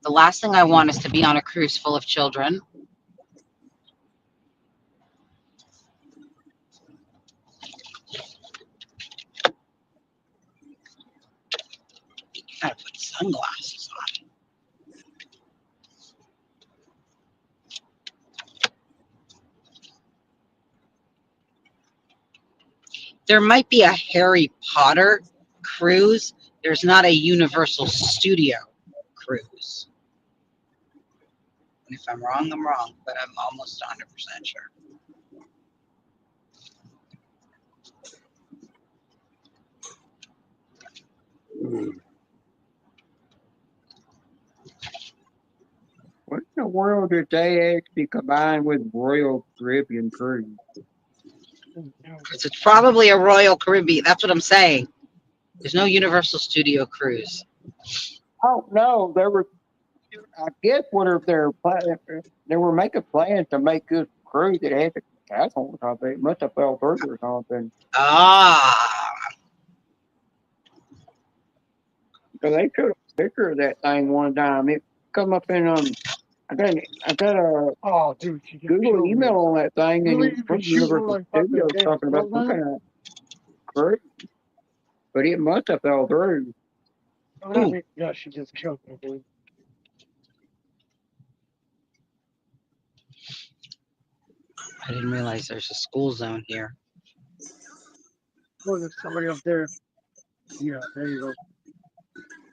The last thing I want is to be on a cruise full of children. Gotta put sunglasses on. There might be a Harry Potter cruise. There's not a Universal Studio cruise. And if I'm wrong, I'm wrong, but I'm almost 100% sure. What in the world did they actually combine with Royal Caribbean cruise? It's probably a Royal Caribbean. That's what I'm saying. There's no Universal Studio cruise. Oh no, there were. I guess what if they were making plans to make this cruise that had the castle on top of it. It must have fell through or something. Ah. Because they took a picture of that thing one time. It come up in I got a Google email on that thing, and it's from Universal Studios talking about some kind of cruise. but it must have fell through. Ooh. Yeah, she just killed me, dude. I didn't realize there's a school zone here. Oh, there's somebody up there. Yeah, there you go.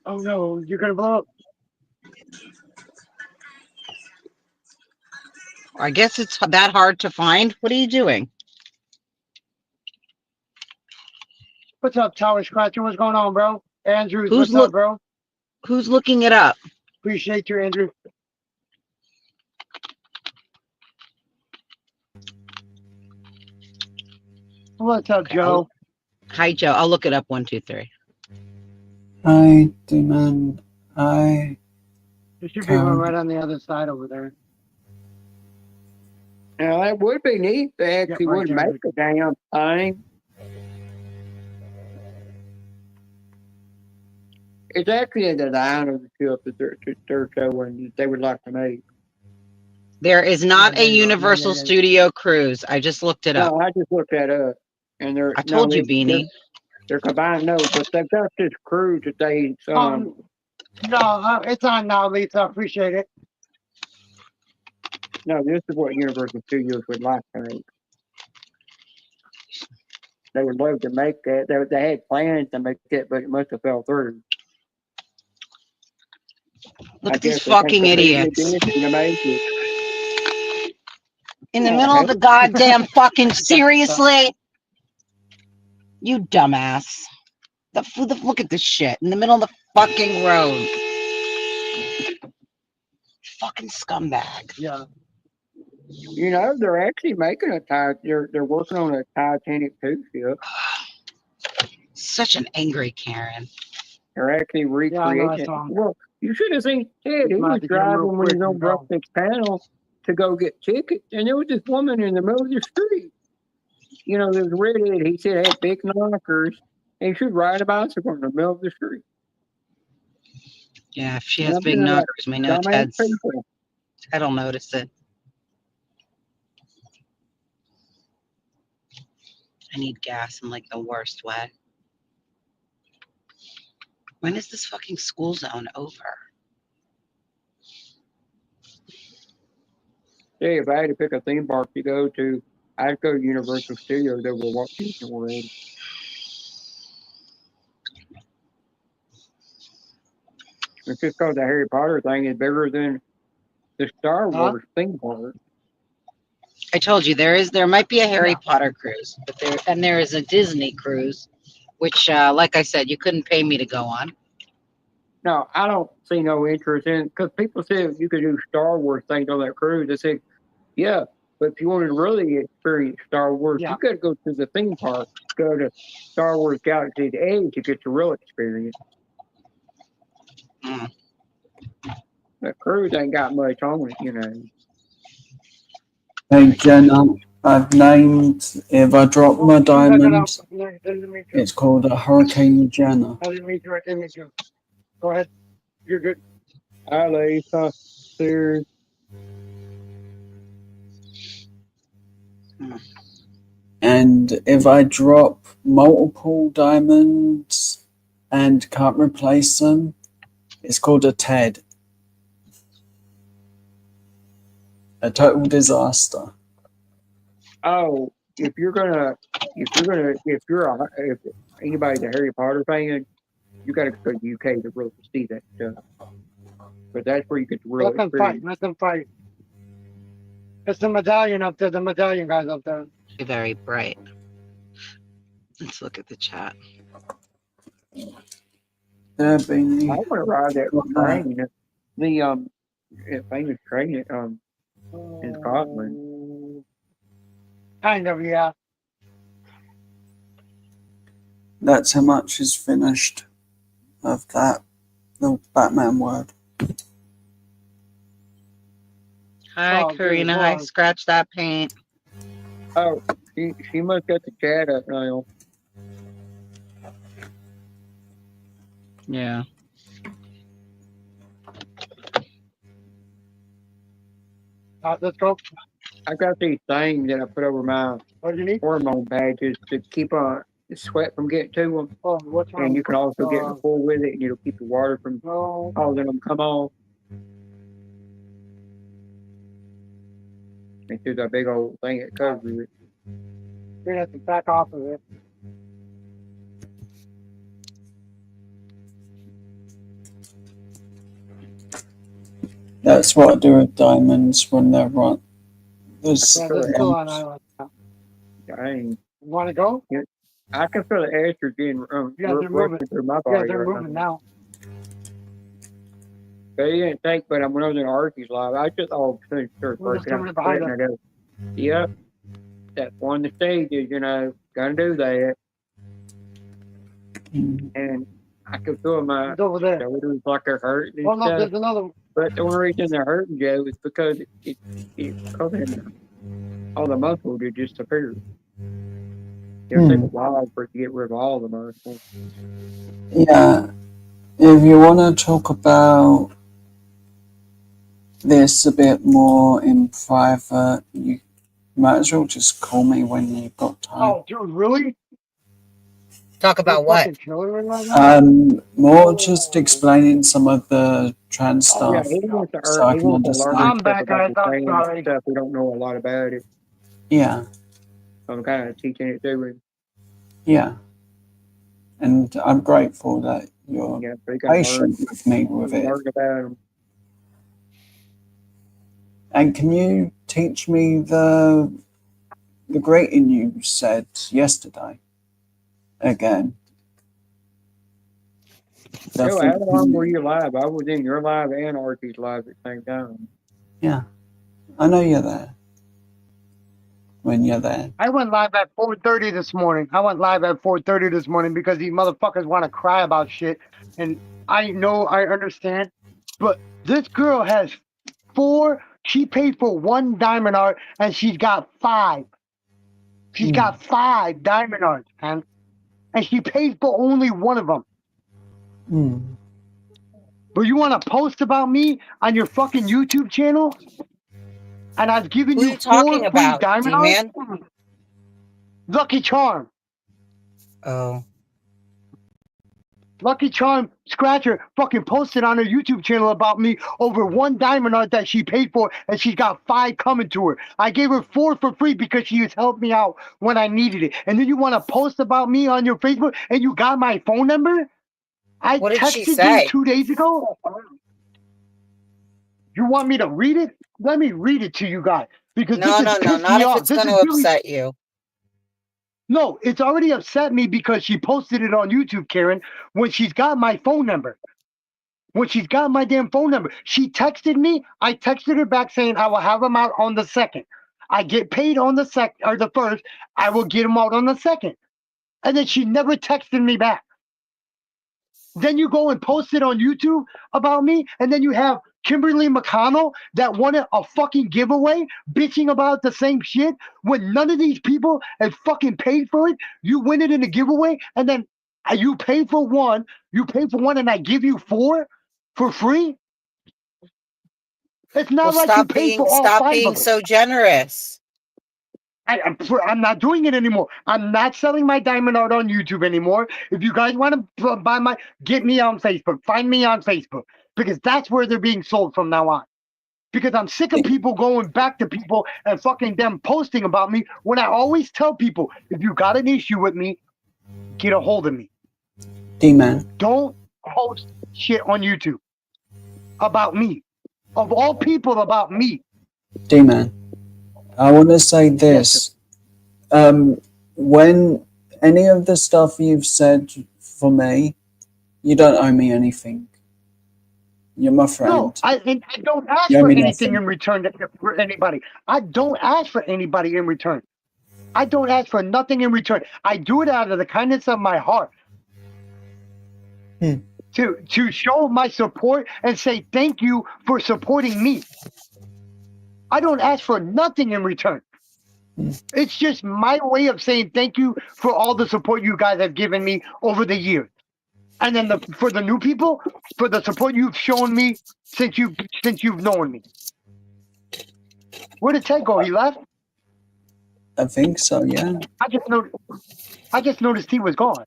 Oh no, you're gonna blow up. I guess it's that hard to find. What are you doing? What's up, Tower Scratcher? What's going on, bro? Andrews, Who's what's up, bro? Who's looking it up? Appreciate you, Andrew. What's up, Okay, Joe? Hi, Joe. I'll look it up. 1, 2, 3. Hi, Demon. Hi, There should be one Karen. right on the other side over there. Now that would be neat. They actually right would there. make a damn thing. It's actually a design of the ship that they're showing that they would like to make. There is not there a you go. Yeah, Universal yeah. Studio cruise. I just looked it up. No, I just looked that up, and they're I told you, they're Beanie. combined. No, but they've got this cruise that they No, it's on now, Lisa. Appreciate it. No, this is what Universal Studios would like to make. They would love to make that. They had plans to make it, but it must have fell through. Look I at these guess they think fucking the lead idiots. edition to make it. In the Yeah, middle of the goddamn fucking seriously? You dumbass. Look at this shit. In the middle of the fucking road. Fucking scumbag. Yeah. You know, they're actually making they're working on a Titanic 2 ship. Such an angry Karen. They're actually Yeah, I know, I recreating. saw 'em. Well, you should have seen Ted. He Just might was have to get 'em real driving when he quick was on and go. Breakfast Panel to go get tickets, and there was this woman in the middle of the street. You know, there's redhead. He said had big knockers, and she would ride a bicycle in the middle of the street. Yeah, if she And has I'm big thinking, like, knockers, we know dumbass people. Ted'll notice it. I need gas in like the worst way. When is this fucking school zone over? Hey, if I had to pick a theme park to go to, I'd go to Universal Studios over Walt Disney World. It's just because the Harry Potter thing is bigger than the Star Wars theme park. I told you there might be a Harry Potter cruise, but there is a Disney cruise, which, like I said, you couldn't pay me to go on. No, I don't see no interest in because people said you could do Star Wars things on that cruise. I said, yeah, but if you wanted to really experience Star Wars, you got to go to the theme park, go to Star Wars Galaxy's Edge to get the real experience. Mm. The cruise ain't got much on it, you know. Hey, Jenna, I've named, if I drop my diamond, it's called a Hurricane Jenna. I didn't mean to. I didn't mean to. Go ahead. You're good. Hi, Lisa. Sir. And if I drop multiple diamonds and can't replace them, it's called a TED. A total disaster. Oh, if anybody's a Harry Potter fan, you got to go to the UK to really see that stuff. But that's where you get the real Let them experience. fight. Let them fight. It's the medallion up there. The medallion guys up there. Very bright. Let's look at the chat. There being I want to ride that train. The famous train in Scotland. Kind of, yeah. That's how much is finished of that, the Batman word. Hi, Oh, Karina. good Hi, Lord. scratch that paint. Oh, she must get the chat up now. Yeah. Let's go. I got these things that I put over my What do you need? hormone badges to keep on the sweat from getting to them. Oh, what's wrong? And you can also get in the pool with it, and it'll keep the water from causing them to come off. And through that big old thing that covers it. You're gonna have to back off of it. That's what I do with diamonds when they're run. There's Yeah, they're still on island. Dang. Want to go? I can feel the estrogen Yeah, they're moving. through my Yeah, body. they're right moving now. now. They didn't think, but when I was in Archie's live, I just all of a sudden started Well, there's breaking out somebody behind sweating. I go, yep, that's one of the stages, you know, gotta do that. And I could feel my It's over there. shoulders like they're hurting Oh and no, stuff. there's another one. But the only reason they're hurting, Joe, is because it's causing all the muscle to disappear. It'll take a while for it to get rid of all the muscle. Yeah. If you want to talk about this a bit more in private, you might as well just call me when you've got time. Oh, dude, really? Talk about You're what? fucking killing me right now? More just explaining some of the trans Oh, yeah, stuff he wants to so I he can wants to learn understand. I'm stuff back, about guys. the I'm training sorry. and stuff. We don't know a lot about it. Yeah, So I'm kind of teaching it to him. yeah. And I'm grateful that you're Yeah, so he can learn, patient with me with it. learn about him. And can you teach me the greeting you said yesterday again? The Joe, how thing- long were you live? I was in your live and Archie's live at the same time. Yeah, I know you're there. When you're there. I went live at 4:30 this morning. I went live at 4:30 this morning because these motherfuckers want to cry about shit. And I know, I understand. But this girl has 4. She paid for 1 diamond art and she's got 5. She's got 5 diamond arts, man. And she paid for only 1 of them. But you want to post about me on your fucking YouTube channel? And I've given Who are you you 4 talking free about, diamond D-Man? arts? Lucky Charm. Oh. Lucky Charm Scratcher fucking posted on her YouTube channel about me over 1 diamond art that she paid for, and she's got 5 coming to her. I gave her 4 for free because she has helped me out when I needed it. And then you want to post about me on your Facebook, and you got my phone number? I What did she texted say? you 2 days ago. You want me to read it? Let me read it to you guys because No, this no, is no, pissed not me if off. it's This going is to really upset you. no, it's already upset me because she posted it on YouTube, Karen, when she's got my phone number. When she's got my damn phone number. She texted me. I texted her back saying I will have them out on the 2nd. I get paid on the 2nd or the 1st. I will get them out on the 2nd. And then she never texted me back. Then you go and post it on YouTube about me, and then you have Kimberly McConnell that wanted a fucking giveaway, bitching about the same shit when none of these people have fucking paid for it. You win it in a giveaway, and then you pay for one, and I give you 4 for free. It's not Well, like you paid for all 5 of them. so generous. I'm not doing it anymore. I'm not selling my diamond art on YouTube anymore. If you guys want to buy get me on Facebook. Find me on Facebook because that's where they're being sold from now on. Because I'm sick of people going back to people and fucking them posting about me when I always tell people, if you got an issue with me, get a hold of me. D-Man. Don't post shit on YouTube about me. Of all people, about me. D-Man. I want to say this. When any of the stuff you've said for me, you don't owe me anything. You're my friend. No, I don't ask You owe for me anything nothing. in return for anybody. I don't ask for anybody in return. I don't ask for nothing in return. I do it out of the kindness of my heart. To show my support and say thank you for supporting me. I don't ask for nothing in return. It's just my way of saying thank you for all the support you guys have given me over the years. And then for the new people, for the support you've shown me since you've known me. Where did Ted go? He left? I think so, yeah. I just know. I just noticed he was gone.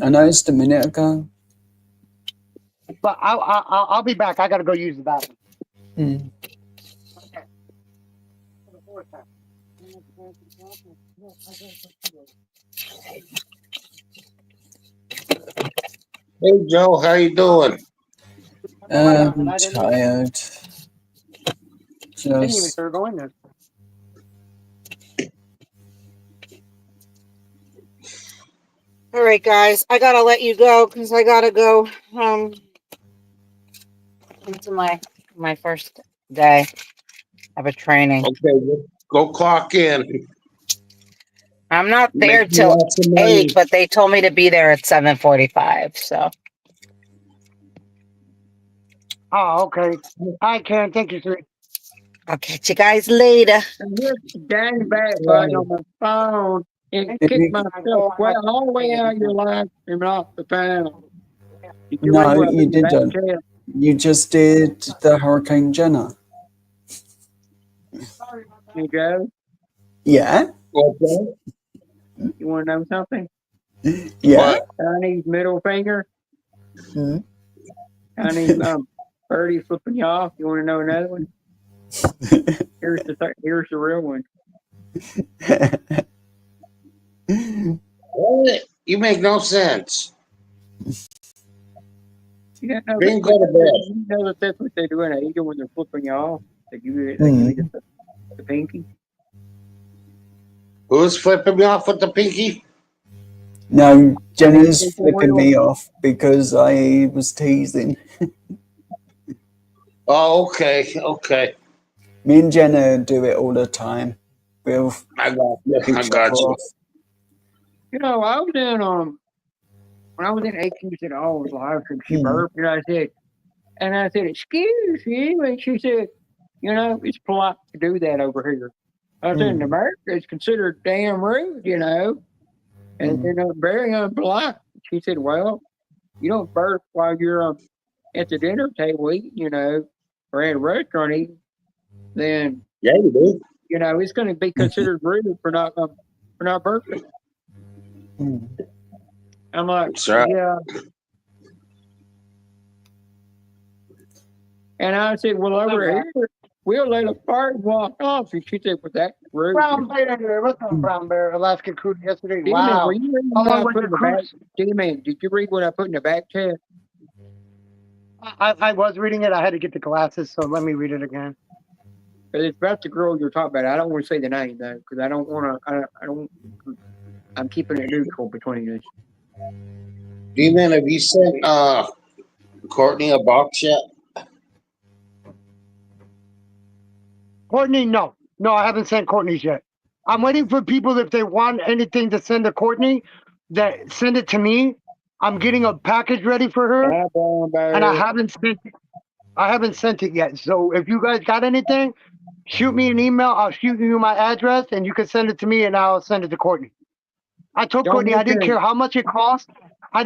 I noticed a minute ago. But I'll be back. I gotta go use the bathroom. Mm. Hey Joe, how you doing? I'm tired. I didn't even Just start going there. All right, guys, I gotta let you go because I gotta go into my first day of a training. Okay, go clock in. I'm not You're there making till lots of 8, money. but they told me to be there at 7:45. So Oh, okay. I can. Thank you, sir. I'll catch you guys later. And here's the dang back button on my phone and if kick you, myself all the way out of your life and off the panel. Did you read no, what I you put in the back didn't. chat? You just did the Hurricane Jenna. Hey, Joe, Yeah, Okay. you want to know something? yeah. What? Chinese middle finger, Mm. Chinese birdie flipping you off. You want to know another one? Here's the real one. What? You make no sense. You don't know Bring go to bed. you know that that's what they do in Asia when they're flipping you off. They give you Mm. the pinky. Who's flipping me off with the pinky? No, Jenna's People flipping will. me off because I was teasing. Oh, okay, okay. Me and Jenna do it all the time. We'll I got you. flip I each got other you. off. You know, I was in when I was in 18, she said, "Oh, it was live stream." She Mm. burped, and I said, "Excuse you," and she said, "You know, it's polite to do that over here." I said, "In Mm. America, it's considered damn rude, you know, and Mm. you know, very unpolite." She said, "Well, you don't burp while you're at the dinner table eating, you know, or at a restaurant eating, then Yeah, you do. you know it's going to be considered rude for not burping." Mm. I'm like, That's right. "Yeah." And I said, "Well, over here, we'll let a fart walk off." And she said, "Well, that's rude." Brown Bear. What's up, Brown Bear? Alaska cruise yesterday. D-Man, Wow. were you reading How what I long was put your in the back? cruise? D-Man, did you read what I put in the back chat? I was reading it. I had to get the glasses, so let me read it again. Because it's about the girl you're talking about. I don't want to say the name though, because I don't want to. I don't. I'm keeping it neutral between us. D-Man, have you sent Courtney a box yet? Courtney, no. No, I haven't sent Courtney's yet. I'm waiting for people, if they want anything to send to Courtney, that send it to me. I'm getting a package ready for her, and I haven't sent it yet. So if you guys got anything, shoot me an email. I'll shoot you my address, and you can send it to me, and I'll send it to Courtney. I told Don't Courtney I didn't mention- care how much it cost. I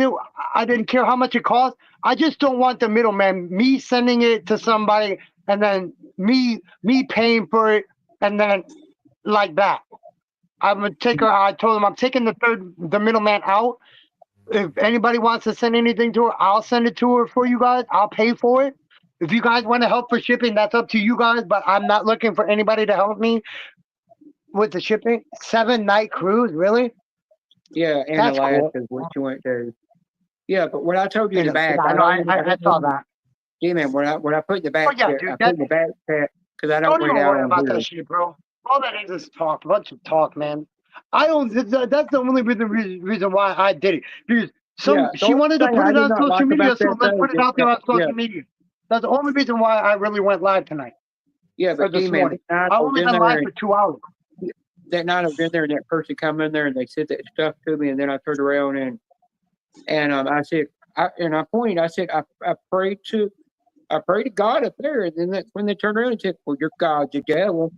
didn't care how much it cost. I just don't want the middleman, me sending it to somebody and then me paying for it, and then like that. I'm gonna take her. I told him I'm taking the middleman out. If anybody wants to send anything to her, I'll send it to her for you guys. I'll pay for it. If you guys want to help for shipping, that's up to you guys. But I'm not looking for anybody to help me with the shipping. 7-night cruise, really? Yeah, and That's Alaska cool. is what you went to. Yeah, but what I told you in the back, I know. I saw that. Yeah, man. What I put in the back, Oh, yeah, chat, dude, I put in the back chat because I don't Don't want even it out worry on about here. that shit, bro. All that is talk, bunch of talk, man. I don't. That's the only reason why I did it. Because Yeah, the she only wanted to thing put I it did on not social like media, about so that, let's though, put it is out there on that- social media. That's the only reason why I really went live tonight. Yeah, Or but this D-Man, morning. that night I I was only in been there live and- for 2 hours. that night I was in there and that person come in there and they said that stuff to me and then I turned around and I said I pointed, I said I pray to God up there, and then that's when they turned around and said, "Well, your God's the devil."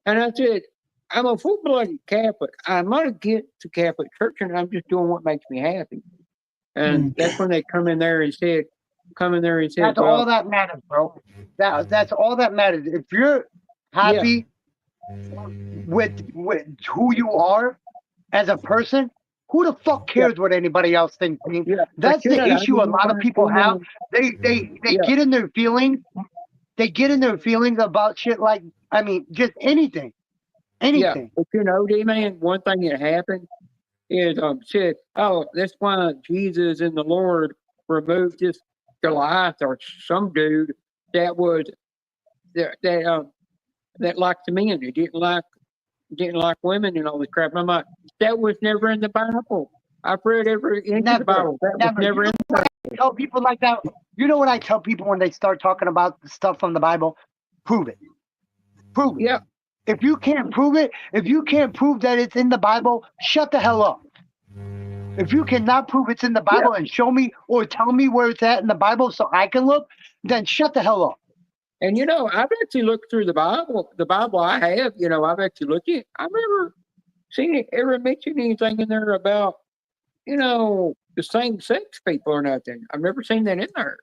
And I said, "I'm a full-blooded Catholic. I'm not against the Catholic Church, and I'm just doing what makes me happy." And that's when they come in there and said, That's "Well, all that matters, bro. That's all that matters. If you're happy with who you are, as a person, who the fuck cares what anybody else thinks? I mean, Yeah, but that's you the know, I issue a mean, lot of people have. They yeah, get in their feelings. They get in their feelings about shit like, I mean, just anything. yeah. Anything. But you know, D-Man, one thing that happened is said, oh, that's why Jesus and the Lord removed this Goliath or some dude that was that liked the men. He didn't like women and all this crap. I'm like, that was never in the Bible. I've read every inch of the Never. Bible. That was Never. never in the Bible. I tell people like that. You know what I tell people when they start talking about the stuff from the Bible? Prove it. Prove it. Yeah, If you can't prove it, if you can't prove that it's in the Bible, shut the hell up. If you cannot prove it's in the yeah. Bible and show me or tell me where it's at in the Bible so I can look, then shut the hell up. And you know, I've actually looked through the Bible. The Bible I have, you know, I've actually looked at it. I've never seen it ever mention anything in there about, you know, the same sex people or nothing. I've never seen that in there.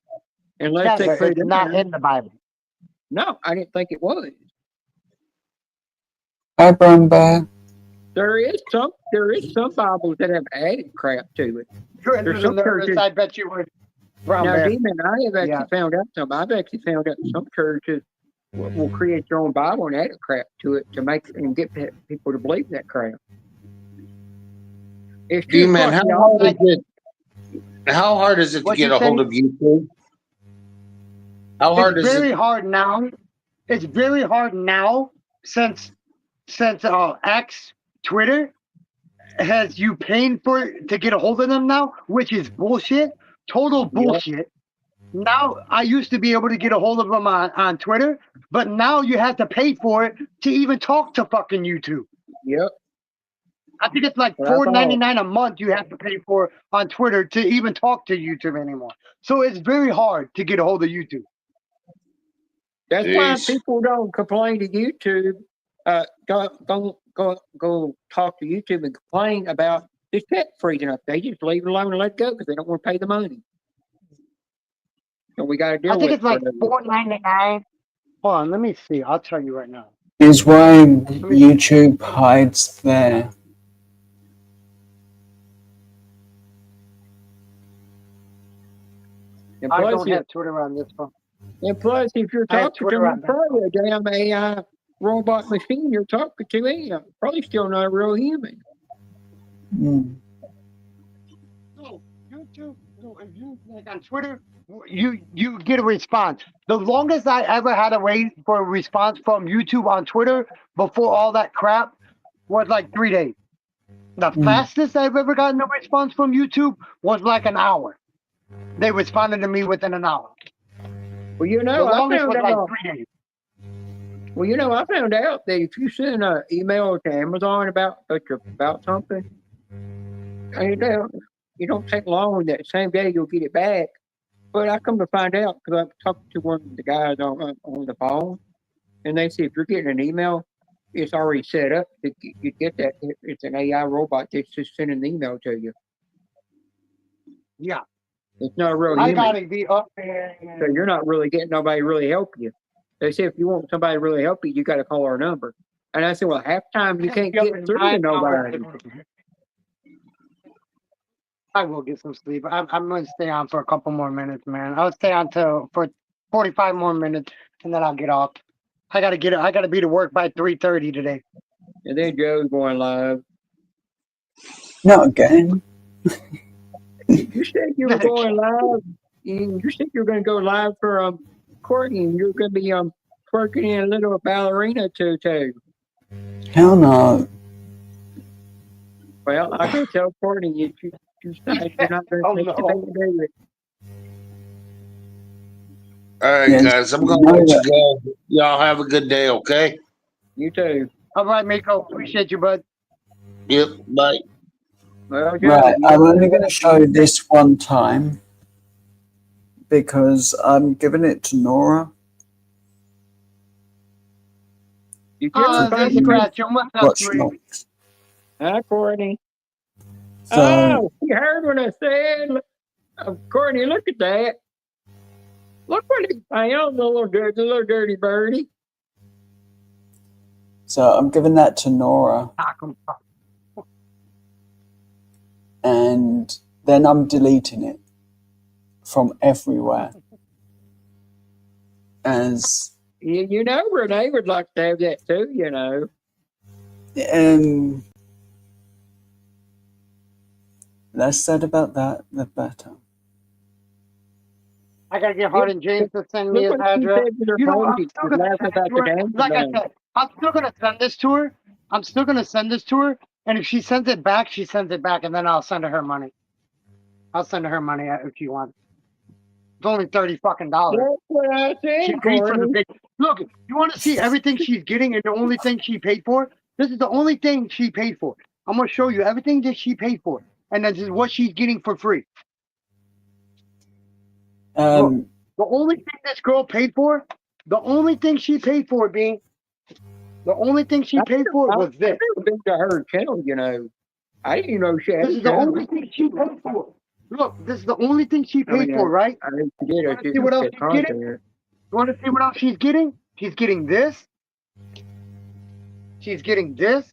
Unless they Never. put it It's in not there. in the Bible. No, I didn't think it was. Hi, Brown Bear. There is some Bibles that have added crap to it. You're There's into the some nervous, churches. I bet you would. Brown Now, Bear. Demon, I have actually Yeah. found out some. I've actually found out some churches will create their own Bible and add crap to it to make and get people to believe that crap. It's just D-Man, like how hard is it to What'd get you a hold say? of YouTube? How hard It's is very it? hard now. It's very hard now since X, Twitter, has you paying for it to get a hold of them now, which is bullshit. Total Yeah, bullshit. Now I used to be able to get a hold of them on Twitter, but now you have to pay for it to even talk to fucking YouTube. yep. I think it's like But I thought, $4.99 a month you have to pay for on Twitter to even talk to YouTube anymore. So it's very hard to get a hold of YouTube. that's why Jeez. people don't complain to YouTube. Don't go talk to YouTube and complain about this tech freezing up. They just leave it alone and let it go because they don't want to pay the money. And we got to I deal think with it's like it. $4.99. Hold on, let me see. I'll tell you right now. Is why Let me see. YouTube hides their. And I plus, don't have Twitter on this phone. if you're I have talking to Twitter them, on that probably phone. a damn AI robot machine you're talking to. Probably still not a real human. Hmm. No, YouTube. No, if you like on Twitter, you get a response. The longest I ever had to wait for a response from YouTube on Twitter before all that crap was like 3 days. The Hmm. fastest I've ever gotten a response from YouTube was like an hour. They responded to me within an hour. Well, you The know, I longest found was like out. 3 days. Well, you know, I found out that if you send an email to Amazon about something, and you don't take long. That same day you'll get it back. But I come to find out because I talked to one of the guys on the phone, and they said if you're getting an email, it's already set up. You get that. It's an AI robot that's just sending the email to you. Yeah, It's not a real I human. gotta be up there. So you're not really getting nobody to really help you. They say if you want somebody to really help you, you got to call our number. And I said, well, half time you can't get through to nobody. I will get some sleep. I'm going to stay on for a couple more minutes, man. I'll stay on for 45 more minutes, and then I'll get off. I gotta be to work by 3:30 today. And then Joe's going live. Not again. You said you were going live. You said you were going to go live for Courtney, and you're going to be twerking in a little ballerina tutu. Hell no. Well, I can tell Courtney you said you're not going to Oh, take no. the do it. All right, Yes, guys, I'm you gonna know let you that. go. Y'all have a good day, okay? You too. All right, Miko. Appreciate you, bud. Yep, bye. Well, Joe, Right, you I'm have only a going to good show one. this one time because I'm giving it to Nora. Did you ever That's find the Scratch. What's up, Watch sweetie? not. Hi, Courtney. So, Oh, you heard what I said? Courtney, look at that. Look what he found, the little dirty birdie. so I'm giving that to Nora. Talk 'em. and then I'm deleting it from everywhere. As You know, Renee would like to have that too, you know. Less said about that, the better. I gotta get Hardin James to send me his Look what she address. said to their You know, phone. I'm She still was gonna laughing send it about to the her. dance Like I today. said, I'm still gonna send this to her. I'm still gonna send this to her. And if she sends it back, she sends it back, and then I'll send her money. I'll send her money if she wants. It's only $30 fucking. That's what I She said, agreed for the Courtney. big. Look, you want to see everything she's getting and the only thing she paid for? This is the only thing she paid for. I'm gonna show you everything that she paid for, and this is what she's getting for free. Look, the only thing this girl paid for, the only thing she paid for, being the only thing she paid for was this. I've never been to her channel, you know. I didn't even know she had This a is the channel. only thing she paid for. Look, this is the only thing she I paid mean, for, right? I didn't forget You I want to see didn't what else get she's getting? content. You want to see what else she's getting? She's getting this. She's getting this.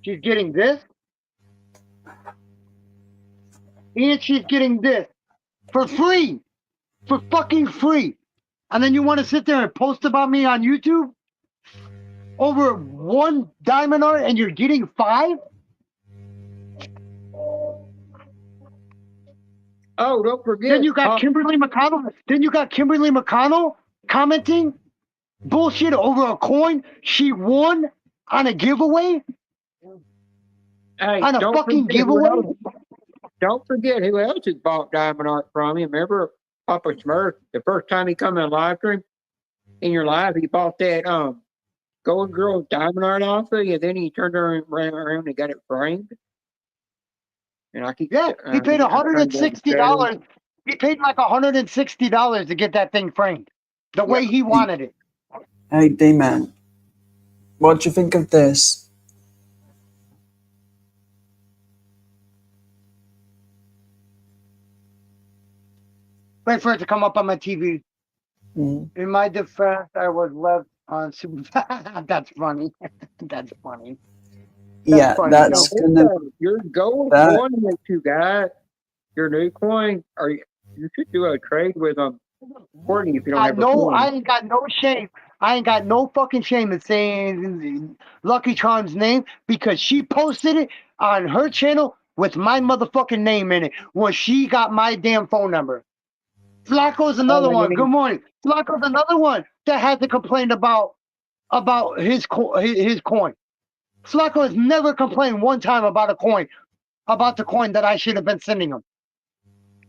She's getting this. And she's getting this for free. For fucking free. And then you want to sit there and post about me on YouTube over one diamond art and you're getting 5? Oh, don't forget. Then you got Kimberly McConnell. Then you got Kimberly McConnell commenting bullshit over a coin she won on a giveaway. Hey, On a don't fucking forget who giveaway. else- Don't forget who else has bought Diamond Art from you. Remember Papa Smurf, the first time he come in live stream in your live, he bought that Golden Girl Diamond Art off of you, and then he turned around and got it framed. And I keep Yeah, he paid $160. He paid like $160 to get that thing framed the way he wanted it. Hey, D-Man, what do you think of this? Wait for it to come up on my TV. Mm. In my defense, I was left on super. That's funny. That's funny. Yeah, funny, that's though. gonna. Your gold That- coin that you got, your new coin, or you should do a trade with Courtney if you don't I have a know. coin. I ain't got no shame. I ain't got no fucking shame in saying Lucky Charm's name because she posted it on her channel with my motherfucking name in it when she got my damn phone number. Flacco's another one. Good morning. Flacco's another one that hasn't complained about his coin. Flacco has never complained one time about the coin that I should have been sending him.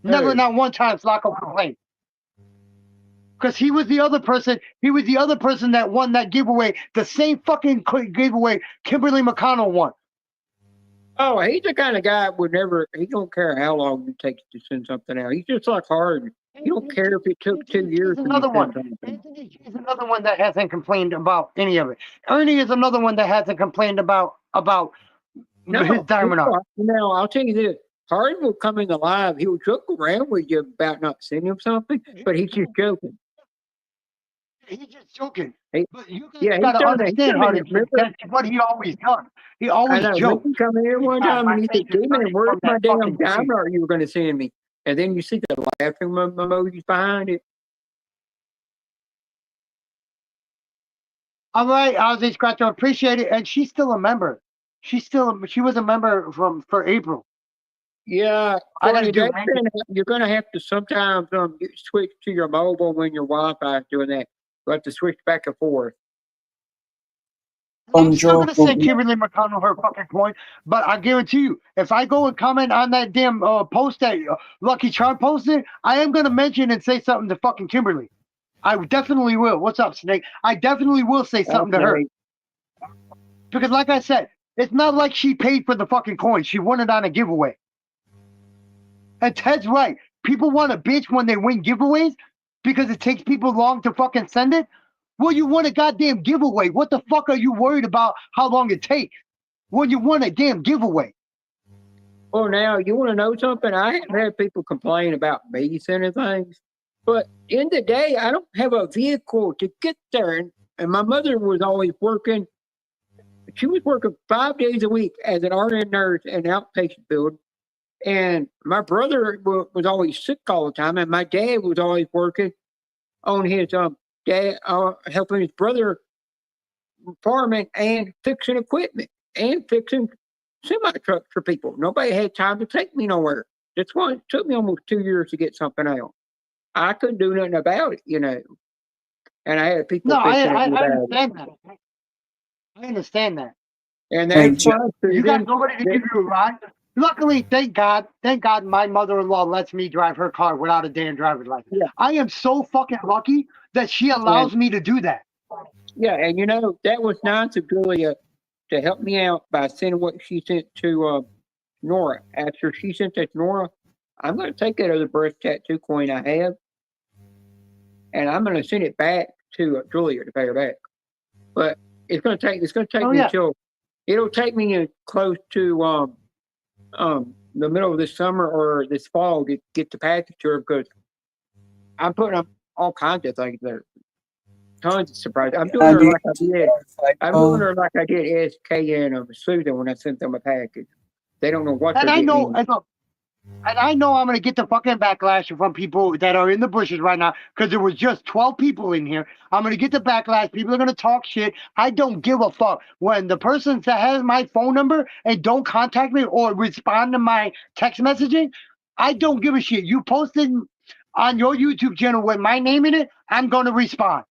Never, Hey. not one time Flacco complained. Because he was the other person that won that giveaway, the same fucking giveaway Kimberly McConnell won. Oh, he's the kind of guy would never. He don't care how long it takes to send something out. He's just like hard. He don't care if it took 2 years. He's another one. Anthony G is another one that hasn't complained about any of it. Ernie is another one that hasn't complained about his diamond art. Now I'll tell you this: Hard will come in the live. He'll joke around with you about not sending him something, but he's just joking. He's just joking. But you guys Yeah, gotta he's done that. understand how to. That's what he always does. He always I know. jokes. He come in here one time and he said, "D-Man, where's my damn diamond art you were going to send me?" And then you see the laughing emojis behind it. All right, Ozzy Scratcher, appreciate it. And she's still a member. She was a member for April. Yeah, I gotta do you're going to have to sometimes switch to your mobile when your Wi-Fi is doing that. You have to switch back and forth. I'm still gonna send Kimberly McConnell her fucking coin, but I guarantee you, if I go and comment on that damn post that Lucky Charm posted, I am gonna mention and say something to fucking Kimberly. I definitely will. What's up, Snake? I definitely will say something to her. Because like I said, it's not like she paid for the fucking coin. She won it on a giveaway. And Ted's right. People want to bitch when they win giveaways because it takes people long to fucking send it. Well, you won a goddamn giveaway. What the fuck are you worried about how long it takes when you won a damn giveaway? Well, now, you want to know something? I have had people complain about me sending things. But in the day, I don't have a vehicle to get there. And my mother was always working she was working 5 days a week as an RN nurse in an outpatient building. And my brother was always sick all the time, and my dad was always working on his dad helping his brother farming and fixing equipment and fixing semi trucks for people. Nobody had time to take me nowhere. That's why it took me almost 2 years to get something out. I couldn't do nothing about it, you know. And I had people No, I fixing it without it. understand that. I understand that. And Hey, that's Joe, why You got nobody to give you a ride. Luckily, thank God, my mother-in-law lets me drive her car without a damn driver's license. Yeah. I am so fucking lucky that she allows me to do that. Yeah, and you know, that was nice of Julia to help me out by sending what she sent to Nora. After she sent that to Nora, I'm going to take that other breast tattoo coin I have, and I'm going to send it back to Julia to pay her back. But it's going to take me until it'll take me close to the middle of this summer or this fall to get the package to her, because I'm putting up all kinds of things there. Tons of surprises. I'm doing her like I did. I'm doing her like I did SK and Susan when I sent them a package. They don't know what And they're I getting. know, and I know I'm gonna get the fucking backlash from people that are in the bushes right now because there was just 12 people in here. I'm gonna get the backlash. People are gonna talk shit. I don't give a fuck. When the person that has my phone number and don't contact me or respond to my text messaging, I don't give a shit. You posted on your YouTube channel with my name in it, I'm gonna respond.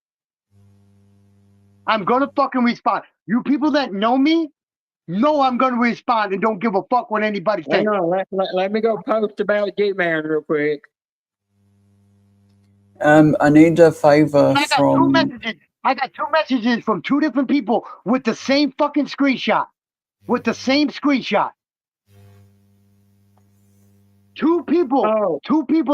I'm gonna fucking respond. You people that know me know I'm gonna respond and don't give a fuck what anybody Hang thinks. on, let me go post about G-Man real quick. I need a favor I got from. I got two messages from two different people with the same fucking screenshot. With the same screenshot. Two people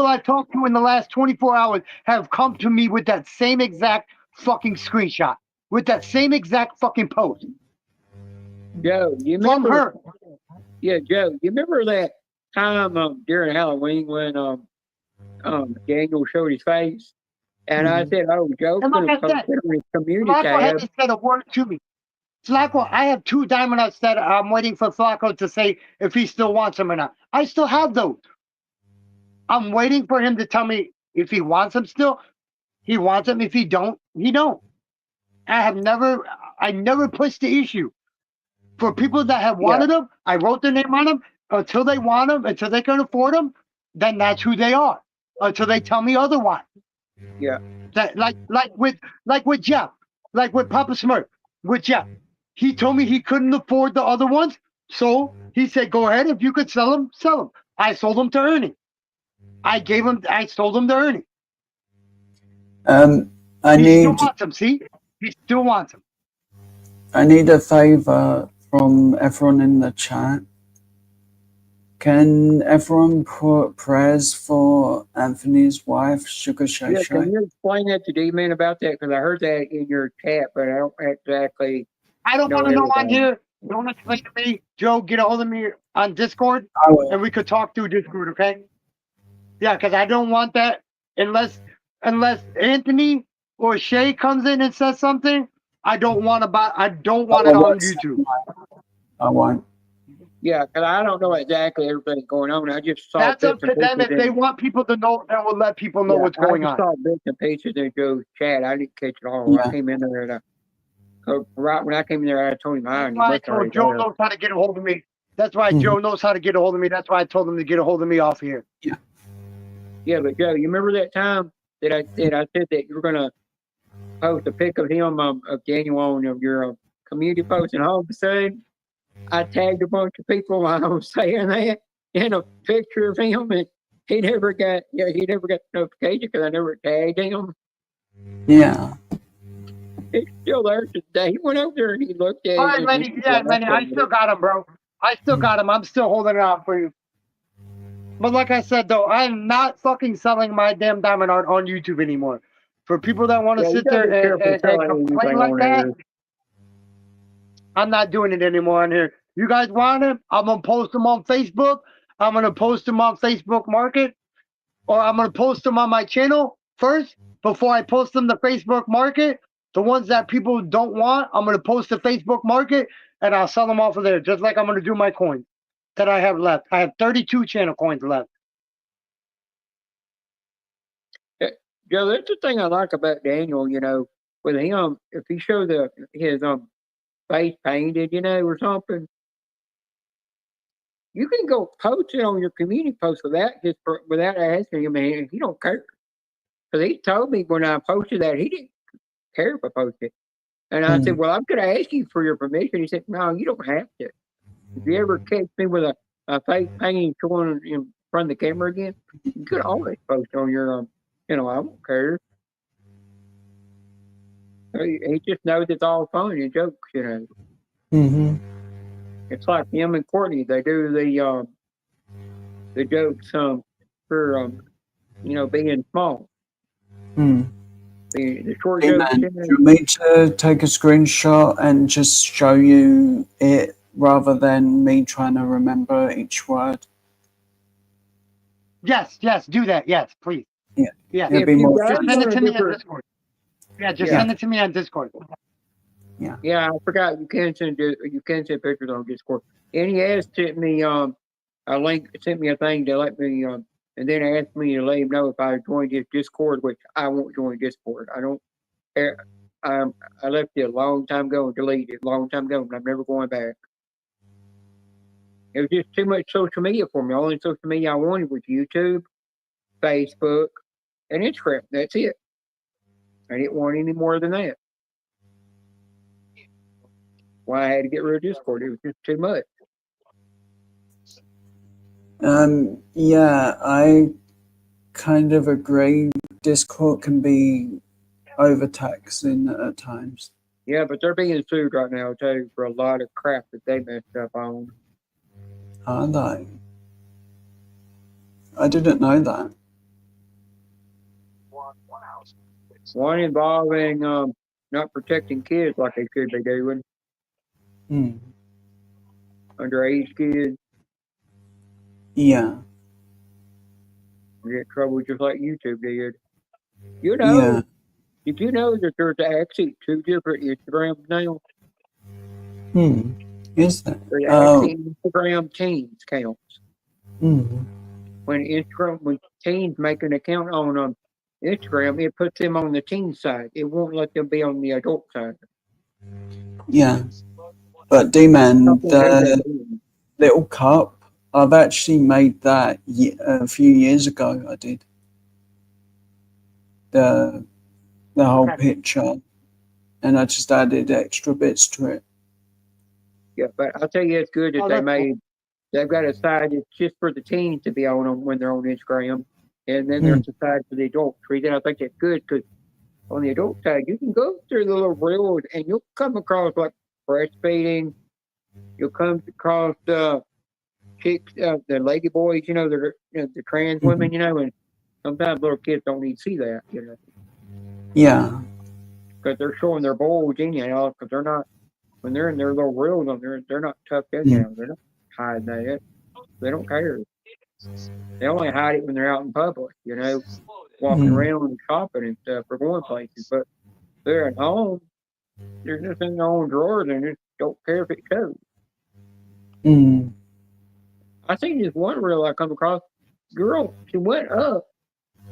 I talked to in the last 24 hours have come to me with that same exact fucking screenshot. With that same exact fucking post. Joe, you From remember? her. Yeah, Joe, you remember that time during Halloween when Daniel showed his face, and I said, "Oh, Joe's And like gonna I post said, it on his community Flacco tab." hasn't said a word to me. Flacco, I have 2 diamond nuts that I'm waiting for Flacco to say if he still wants them or not. I still have those. I'm waiting for him to tell me if he wants them still. He wants them. If he don't, he don't. I never pushed the issue. For people that have wanted them, I wrote their name on them. Until they want them, until they can afford them, then that's who they are. Until they tell me otherwise. Yeah. That like with Jeff, like with Papa Smurf, with Jeff. He told me he couldn't afford the other ones, so he said, "Go ahead. If you could sell them, sell them." I sold them to Ernie. I sold them to Ernie. He still wants them. See, he still wants them. I need a favor from everyone in the chat. Can everyone put prayers for Anthony's wife, Sugar Shay Yeah, Shay? can you explain that to D-Man about that? Because I heard that in your chat, but I don't exactly. I don't want to know on everything. here. Don't explain to me, Joe. Get a hold of me on Discord, and we could talk through Discord. Okay? Yeah, because I don't want that unless Anthony or Shay comes in and says something. I don't want it on YouTube. I won't. Yeah, because I don't know exactly everything going on. I just saw That's up bits to and them. If pieces they in- want people to know, then we'll let people know Yeah, what's going I just on. saw bits and pieces in Joe's chat. I didn't catch it all. Yeah. I came in there and right when I came in there, I told him hi. That's And he why I must told already Joe there. knows how to get a hold of me. That's why Joe knows how to get a hold of me. That's why I told him to get a hold of me off here. Yeah, but Joe, you remember that time that I said that you were gonna post a pic of him of Daniel on your community post, and all of a sudden I tagged a bunch of people while I was saying that in a picture of him, and he never got the notification because I never tagged him. Yeah. He's still there today. He went over there and he looked at All it. right, and Lenny. he Yeah, laughed Lenny. I at still it. got him, bro. I still got him. I'm still holding it out for you. But like I said, though, I'm not fucking selling my damn diamond art on YouTube anymore. For people that want to Yeah, you sit gotta there be careful and selling complain anything like on that, there. I'm not doing it anymore on here. You guys want them? I'm gonna post them on Facebook. I'm gonna post them on Facebook Market, or I'm gonna post them on my channel first before I post them to Facebook Market. The ones that people don't want, I'm gonna post to Facebook Market. and I'll sell them off of there, just like I'm gonna do my coins that I have left. I have 32 channel coins left. Joe, that's the thing I like about Daniel, you know, with him, if he showed his face painted, you know, or something, you can go post it on your community post without asking him, and he don't care. Because he told me when I posted that he didn't care if I posted it. And I said, well, I'm going to ask you for your permission. He said, no, you don't have to. If you ever catch me with a face painting showing in front of the camera again, you could always post on your, you know, I don't care. He just knows it's all fun and jokes, you know. Mm-hmm. It's like him and Courtney. They do the jokes for you know, being small. The short Hey, jokes. man, You do know. you want me to take a screenshot and just show you it rather than me trying to remember each word? Yes, do that. Yes, please. Yeah. Yeah. It'd be If you more guys Just send it want to to me do on Discord. Yeah, just Yeah. send it to me on Discord. Yeah, I forgot you can send pictures on Discord. And he has sent me a link, sent me a thing to let me and then asked me to let him know if I joined his Discord, which I won't join Discord. I don't. I left it a long time ago and deleted it a long time ago, and I'm never going back. It was just too much social media for me. The only social media I wanted was YouTube, Facebook, and Instagram. That's it. I didn't want any more than that. Why I had to get rid of Discord. It was just too much. Yeah, I kind of agree. Discord can be overtaxing at times. Yeah, but they're being sued right now too for a lot of crap that they messed up on. Are they? I didn't know that. One involving not protecting kids like they should be doing, underage kids. Yeah. You get in trouble just like YouTube did. You know, Yeah. did you know that there's actually 2 different Instagrams now? Is that? There's Oh. actually Instagram teens counts. When teens make an account on Instagram, it puts them on the teen side. It won't let them be on the adult side. Yeah. But D-Man, Something like the that. little cup, I've actually made that a few years ago. I did. The whole picture, and I just added extra bits to it. Yeah, but I'll tell you, it's good that they've got a side that's just for the teens to be on them when they're on Instagram. And then there's a side for the adult reason. I think that's good because on the adult side, you can go through the little railroad and you'll come across like breastfeeding. You'll come across chicks, the lady boys, you know, the trans women, you know, and sometimes little kids don't need to see that, you know. Yeah. Because they're showing their bulge anyhow, because they're not, when they're in their little reels on there, they're not tucked in now. They're not hiding that. They don't care. They only hide it when they're out in public, you know, walking around and shopping and stuff or going places. But they're at home, they're just in their own drawers and just don't care if it shows. I seen this one reel I come across. Girl, she went up,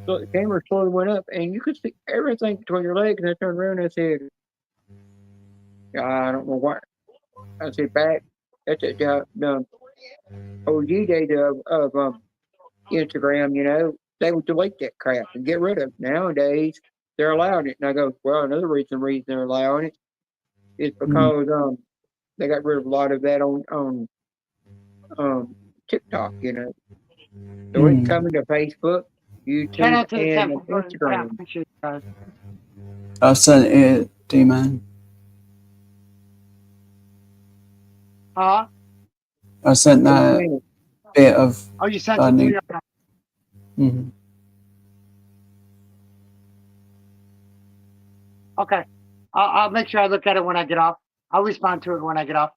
so the camera slowly went up, and you could see everything between your legs. And I turned around and I said, I don't know what. I said, back at the OG days of Instagram, you know, they would delete that crap and get rid of it. Nowadays, they're allowing it. And I go, well, another reason they're allowing it is because they got rid of a lot of that on TikTok, you know. So it's coming to Facebook, YouTube, and Instagram. I sent it, D-Man. Huh? I sent that bit of. Oh, you sent it to me? Okay. I'll make sure I look at it when I get off. I'll respond to it when I get off.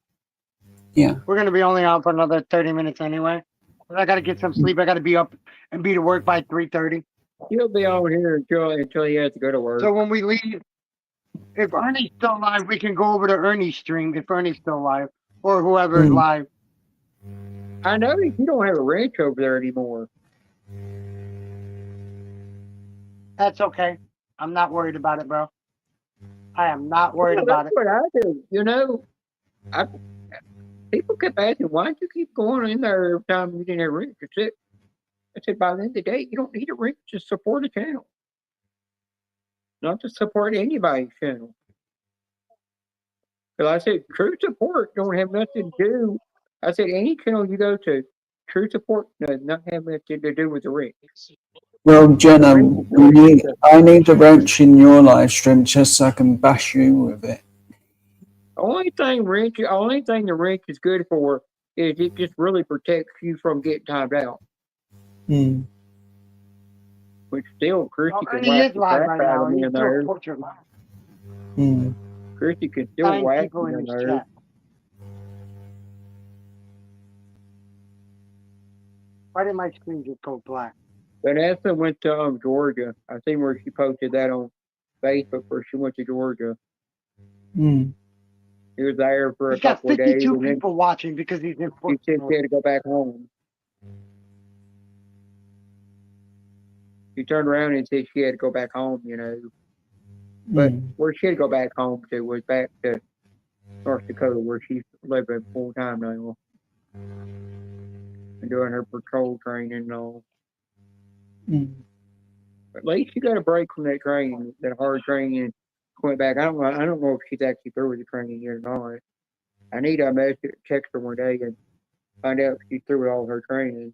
Yeah. We're going to be only on for another 30 minutes anyway. I got to get some sleep. I got to be up and be to work by 3:30. He'll be on here until he has to go to work. So when we leave, if Ernie's still alive, we can go over to Ernie's stream if Ernie's still alive. or whoever is Hmm. live. I noticed you don't have a ranch over there anymore. That's okay. I'm not worried about it, bro. I am not worried Well, about that's it. what I do. You know, I people kept asking, why'd you keep going in there every time you didn't have a ranch? I said, by the end of the day, you don't need a ranch to support a channel, not to support anybody's channel. Because I said, true support don't have nothing to do. I said, any channel you go to, true support does not have anything to do with the ranch. Well, Jenna, Ranch I need a wrench in your live stream just so I can bash you with it. only thing the ranch is good for is it just really protects you from getting timed out. Hmm. Which still, Christy Well, can and he whack is the live crap right out now. of me He's in still there. torture live. Hmm. Christy can still 9 whack people me in in this there. chat. Why did my screen just go black? Vanessa went to Georgia. I seen where she posted that on Facebook where she went to Georgia. Hmm. He was there for a He's got couple of days, 52 and then people watching because he's in she said football. she had to go back home. She turned around and said she had to go back home, you know. But where she had to go back home to was back to North Dakota, where she's living full time now and doing her patrol training and all. Hmm. At least she got a break from that training, that hard training, and went back. I don't know if she's actually through with the training yet or not. I need to text her one day and find out if she's through with all her training.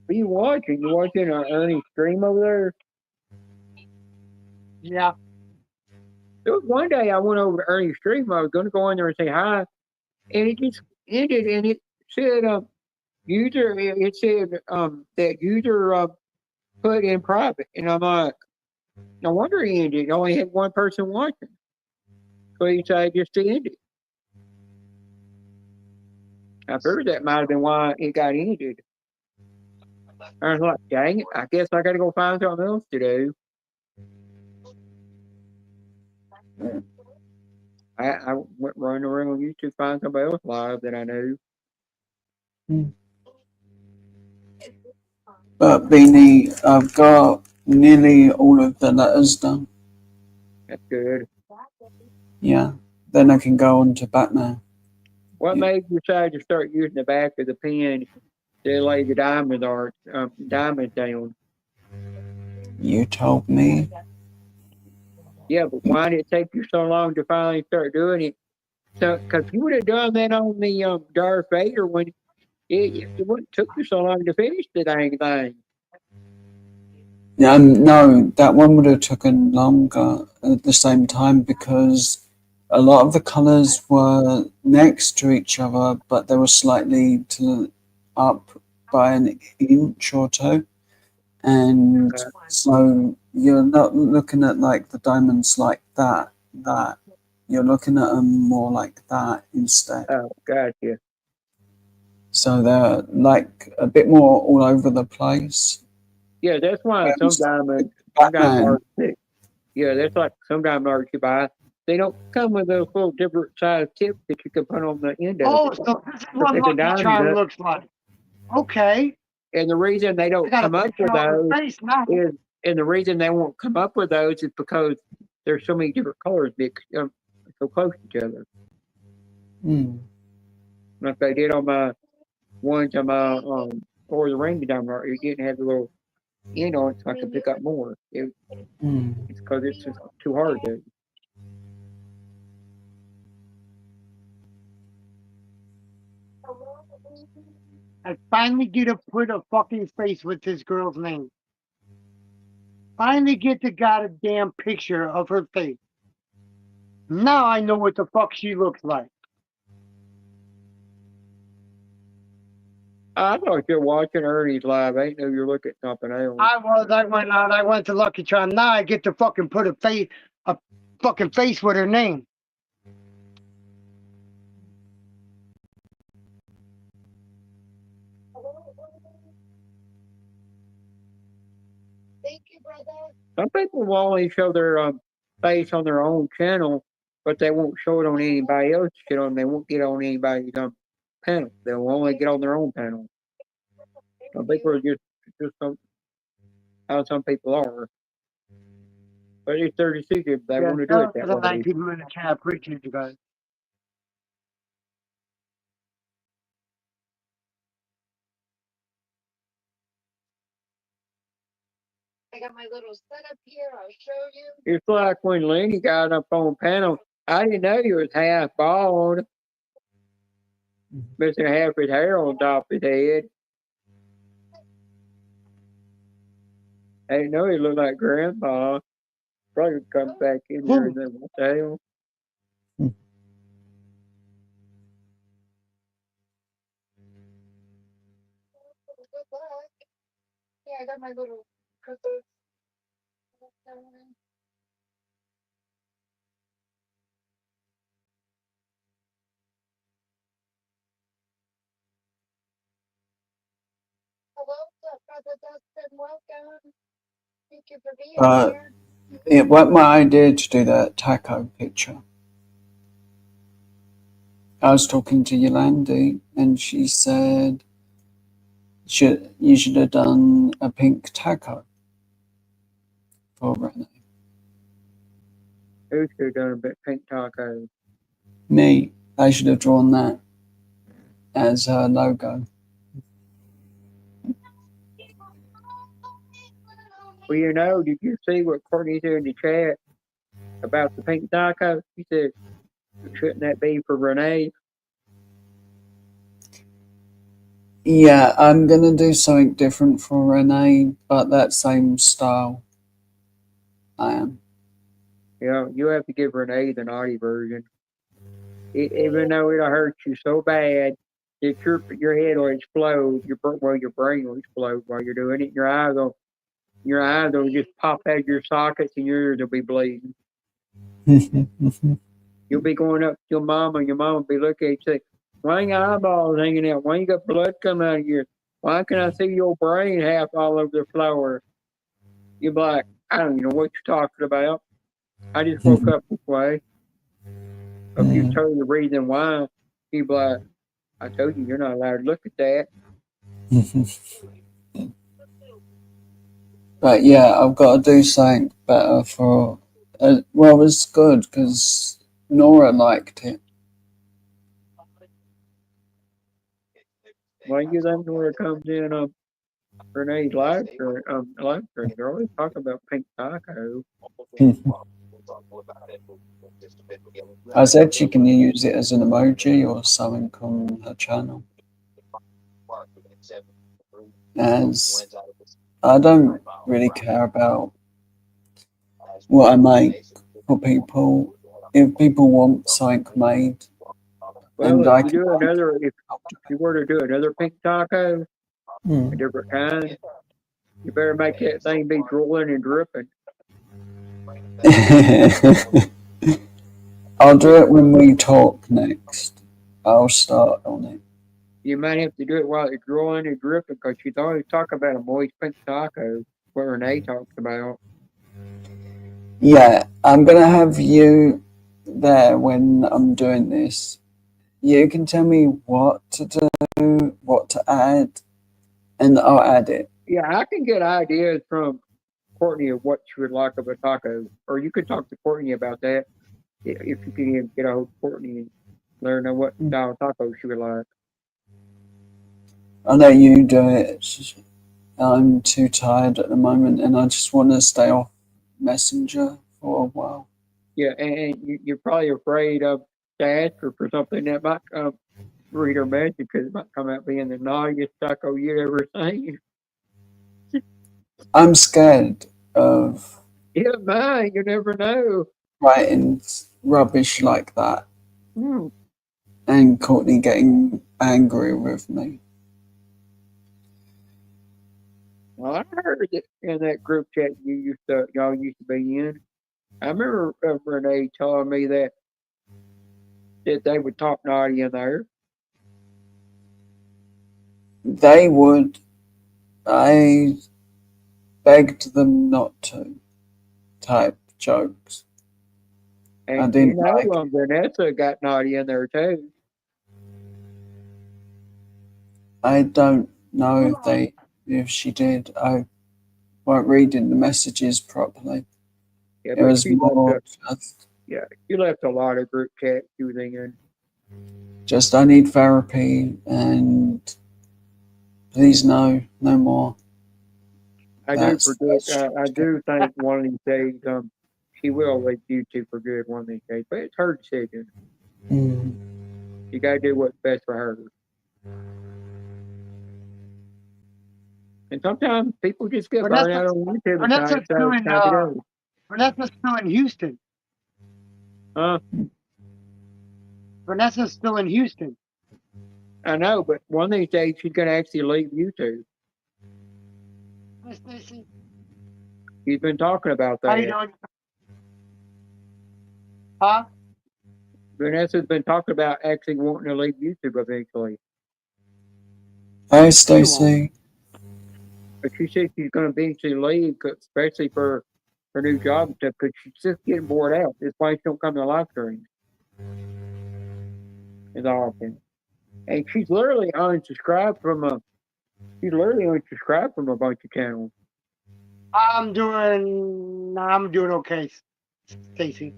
What are you watching? You watching Ernie stream over there? Yeah. There was one day I went over to Ernie's stream. I was going to go in there and say hi, and it just ended, and it said user. It said that user put in private, and I'm like, no wonder it ended. It only had one person watching, so he decided just to end it. I figured that might have been why it got ended. I was like, dang it, I guess I got to go find something else to do. I went running around on YouTube to find somebody else live that I knew. But Beanie, I've got nearly all of the letters done. That's good. Yeah. Then I can go on to Batman. What made you decide to start using the back of the pen to lay the diamonds down? You told me. Yeah, but why did it take you so long to finally start doing it? So, because you would have done that on the Darth Vader when it wouldn't took you so long to finish the dang thing. No, that one would have taken longer at the same time because a lot of the colors were next to each other, but they were slightly up by an inch or two. And so you're not looking at like the diamonds like that. You're looking at them more like that instead. Oh, gotcha. So they're like a bit more all over the place. Yeah, that's why some diamonds are thick. Yeah, that's like some diamond art you buy. They don't come with those little different size tips that you can put on the end of Oh, it. so this is what Lucky Charm looks like. Okay. And the reason they don't come up with those and the reason they won't come up with those is because there's so many different colors mixed so close to each other. Like they did on my ones on my or the ring diamond art, it didn't have the little end on it so I could pick up more. It's because it's just too hard to. I finally get to put a fucking face with this girl's name. Finally get the goddamn picture of her face. Now I know what the fuck she looks like. I thought you were watching Ernie's live. I didn't know you were looking at something else. I was. I went out. I went to Lucky Charm. Now I get to fucking put a fucking face with her name. Some people will only show their face on their own channel, but they won't show it on anybody else's channel, and they won't get on anybody's panel. They'll only get on their own panel. Some people are just how some people are. But it's their decision if they Yeah, want to do shout it out to that the way. 19 minute chat. Appreciate you guys. I got my little setup here. I'll show you. It's like when Lenny got up on panel, I didn't know he was half bald, missing half his hair on top of his head. I didn't know he looked like Grandpa. Probably come back in here and then what the hell? Good luck. Yeah, I got my little cookies. Hello, Brother Dustin. Welcome. Thank you for being here. It wasn't my idea to do that taco picture. I was talking to Yolandi, and she said, you should have done a pink taco for Renee. Who should have done a bit pink taco? Me, I should have drawn that as her logo. Well, you know, did you see what Courtney said in the chat about the pink taco? She said, shouldn't that be for Renee? Yeah, I'm gonna do something different for Renee, but that same style. I am. You know, you have to give Renee the naughty version. Even though it'll hurt you so bad that your head will explode, your brain will explode while you're doing it. Your eyes will just pop out of your sockets, and your ears will be bleeding. You'll be going up to your mama, and your mama will be looking at you and say, "Why ain't your eyeballs hanging out? Why you got blood coming out of you? Why can I see your brain half all over the floor?" You'll be like, "I don't even know what you're talking about. I just woke up this way." If you tell her the reason why, you'd be like, "I told you, you're not allowed to look at that." But yeah, I've got to do something better for. Well, it's good because Nora liked it. Why you think Nora comes in Renee's live stream? They're always talking about pink taco. I said she can use it as an emoji or something on her channel. As I don't really care about what I make for people. If people want something made, Well, and I if can you were to do another pink taco, a different kind, you better make that thing be drooling and dripping. I'll do it when we talk next. I'll start on it. You might have to do it while it's drooling and dripping because you always talk about a moist pink taco, what Renee talks about. Yeah, I'm gonna have you there when I'm doing this. You can tell me what to do, what to add, and I'll add it. Yeah, I can get ideas from Courtney of what she would like of a taco, or you could talk to Courtney about that if you can even get a hold of Courtney and let her know what style taco she would like. I'll let you do it. I'm too tired at the moment, and I just want to stay off Messenger for a while. Yeah, and you're probably afraid of to ask her for something that might read her message because it might come out being the naughtiest taco you ever seen. I'm scared of Yeah, mine. You never know. writing rubbish like that, and Courtney getting angry with me. Well, I heard that in that group chat y'all used to be in. I remember Renee telling me that they would talk naughty in there. They would. I begged them not to. type jokes. I And didn't like. Vanessa got naughty in there too. I don't know if she did. I weren't reading the messages properly. Yeah, It but was she more you left a lot of group chat she was in. just I need therapy and please no more. I do think one of these days, she will leave YouTube for good one of these days. But it's her decision. Mm. You gotta do what's best for her. And sometimes people just get burned out on YouTube and Vanessa's time to go. Vanessa's still in Houston. Vanessa's still in Houston. I know, but one of these days she's gonna actually leave YouTube. Hi, Stacy. She's been talking about that. How you doing? Huh? Vanessa's been talking about actually wanting to leave YouTube eventually. Hi, Stacy. But she said she's going to eventually leave, especially for her new job and stuff, because she's just getting bored out. That's why she don't come to live streams as often. And she's literally unsubscribed from a bunch of channels. I'm doing okay, Stacy.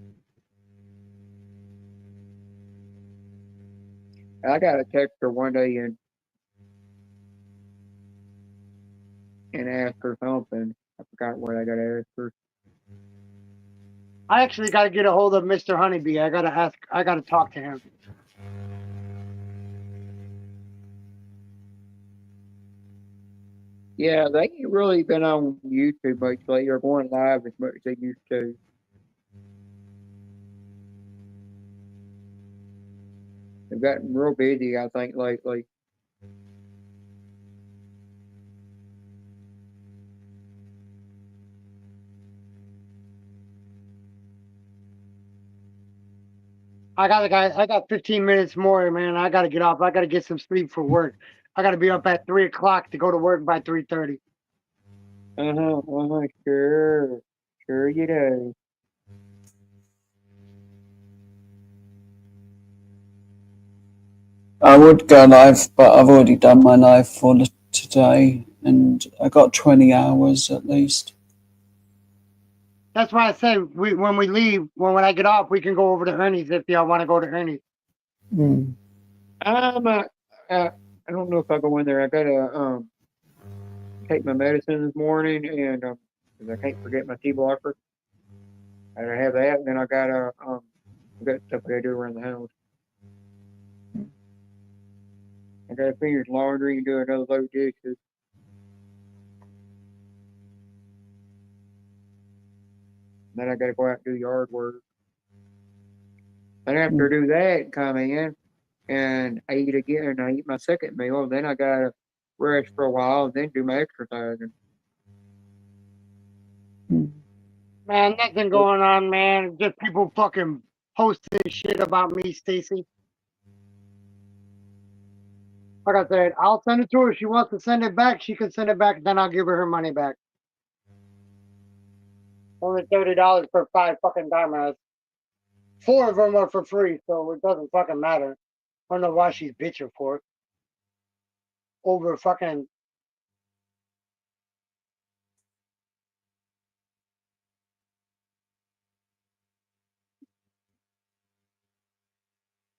I got to text her one day and ask her something. I forgot what I got to ask her. I actually got to get a hold of Mr. Honeybee. I got to talk to him. Yeah, they ain't really been on YouTube much lately or going live as much as they used to. They've gotten real busy, I think, lately. I got 15 minutes more, man. I got to get off. I got to get some sleep for work. I got to be up at 3 o'clock to go to work by 3:30. Sure you do. I would go live, but I've already done my live for today, and I got 20 hours at least. That's why I say when we leave, when I get off, we can go over to Ernie's if y'all want to go to Ernie's. I don't know if I go in there. I gotta take my medicine this morning, and 'cause I can't forget my T blocker. I gotta have that, and then I got stuff I gotta do around the house. I gotta finish laundry and do another load of dishes. Then I gotta go out and do yard work. Then after I do that, come in and I eat again. I eat my second meal. Then I gotta rest for a while and then do my exercising. Man, nothing going on, man. Just people fucking posting shit about me, Stacy. Like I said, I'll send it to her. If she wants to send it back, she can send it back. Then I'll give her money back. Only $30 for 5 fucking diamonds. 4 of them are for free, so it doesn't fucking matter. I don't know why she's bitching for it. Over fucking.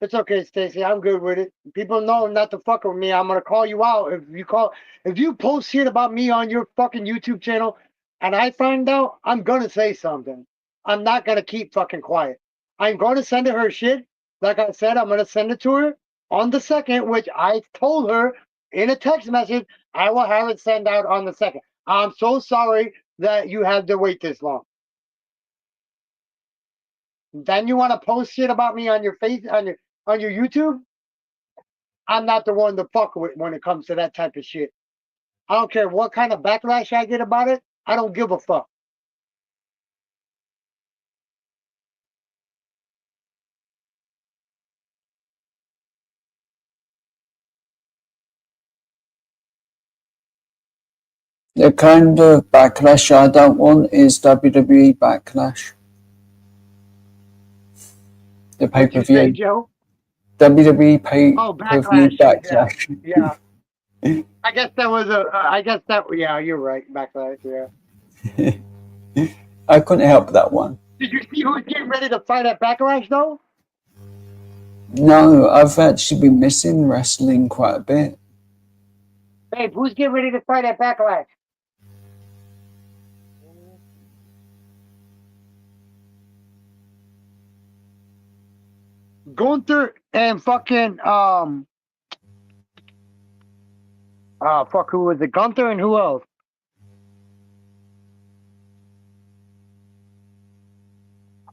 It's okay, Stacy. I'm good with it. People know not to fuck with me. I'm gonna call you out if you post shit about me on your fucking YouTube channel, and I find out, I'm gonna say something. I'm not gonna keep fucking quiet. I'm gonna send her shit. Like I said, I'm gonna send it to her on the 2nd, which I told her in a text message. I will have it sent out on the 2nd. I'm so sorry that you had to wait this long. Then you want to post shit about me on your face on your YouTube? I'm not the one to fuck with when it comes to that type of shit. I don't care what kind of backlash I get about it. I don't give a fuck. The kind of backlash I don't want is WWE Backlash. The What you say, pay-per-view. Joe? WWE Oh, pay-per-view backlash. Yeah, backlash. yeah. I guess that was I guess that. Yeah, you're right. Backlash. Yeah. I couldn't help that one. Did you see who's getting ready to fight at Backlash though? No, I've actually been missing wrestling quite a bit. Babe, who's getting ready to fight at Backlash? Gunther and fucking fuck, who was it? Gunther and who else?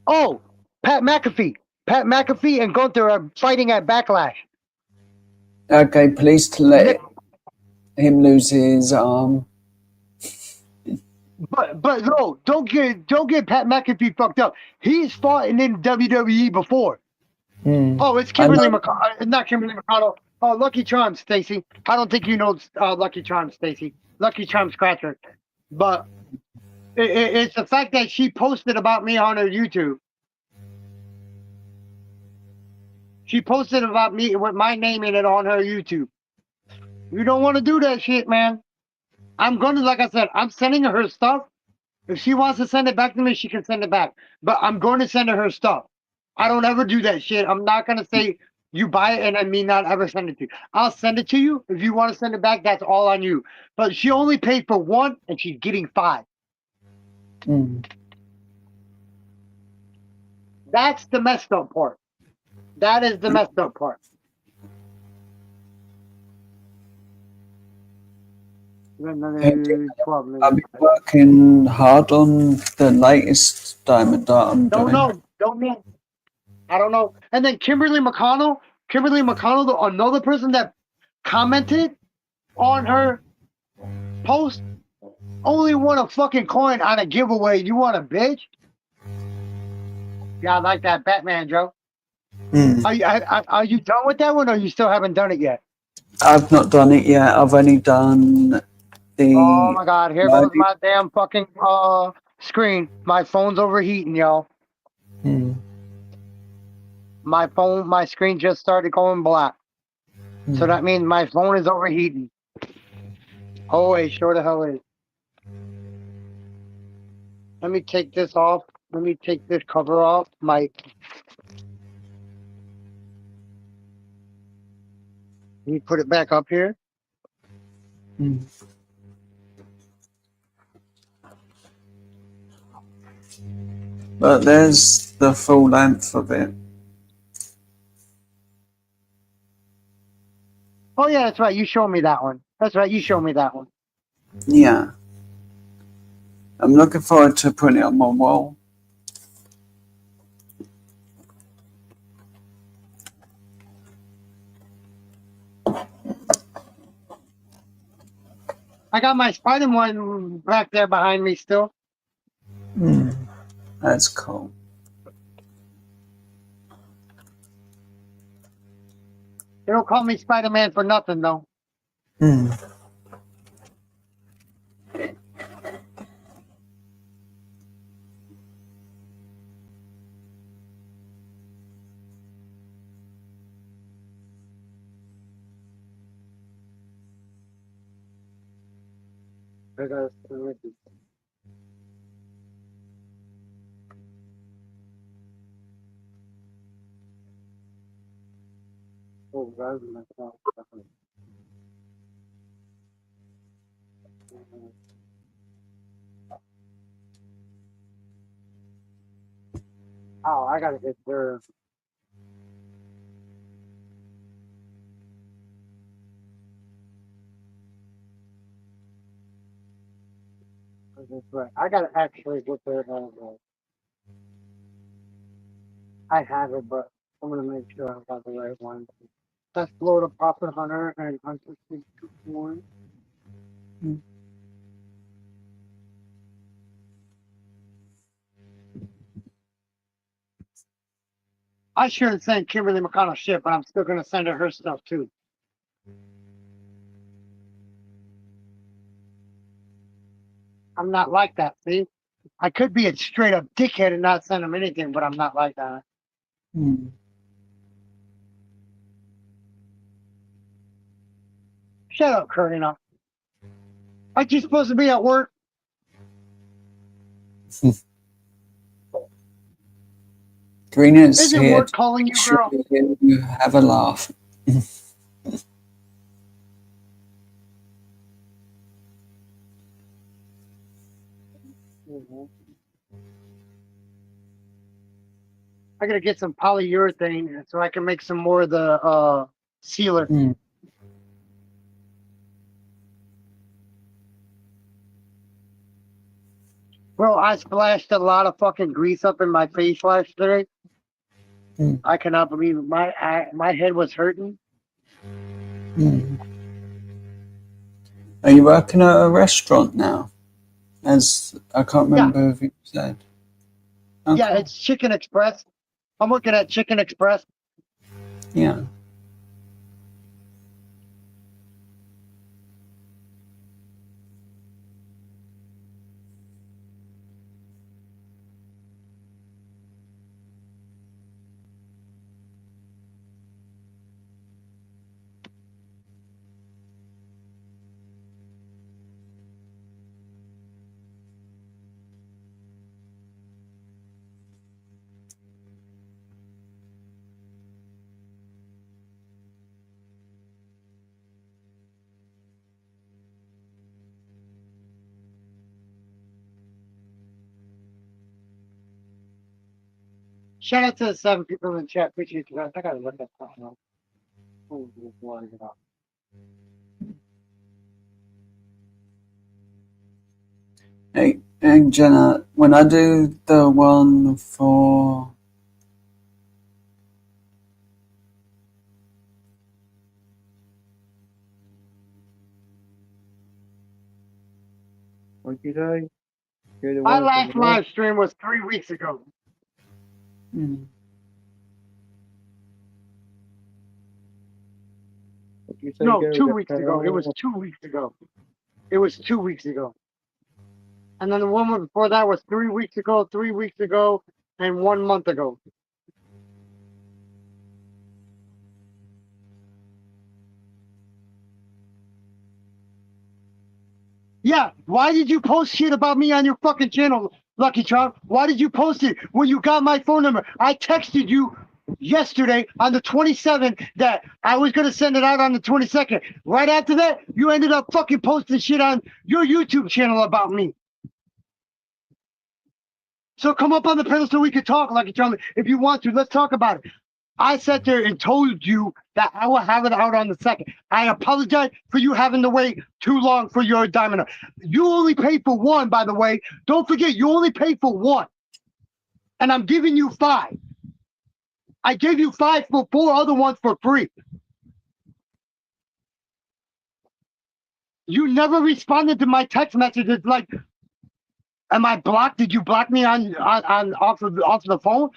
Oh, Pat McAfee. Pat McAfee and Gunther are fighting at Backlash. Okay, please to let him lose his arm. But no, don't get Pat McAfee fucked up. He's fought in WWE before. Oh, it's Kimberly McConnell. Not Kimberly McConnell. Oh, Lucky Charms, Stacy. I don't think you know Lucky Charms, Stacy. Lucky Charms Scratcher. But it's the fact that she posted about me on her YouTube. She posted about me with my name in it on her YouTube. You don't want to do that shit, man. I'm going to, like I said, I'm sending her stuff. If she wants to send it back to me, she can send it back. But I'm going to send her stuff. I don't ever do that shit. I'm not going to say you buy it and then me not ever send it to you. I'll send it to you. If you want to send it back, that's all on you. But she only paid for one and she's getting 5. That's the messed up part. That is the messed up part. I've been working hard on the latest Diamond Dart I'm Don't doing. know. Don't know. I don't know. And then Kimberly McConnell, another person that commented on her post, only won a fucking coin on a giveaway. You want a bitch? Yeah, I like that Batman, Joe. Are you done with that one, or you still haven't done it yet? I've not done it yet. I've only done the. Oh my God! Here goes my damn fucking screen. My phone's overheating, y'all. My screen just started going black. So that means my phone is overheating. Oh, it sure the hell is. Let me take this off. Let me take this cover off. Let me put it back up here. But there's the full length of it. Oh yeah, that's right. You showed me that one. That's right. You showed me that one. Yeah. I'm looking forward to putting it on my wall. I got my Spider-Man back there behind me still. That's cool. They don't call me Spider-Man for nothing, though. I got oh, God, myself. Oh, I gotta hit there. That's right. I gotta actually get there. I have it, but I'm gonna make sure I got the right one. Let's load a Profit Hunter and Hunter 621. I shouldn't send Kimberly McConnell shit, but I'm still gonna send her stuff too. I'm not like that, see? I could be a straight up dickhead and not send them anything, but I'm not like that. Hmm. Shut up, Karina. Aren't you supposed to be at work? Karina's Isn't here work to calling you, make sure girl? you have a laugh. I gotta get some polyurethane so I can make some more of the sealer. Hmm. Bro, I splashed a lot of fucking grease up in my face yesterday. Hmm. I cannot believe it. My head was hurting. Hmm. Are you working at a restaurant now? As I can't Yeah, remember if you said. Oh, yeah, cool. it's Chicken Express. I'm working at Chicken Express. Yeah. Shout out to the 7 people in the chat. Appreciate you guys. I gotta look at something else. Oh, what is it up? Hey, and Jenna, when I do the one for What'd you say? You're the My one from last what? live stream was 3 weeks ago. hmm, What'd you say, No, Joe? 2 weeks ago. It was Oh, 2 weeks ago. It was 2 weeks ago. And then the one before that was 3 weeks ago, 3 weeks ago, and 1 month ago. Yeah, why did you post shit about me on your fucking channel, Lucky Charm? Why did you post it when you got my phone number? I texted you yesterday on the 27th that I was going to send it out on the 22nd. Right after that, you ended up fucking posting shit on your YouTube channel about me. So come up on the panel so we can talk, Lucky Charm. If you want to, let's talk about it. I sat there and told you that I will have it out on the 2nd. I apologize for you having to wait too long for your diamond. You only paid for one, by the way. Don't forget, you only paid for one. And I'm giving you 5. I gave you 5 for 4 other ones for free. You never responded to my text messages like, am I blocked? Did you block me on off of the phone?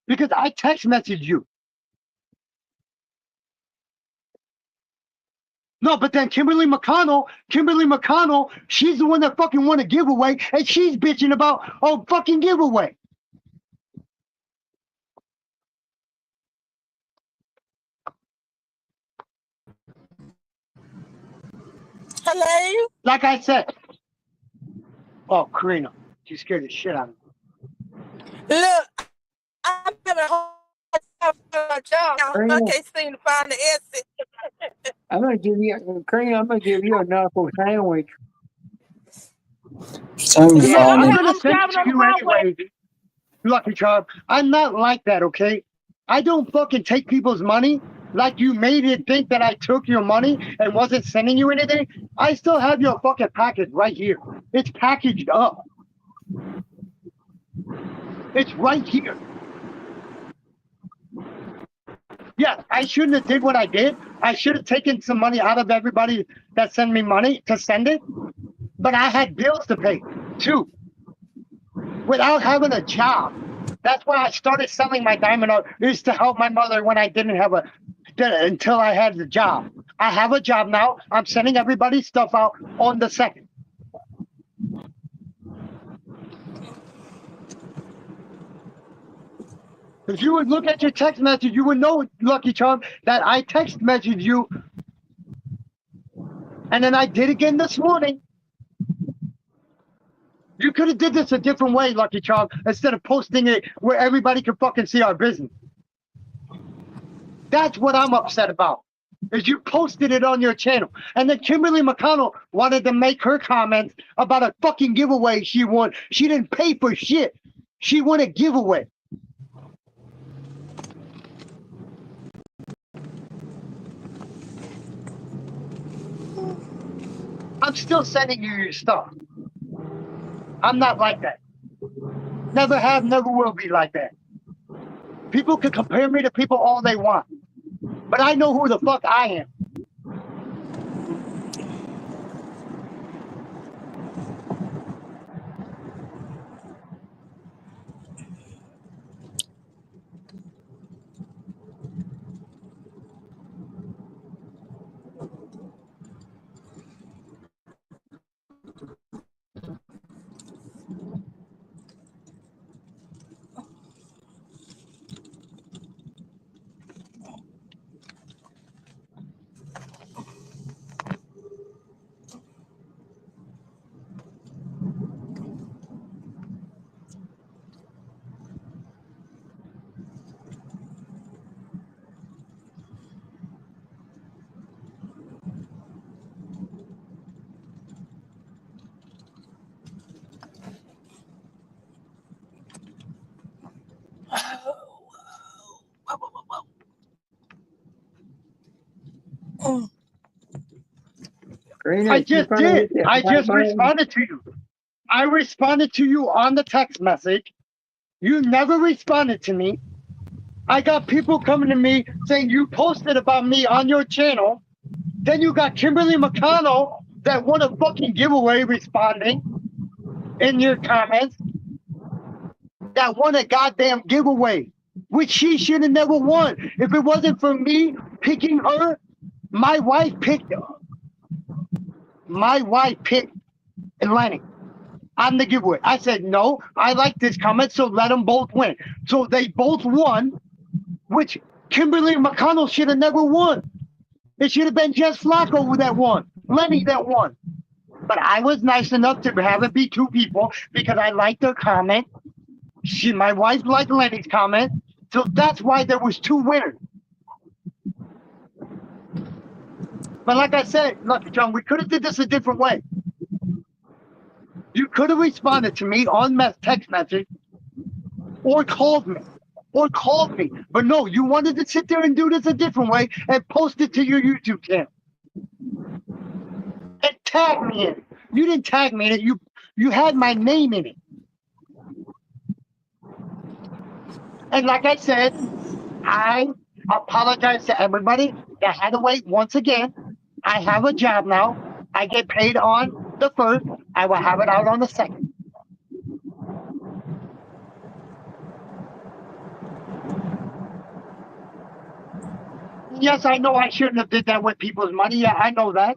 Because I text messaged you. No, but then Kimberly McConnell, she's the one that fucking won a giveaway, and she's bitching about, oh, fucking giveaway. Hello? Like I said, oh, Karina, she scared the shit out of me. Look, I'm having a hard time finding a job. I Karina, can't seem to find the exit. I'm gonna give you, Karina, I'm gonna give you a knuckle sandwich. so Yeah, I'm funny. gonna I'm send it driving to on the you highway. anyway, Lucky Charm. I'm not like that, okay? I don't fucking take people's money like you made it think that I took your money and wasn't sending you anything. I still have your fucking package right here. It's packaged up. It's right here. Yeah, I shouldn't have did what I did. I should have taken some money out of everybody that sent me money to send it. But I had bills to pay too, without having a job. That's why I started selling my diamond art, is to help my mother when I didn't have until I had the job. I have a job now. I'm sending everybody's stuff out on the 2nd. If you would look at your text message, you would know, Lucky Charm, that I text messaged you. And then I did again this morning. You could have did this a different way, Lucky Charm, instead of posting it where everybody can fucking see our business. That's what I'm upset about, is you posted it on your channel. And then Kimberly McConnell wanted to make her comments about a fucking giveaway she won. She didn't pay for shit. She won a giveaway. I'm still sending you your stuff. I'm not like that. Never have, never will be like that. People can compare me to people all they want, but I know who the fuck I am. Karina, I if you just find did. it, I just bye-bye. responded to you. I responded to you on the text message. You never responded to me. I got people coming to me saying you posted about me on your channel. Then you got Kimberly McConnell that won a fucking giveaway responding in your comments. That won a goddamn giveaway, which she should have never won. If it wasn't for me picking her, my wife picked Lenny on the giveaway. I said, no, I like this comment, so let them both win. So they both won, which Kimberly McConnell should have never won. It should have been Jess Flacco that won, Lenny that won. But I was nice enough to have it be two people because I liked their comment. My wife liked Lenny's comment. So that's why there was two winners. But like I said, Lucky John, we could have did this a different way. You could have responded to me on text message or called me. But no, you wanted to sit there and do this a different way and post it to your YouTube channel. And tag me in it. You didn't tag me in it. You had my name in it. And like I said, I apologize to everybody that had to wait once again. I have a job now. I get paid on the 1st. I will have it out on the 2nd. Yes, I know I shouldn't have did that with people's money. Yeah, I know that.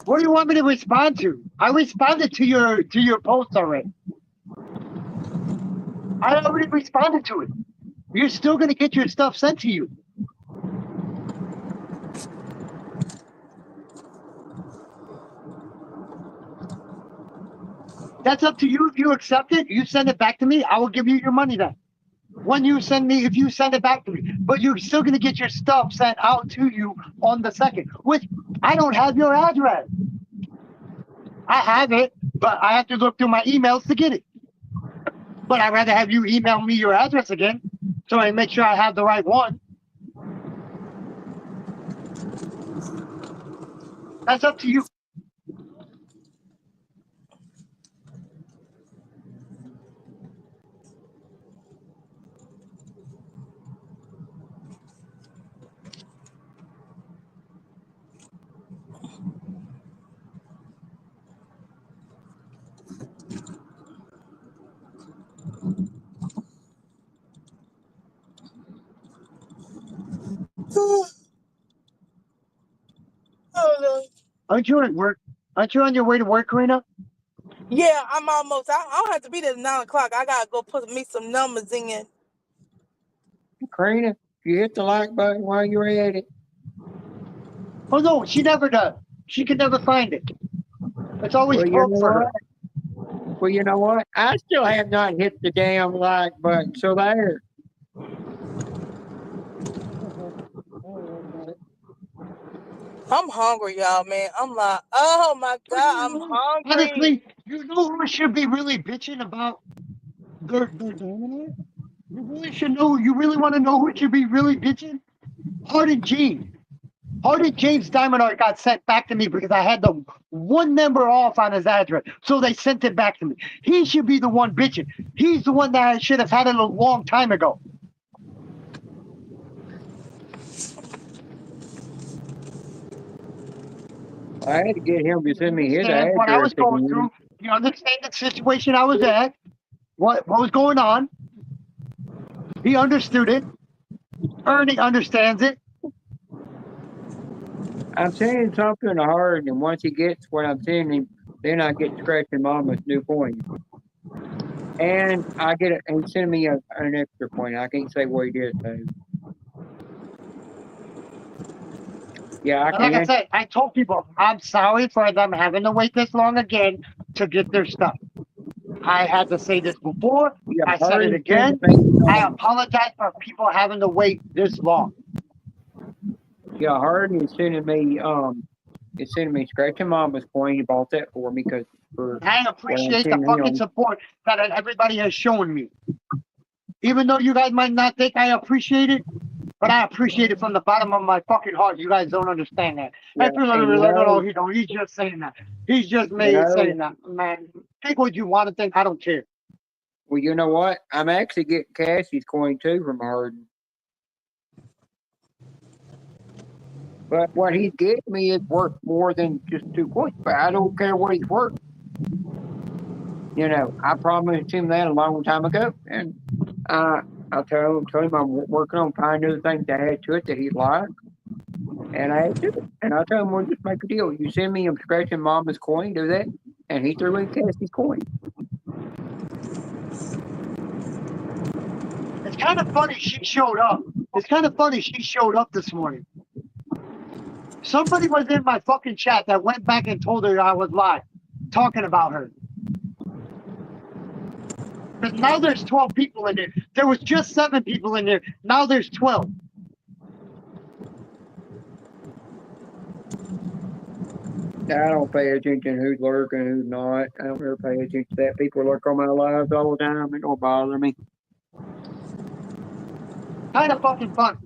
What do you want me to respond to? I responded to your post already. I already responded to it. You're still gonna get your stuff sent to you. That's up to you. If you accept it, you send it back to me. I will give you your money then. When you send me, if you send it back to me, but you're still gonna get your stuff sent out to you on the 2nd. Which I don't have your address. I have it, but I have to look through my emails to get it. But I'd rather have you email me your address again, so I make sure I have the right one. That's up to you. Aren't you at work? Aren't you on your way to work, Karina? Yeah, I'm almost. I don't have to be there at 9 o'clock. I gotta go put me some numbers in. Karina, you hit the like button while you're at it. Oh no, she never does. She can never find it. It's always Well, you pulled know for her. what? Well, you know what? I still have not hit the damn like button. So there. I'm hungry, y'all, man. I'm like, oh my God, I'm hungry. Honestly, you know who should be really bitching about their doing it? You really should know. You really want to know who should be really bitching? Hard and James. Hard and James Diamond Art got sent back to me because I had the one number off on his address. So they sent it back to me. He should be the one bitching. He's the one that I should have had it a long time ago. I had to get him to send me his Understand what I address was going again. through. You understand the situation I was at, what was going on. He understood it. Ernie understands it. I'm saying something hard, and once he gets what I'm saying him, then I get scratching Mama's new coin. And I get it, and send me an extra coin. I can't say what he did, though. Yeah, I And like I can. said, I told people I'm sorry for them having to wait this long again to get their stuff. I had to say this before. Yeah, I said hard it and again. send me- I apologize for people having to wait this long. Yeah, Harden is sending me scratching Mama's coin. He bought that for me because for I appreciate the sending fucking him. support that everybody has shown me. Even though you guys might not think I appreciate it, but I appreciate it from the bottom of my fucking heart. You guys don't understand that. Yeah, Everyone's gonna and be you like, know- "Oh, he don't. He's just saying that. He's just You made know- saying that." Man, think what you want to think. I don't care. Well, you know what? I'm actually getting Cassie's coin too from Harden. But what he's getting me is worth more than just 2 coins. But I don't care what he's worth. You know, I promised him that a long time ago, and I told him I'm working on finding other things to add to it that he liked, and I added to it. And I told him we'll just make a deal. You send me him scratching Mama's coin, do that, and he threw in Cassie's coin. It's kind of funny she showed up. It's kind of funny she showed up this morning. Somebody was in my fucking chat that went back and told her I was live, talking about her. Because now there's 12 people in there. There was just 7 people in there. Now there's 12. I don't pay attention who's lurking, who's not. I don't ever pay attention to that. People lurk on my lives all the time. It don't bother me. Kind of fucking fun.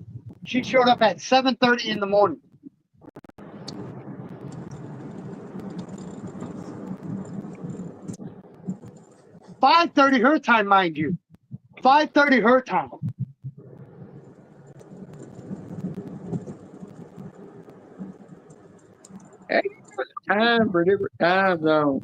She showed up at 7:30 in the morning. $5:30 her time, mind you. 5:30 her time. Hey, there's time for different time zones.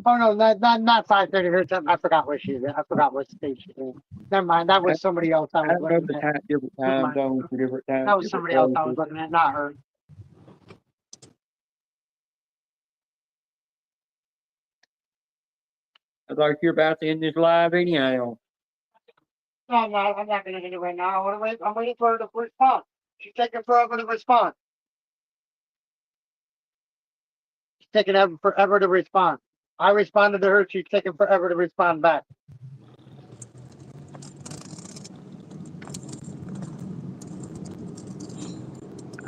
Oh no, not 5:30 her time. I forgot where she is. I forgot what state she's in. Never mind. That was somebody else I I was don't know looking the at. time, different Never time mind. zones for different times. That was somebody else I was looking at, not her. I thought you're about to end this live anyhow. No, I'm not going to do it right now. I'm waiting for her to respond. She's taking forever to respond. She's taking forever to respond. I responded to her. She's taking forever to respond back.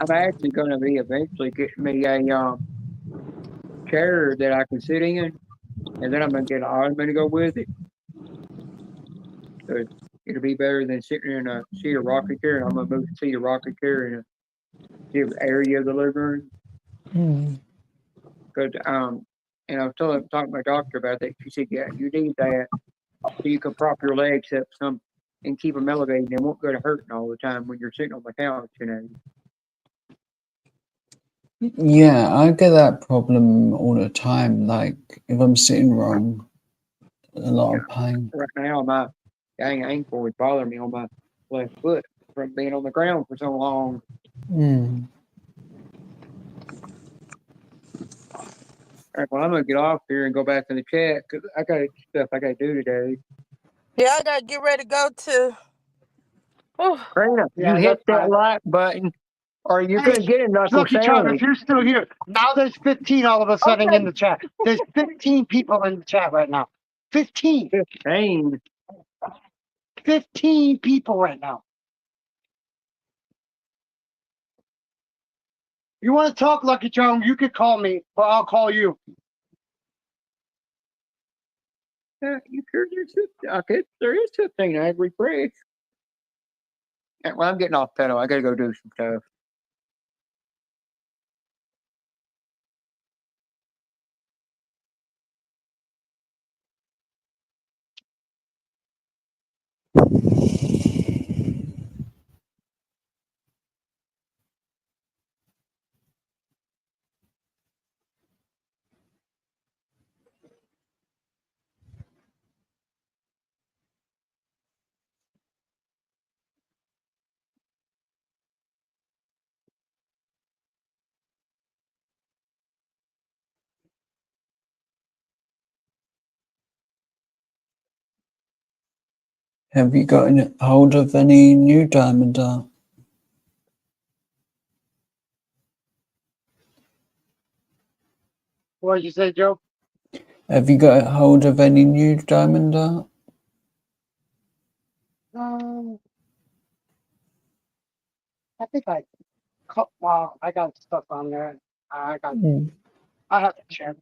I'm actually going to be eventually getting me a chair that I can sit in, and then I'm going to get an ottoman to go with it. So it'll be better than sitting in a cedar rocket chair. I'm going to move the cedar rocket chair in a different area of the living room. Because and I was talking to my doctor about that. She said, "Yeah, you need that so you can prop your legs up some and keep them elevated. They won't go to hurting all the time when you're sitting on the couch, you know." Yeah, I get that problem all the time. Like if I'm sitting wrong, a lot of pain. Right now, my dang ankle is bothering me on my left foot from being on the ground for so long. Mm. All right, well, I'm gonna get off here and go back in the chat because I got stuff I gotta do today. Yeah, I gotta get ready to go to. Oh, Karina, Yeah, you hit that's that fine. like button, or you're Hey, gonna get a knuckle Lucky Charm, if sandwich. you're still here, now there's 15 all of a sudden okay. in the chat. There's 15 people in the chat right now. 15. 15. 15 people right now. You want to talk, Lucky Charm, you could call me, or I'll call you. You sure there is 15. I refresh. Well, I'm getting off pedal. I gotta go do some stuff. Have you gotten hold of any new diamonds? What did you say, Joe? Have you got hold of any new diamond? I think well, I got stuff on there. I Mm. have to check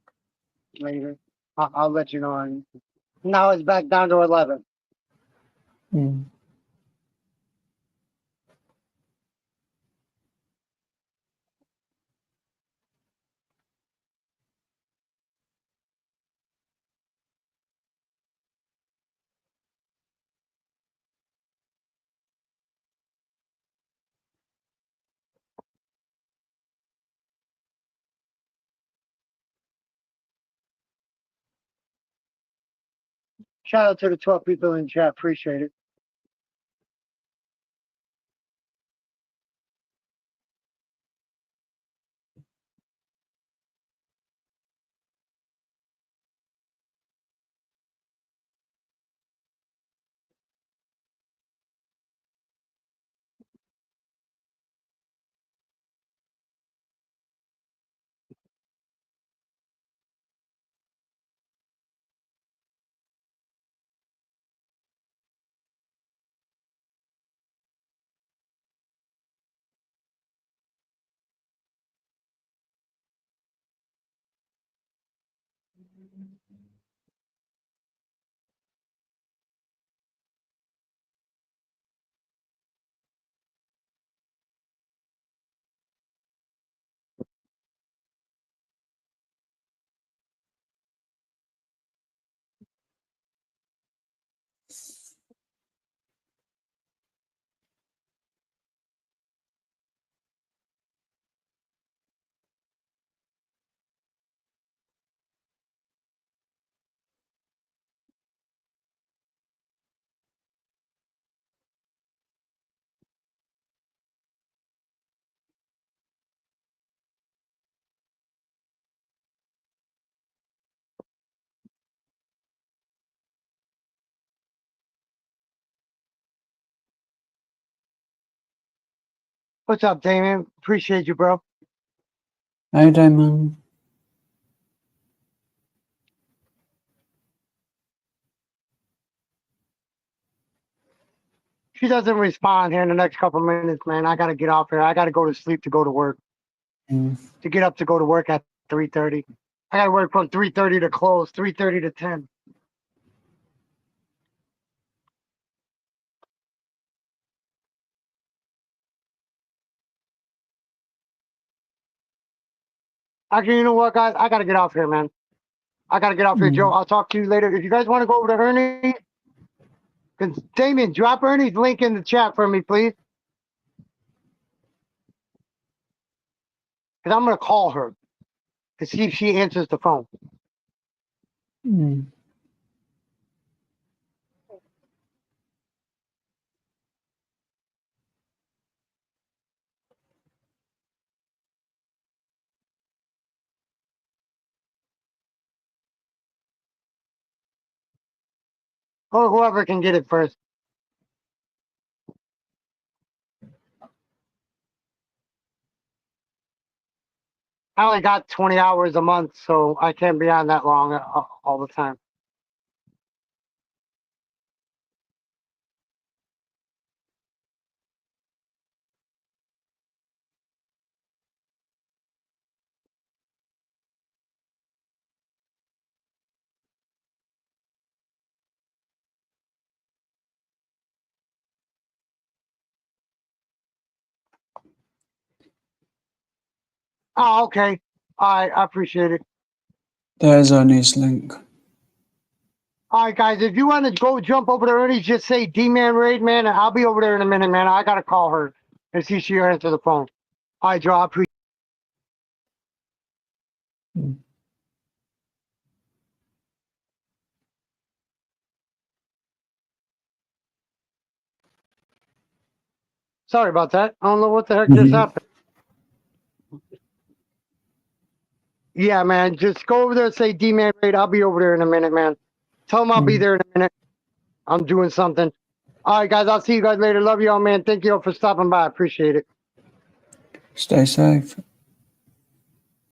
later. I'll let you know. Now it's back down to 11. Mm. Shout out to the 12 people in chat. Appreciate it. What's up, Damon? Appreciate you, bro. Hey, Damon. She doesn't respond here in the next couple minutes, man. I gotta get off here. I gotta go to sleep to go to work. Mm. To get up to go to work at 3:30. I gotta work from 3:30 to close, 3:30 to 10. Actually, you know what, guys? I gotta get off here, man. I gotta get off here, Joe. I'll talk to you later. If you guys want to go over to Ernie, Damien, drop Ernie's link in the chat for me, please. Because I'm gonna call her to see if she answers the phone. Mm. Or whoever can get it first. I only got 20 hours a month, so I can't be on that long all the time. Oh, okay. I appreciate it. There's Ernie's link. All right, guys, if you want to go jump over to Ernie's, just say D-Man Raid, man, and I'll be over there in a minute, man. I got to call her and see if she'll answer the phone. All right, Joe, I appreciate Sorry about that. I don't know what the heck just happened. Yeah, man, just go over there and say D-Man Raid. I'll be over there in a minute, man. Tell them I'll be there in a minute. I'm doing something. All right, guys, I'll see you guys later. Love y'all, man. Thank you all for stopping by. I appreciate it. Stay safe.